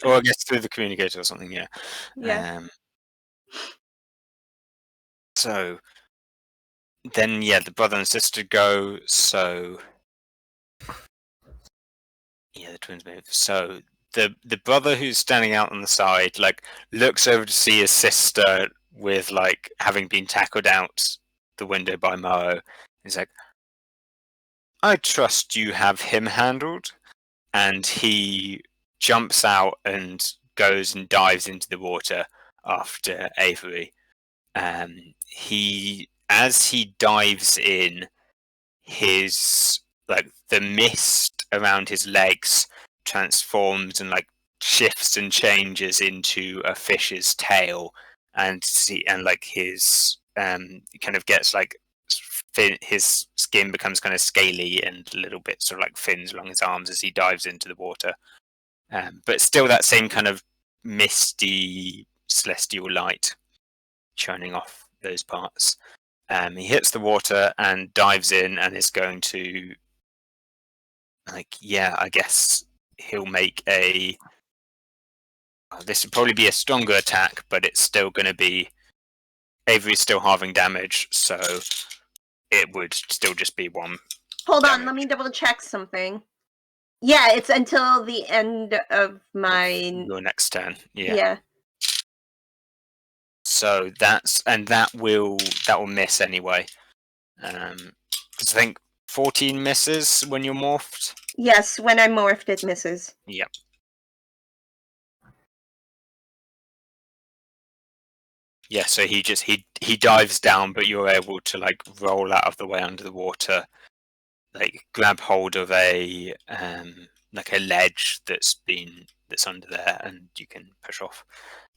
Or I guess through the communicator or something, yeah. yeah. So then, yeah, the brother and sister go. So yeah, the twins move. So the brother who's standing out on the side, like, looks over to see his sister with like having been tackled out the window by Morrow. He's like, "I trust you have him handled," and he jumps out and goes and dives into the water after Avery. As he dives in, his like the mist around his legs transforms and like shifts and changes into a fish's tail, and like his kind of gets like his skin becomes kind of scaly and a little bit sort of like fins along his arms as he dives into the water, but still that same kind of misty celestial light shining off those parts. He hits the water and dives in and is going to, like, yeah, I guess he'll make a. This would probably be a stronger attack, but it's still going to be. Avery's still halving damage, so it would still just be 1. Hold on, Damage. let me double check something. Yeah, it's until the end of my. Your next turn. Yeah. Yeah. So that will miss anyway. Because I think 14 misses when you're morphed. Yes, when I'm morphed, it misses. Yep. Yeah, so he dives down, but you're able to like roll out of the way under the water, like grab hold of a like a ledge that's under there, and you can push off.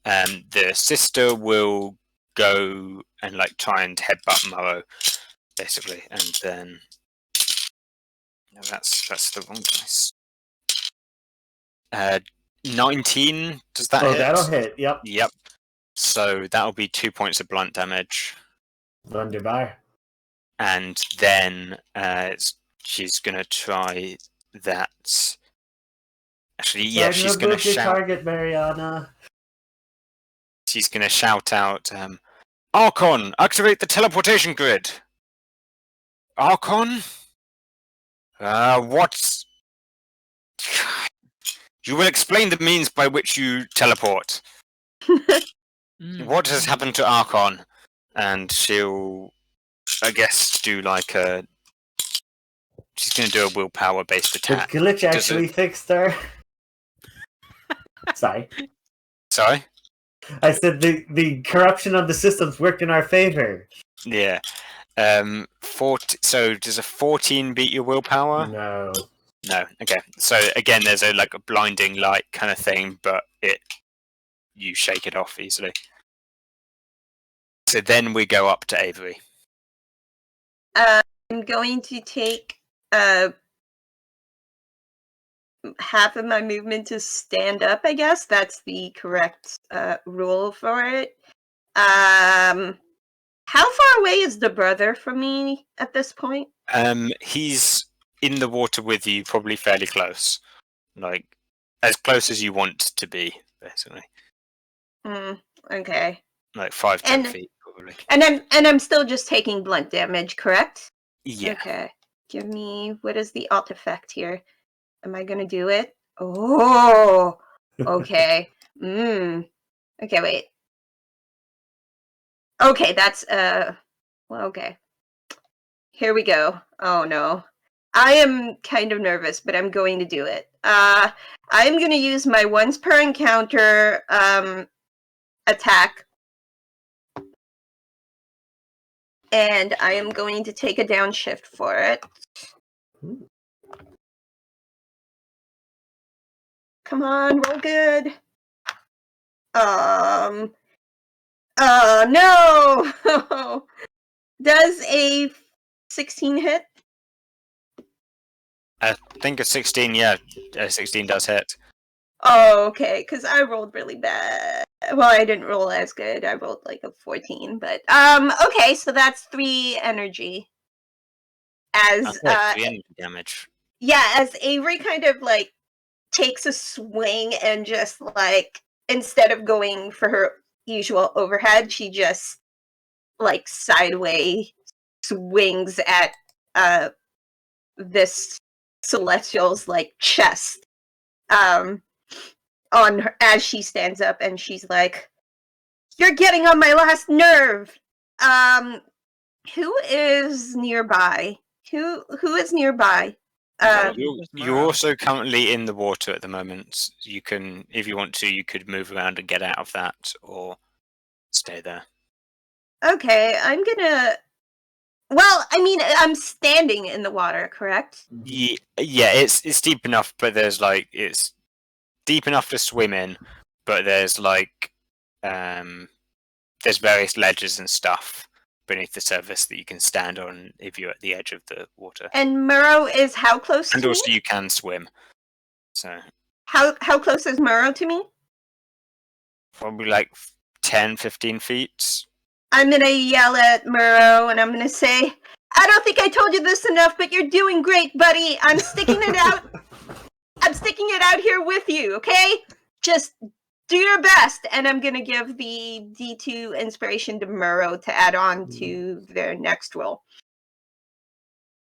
The sister will go and like try and headbutt Morrow, basically, and then no, that's the wrong dice. 19, does that Oh, hit? that'll hit. Yep. Yep. So that'll be 2 points of blunt damage, Wunderbar. and then she's gonna try that. Actually, yeah, she's gonna Move your shout. target, Mariana. She's gonna shout out, "Archon, activate the teleportation grid." Archon, what? You will explain the means by which you teleport. What has happened to Archon? And she'll, I guess, do like a. She's going to do a willpower based The attack. glitch Does actually fixed her. Sorry. Sorry? I said the corruption of the systems worked in our favor. Yeah. so does a 14 beat your willpower? No. No. Okay. So again, there's a like a blinding light kind of thing, but you shake it off easily. So then we go up to Avery. I'm going to take half of my movement to stand up, I guess. That's the correct rule for it. How far away is the brother from me at this point? He's in the water with you, probably fairly close. Like, as close as you want to be, basically. Okay. Like 5-10 feet, probably. And I'm still just taking blunt damage, correct? Yeah. Okay. Give me, what is the alt effect here? Am I gonna do it? Oh, okay. Okay, wait. Okay, that's well, okay. Here we go. Oh no. I am kind of nervous, but I'm going to do it. I'm gonna use my once per encounter attack. And I am going to take a downshift for it. Come on, roll good. No! Does a 16 hit? I think a 16, yeah. A 16 does hit. Oh, okay, because I rolled really bad. Well, I didn't roll as good. I rolled like a 14, but okay, so that's 3 energy. As 3 energy damage. Yeah, as Avery kind of like takes a swing and just like instead of going for her usual overhead, she just like sideways swings at this celestial's like chest on her as she stands up, and she's like, "You're getting on my last nerve." Who is nearby? Who is nearby? You're also currently in the water at the moment. You can, if you want to, you could move around and get out of that, or stay there. Okay, I'm gonna. Well, I mean, I'm standing in the water, correct? Yeah, it's deep enough, but it's deep enough to swim in, but there's there's various ledges and stuff beneath the surface that you can stand on if you're at the edge of the water. And Murrow is how close And to also me? you can swim. So How close is Murrow to me? probably like 10, 15 feet. I'm gonna yell at Murrow and I'm gonna say, I don't think I told you this enough, but you're doing great, buddy. I'm sticking it out. I'm sticking it out here with you, okay? Just do your best. And I'm gonna give the D2 inspiration to Murrow to add on to their next roll.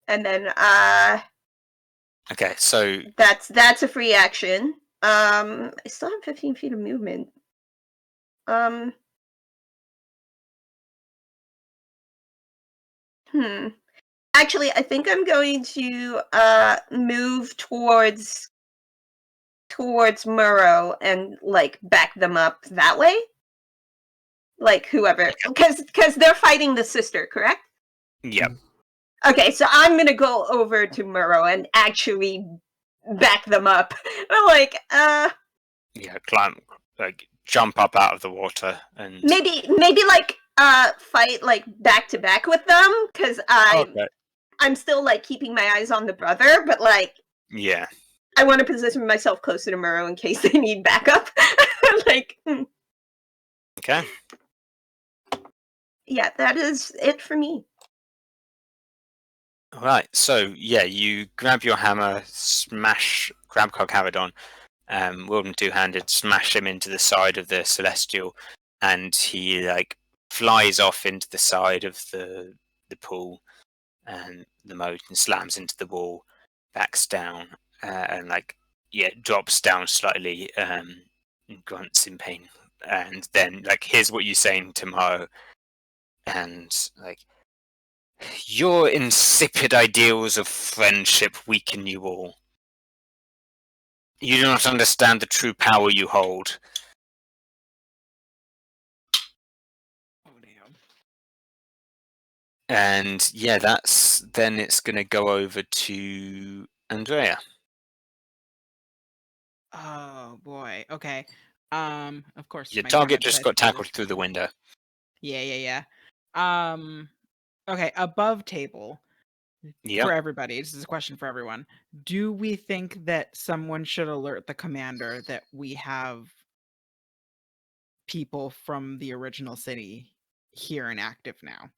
And then Okay, so that's a free action. I still have 15 feet of movement. Actually, I think I'm going to move towards Murrow and like back them up that way. Like whoever, because they're fighting the sister, correct? yep. Okay, so I'm gonna go over to Murrow and actually back them up. Like, Yeah, climb, like jump up out of the water and maybe like fight like back to back with them, because I'm still like keeping my eyes on the brother, but like yeah. I want to position myself closer to Murrow in case they need backup. Like, Okay. yeah, that is it for me. All right. So yeah, you grab your hammer, grab Carcharodon, wield him two-handed, smash him into the side of the Celestial, and he like flies off into the side of the pool and the moat and slams into the wall, backs down, and like drops down slightly, and grunts in pain, and then like here's what you're saying tomorrow, and like. Your insipid ideals of friendship weaken you all. You do not understand the true power you hold. Oh damn. And yeah, then it's gonna go over to Andrea. Oh boy. Okay. Of course. Your my target camera just decides got to do tackled this. through the window. Yeah. Okay. Above table. Yep. For everybody, this is a question for everyone. Do we think that someone should alert the commander that we have people from the original city here and active now?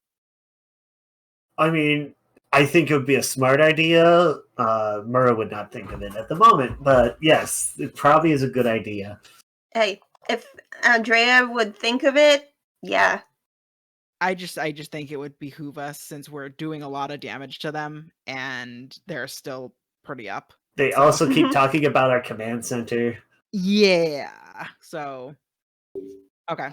I mean, I think it would be a smart idea. Murrow would not think of it at the moment, but yes, it probably is a good idea. Hey, if Andrea would think of it, yeah. I just think it would behoove us, since we're doing a lot of damage to them and they're still pretty up. They So- also keep talking about our command center. Yeah. So okay.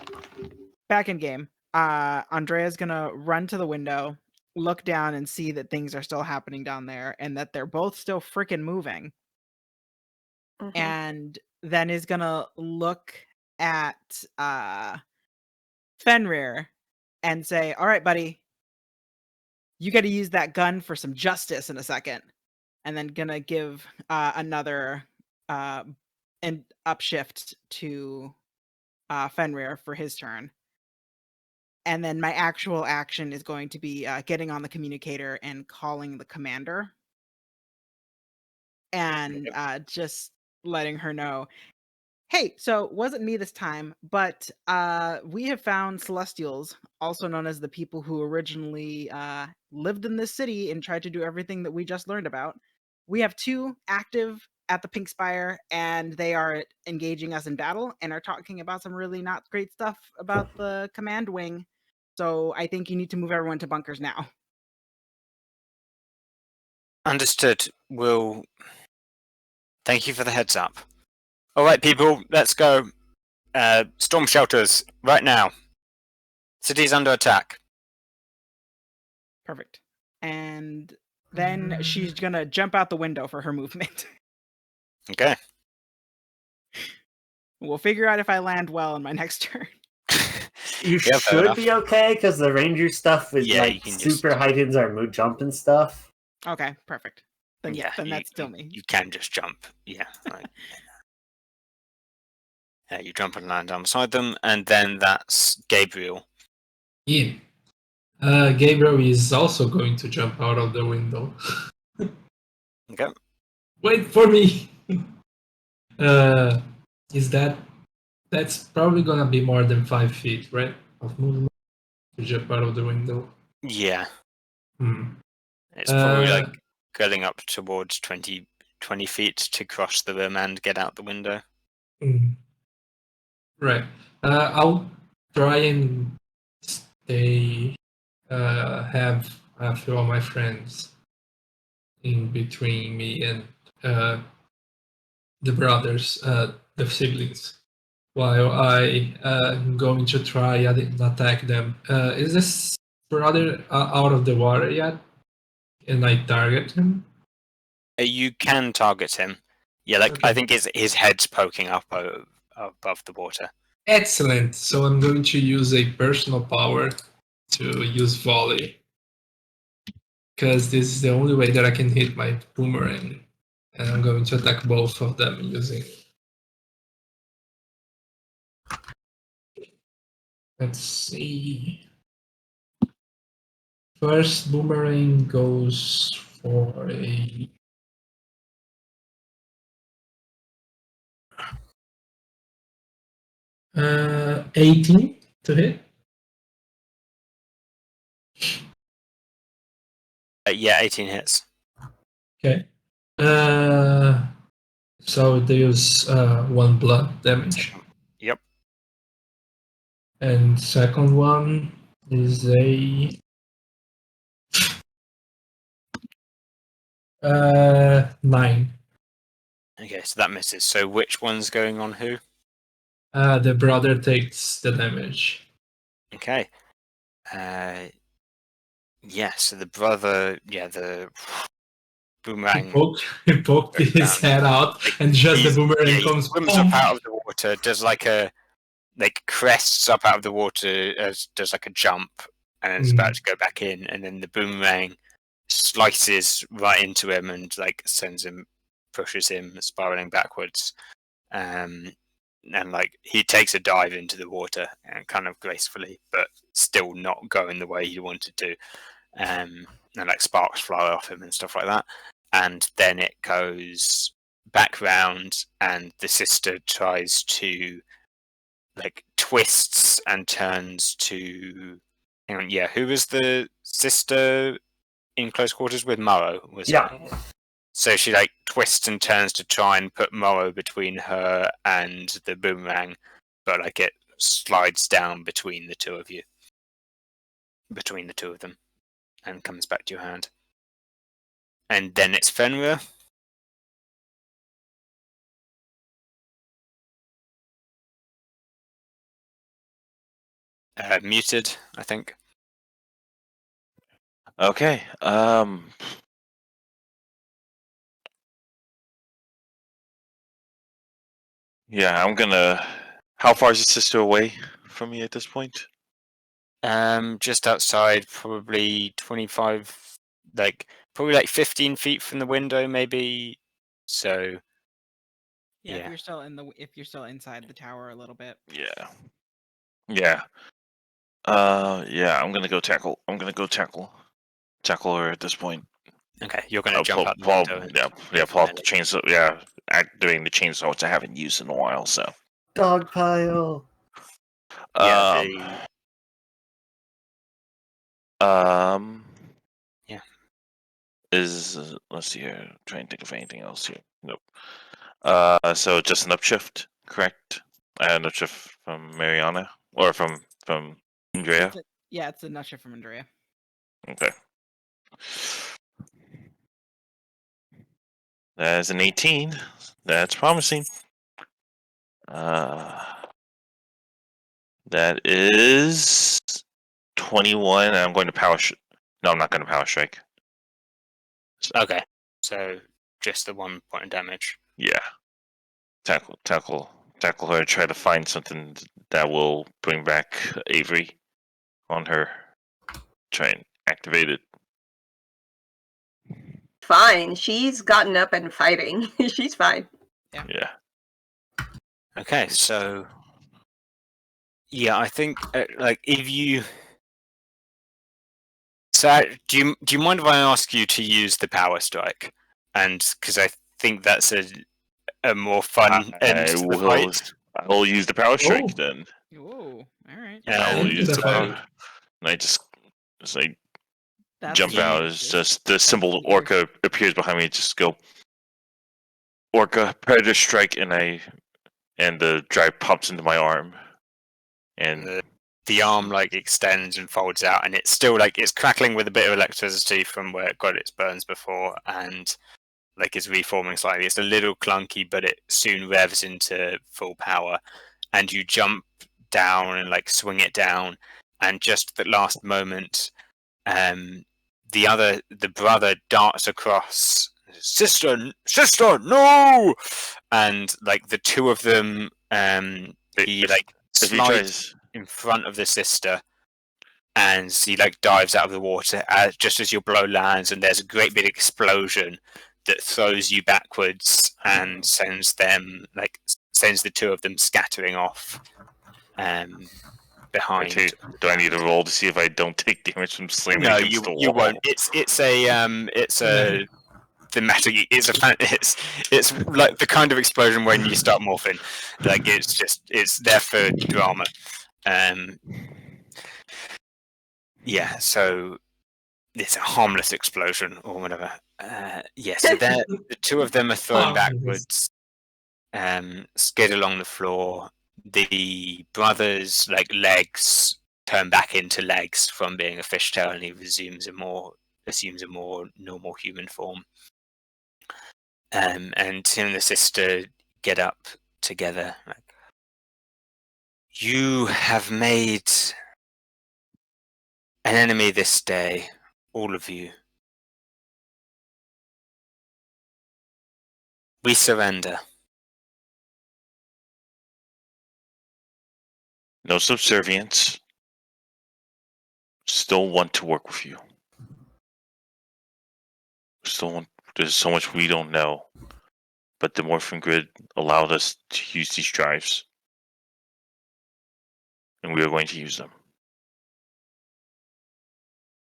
Back in game. Andrea's gonna run to the window, look down and see that things are still happening down there and that they're both still freaking moving. Mhm. And then is gonna look at Fenrir and say, "All right, buddy, you got to use that gun for some justice in a second." And then gonna give another and upshift to Fenrir for his turn. And then my actual action is going to be getting on the communicator and calling the commander. And just letting her know, hey, so it wasn't me this time, but we have found Celestials, also known as the people who originally lived in this city and tried to do everything that we just learned about. We have 2 active at the Pink Spire, and they are engaging us in battle and are talking about some really not great stuff about the command wing. So I think you need to move everyone to bunkers now. Understood. Thank you for the heads up. All right, people, let's go. Storm shelters right now. City's under attack. Perfect. And then she's gonna jump out the window for her movement. Okay. We'll figure out if I land well in my next turn. You Yeah, fair should enough. be okay because the ranger stuff is Yeah, you like can just- super heightens our mood jump and stuff. Okay, perfect. Then yeah, then that's still me. You can just jump. Yeah. Right. You jump and land on beside them, and then that's Gabriel. Yeah. Gabriel is also going to jump out of the window. Okay. Wait for me. That's probably gonna be more than 5 feet, right? Of movement. to jump out of the window. Yeah, Hmm. it's probably Uh, like going up towards 20 feet to cross the room and get out the window. Right. I'll try and stay. Have a few of my friends in between me and the brothers, the siblings, while I going to try and attack them. Is this brother out of the water yet? And I target him? You can target him. Yeah, like I Okay. think his head's poking up above the water. Excellent. So I'm going to use a personal power to use volley. Because this is the only way that I can hit my boomerang. And I'm going to attack both of them using. Let's see. First boomerang goes for a 18 to hit. Yeah, 18 hits. Okay. So it deals 1 blood damage. Yep. And second one is a 9. Okay, so that misses. So which one's going on who? The brother takes the damage. Okay. Yeah, so the brother, the boomerang He poked goes his down. head out, and just the He's- boomerang he comes. swims boom. up out of the water, does like crests up out of the water, does like a jump, and then it's about to go back in, and then the boomerang slices right into him and like pushes him spiraling backwards. And like he takes a dive into the water and kind of gracefully, but still not going the way he wanted to. And like sparks fly off him and stuff like that. And then it goes back round, and the sister tries to like twists and turns to. Hang on, yeah. Who was the sister in close quarters with? Morrow, was it? Yeah. So she like twists and turns to try and put Morrow between her and the boomerang, but like it slides down between the two of them, and comes back to your hand. And then it's Fenrir. Muted, I think. Okay. Yeah, I'm gonna. How far is the sister away from me at this point? Just outside, probably 25, probably like 15 feet from the window, maybe. So Yeah, Yeah. if you're still inside the tower a little bit. Yeah. Yeah. Yeah. I'm gonna go tackle. Tackle her at this point. okay, you're gonna jump pull, out the pull, window. And pull out the chainsaw. Yeah, activating the chainsaw, which I haven't used in a while. So. Dog pile. Yeah, Yeah. Let's see here. Trying to think of anything else here. Nope. So just an upshift, correct? An upshift from Mariana or from Andrea. It's a nutshell from Andrea. Okay. That's an 18. That's promising. That is 21. And I'm going to power. No, I'm not going to power strike. Okay, so just the 1 point of damage. Yeah. Tackle her. Try to find something that will bring back Avery on her. Try and activate it. Fine. She's gotten up and fighting. She's fine. Yeah. Okay, so yeah, I think like if you. So do you mind if I ask you to use the power strike? And because I think that's a more fun end to the fight. I will use the power strike then. Whoa! All right. I will End to use the the fight. power. And I just as I That's jump Yeah. out, it's just the symbol Weird. Orca appears behind me. Just go, Orca, Predator Strike, and the drive pops into my arm, and The arm like extends and folds out, and it's still like it's crackling with a bit of electricity from where it got its burns before, and like it's reforming slightly. It's a little clunky, but it soon revs into full power, and you jump down and like swing it down, and just at the last moment, the brother darts across. Sister, no! And like the two of them, he like if he slides tries, in front of the sister, and he like dives out of the water just as your blow lands, and there's a great big explosion that throws you backwards and sends the two of them scattering off behind. do I need to roll to see if I don't take damage from slamming No, against the you wall? won't. It's a thematic. It's like the kind of explosion when you start morphing. Like it's there for drama. Yeah, so it's a harmless explosion or whatever. Yeah, so the two of them are thrown Harmless. backwards, skid along the floor. The brother's like legs turn back into legs from being a fishtail, and he assumes a more normal human form. And him and the sister get up together. Like, you have made an enemy this day, all of you. We surrender. No subservience. Still want to work with you. There's so much we don't know. But the Morphin Grid allowed us to use these drives. And we are going to use them.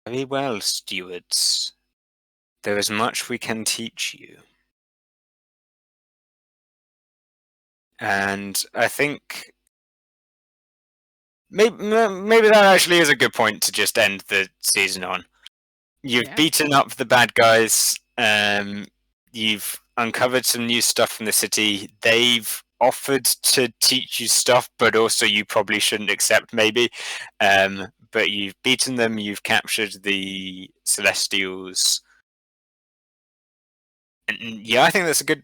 Very well, stewards. There is much we can teach you. And I think maybe that actually is a good point to just end the season on. You've Yeah. beaten up the bad guys. You've uncovered some new stuff from the city. They've offered to teach you stuff, but also you probably shouldn't accept, maybe. But you've beaten them. You've captured the Celestials. And yeah, I think that's a good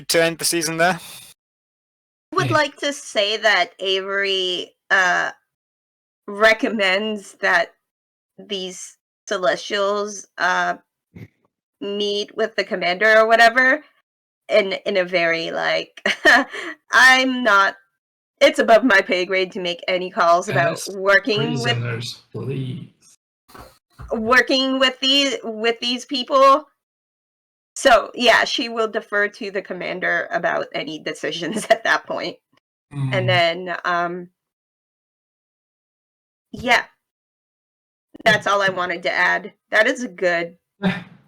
to end the season there. I would Yeah. like to say that Avery recommends that these Celestials meet with the commander or whatever in a very like I'm not it's above my pay grade to make any calls about Yes, working Prisoners, please. with these people. So yeah, she will defer to the commander about any decisions at that point. And then yeah, that's all I wanted to add. That is a good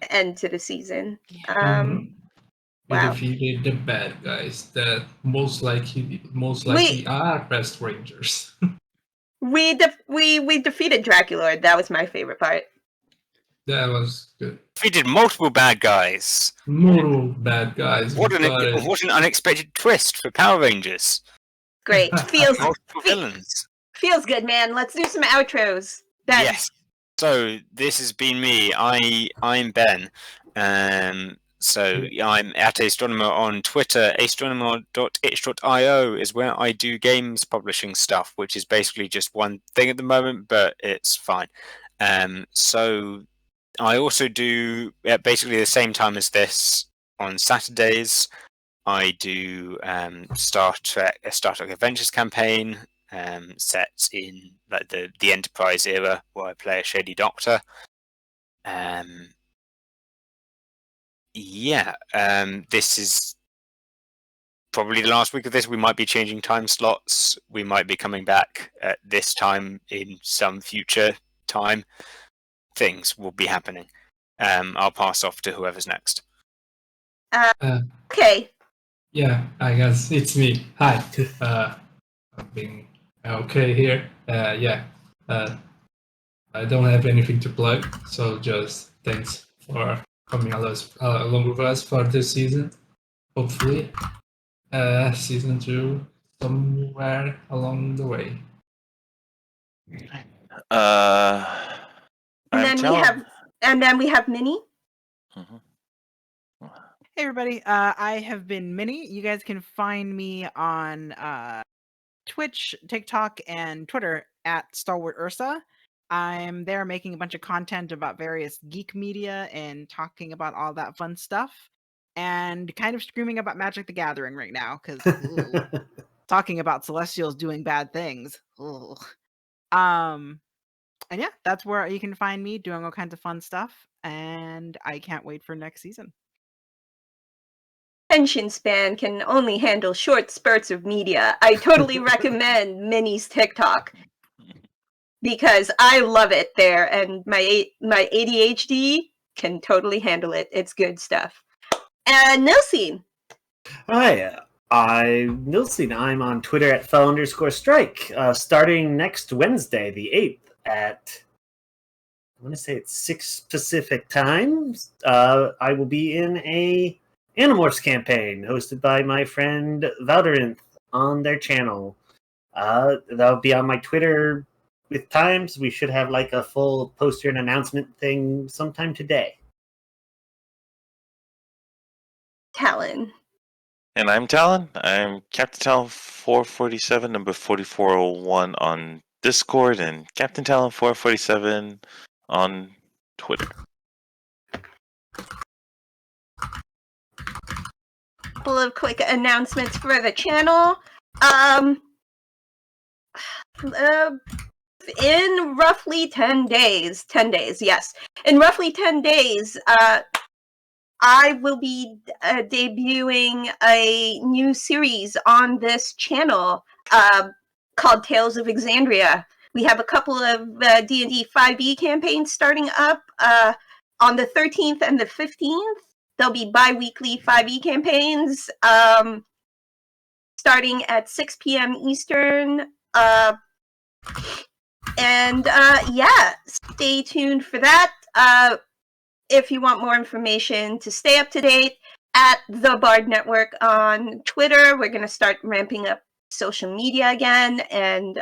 end to the season. We Wow. defeated the bad guys that most likely are Rest Rangers. We defeated Draculord. That was my favorite part. That was good. We did multiple bad guys. More bad guys. What we got it. an unexpected twist for Power Rangers. Great. Multiple villains. Feels good, man. Let's do some outros. Ben. Yes. So this has been me. I'm Ben. So I'm at Astronomer on Twitter. Astronomer.itch.io is where I do games publishing stuff, which is basically just one thing at the moment, but it's fine. So I also do basically the same time as this on Saturdays. I do Star Trek Adventures campaign set in like the Enterprise era, where I play a shady doctor. This is probably the last week of this. We might be changing time slots. We might be coming back at this time in some future time. Things will be happening. I'll pass off to whoever's next. Okay. Yeah, I guess it's me. Hi. I've been okay here. I don't have anything to plug, so just thanks for coming along with us for this season. Hopefully, season 2 somewhere along the way. And then we have Minnie. Mhm. Hey everybody, I have been Minnie. You guys can find me on Twitch, TikTok, and Twitter at Stalwart Ursa. I'm there making a bunch of content about various geek media and talking about all that fun stuff. And kind of screaming about Magic the Gathering right now, because talking about Celestials doing bad things. Ugh. And yeah, that's where you can find me doing all kinds of fun stuff. And I can't wait for next season. Attention span can only handle short spurts of media. I totally recommend Minnie's TikTok because I love it there, and my ADHD can totally handle it. It's good stuff. And Nilsine. Hi, I'm Nilsine. I'm on Twitter at @fell_strike. Starting next Wednesday, the 8th, at I want to say it's 6 Pacific time. I will be in a Animorphs campaign hosted by my friend Valdorinth on their channel. That'll be on my Twitter with times. We should have like a full poster and announcement thing sometime today. Talon. And I'm Talon. I'm Captain Talon 447, number 4401 on Discord, and Captain Talon 447 on Twitter. Couple of quick announcements for the channel. In roughly 10 days, yes. In roughly 10 days, I will be debuting a new series on this channel called Tales of Exandria. We have a couple of D&D 5e campaigns starting up on the 13th and the 15th. There'll be bi-weekly 5e campaigns starting at 6 p.m. Eastern. Yeah, stay tuned for that. If you want more information to stay up to date, at the Bard Network on Twitter. We're going to start ramping up social media again. And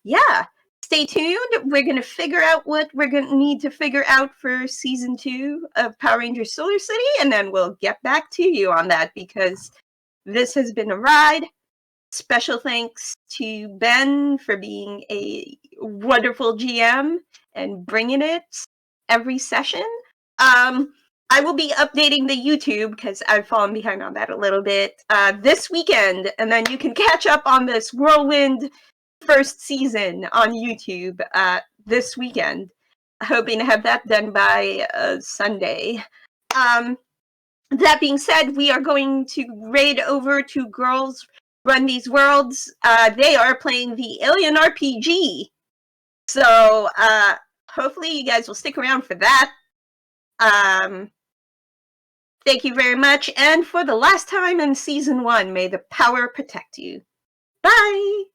yeah, stay tuned. We're going to figure out what we're going to need to figure out for season 2 of Power Rangers Solar City. And then we'll get back to you on that because this has been a ride. Special thanks to Ben for being a wonderful GM and bringing it every session. I will be updating the YouTube because I've fallen behind on that a little bit this weekend, and then you can catch up on this Whirlwind first season on YouTube this weekend. Hoping to have that done by Sunday. That being said, we are going to raid over to Girls Run These Worlds. They are playing the Alien RPG. So hopefully you guys will stick around for that. Thank you very much. And for the last time in season 1, may the power protect you. Bye!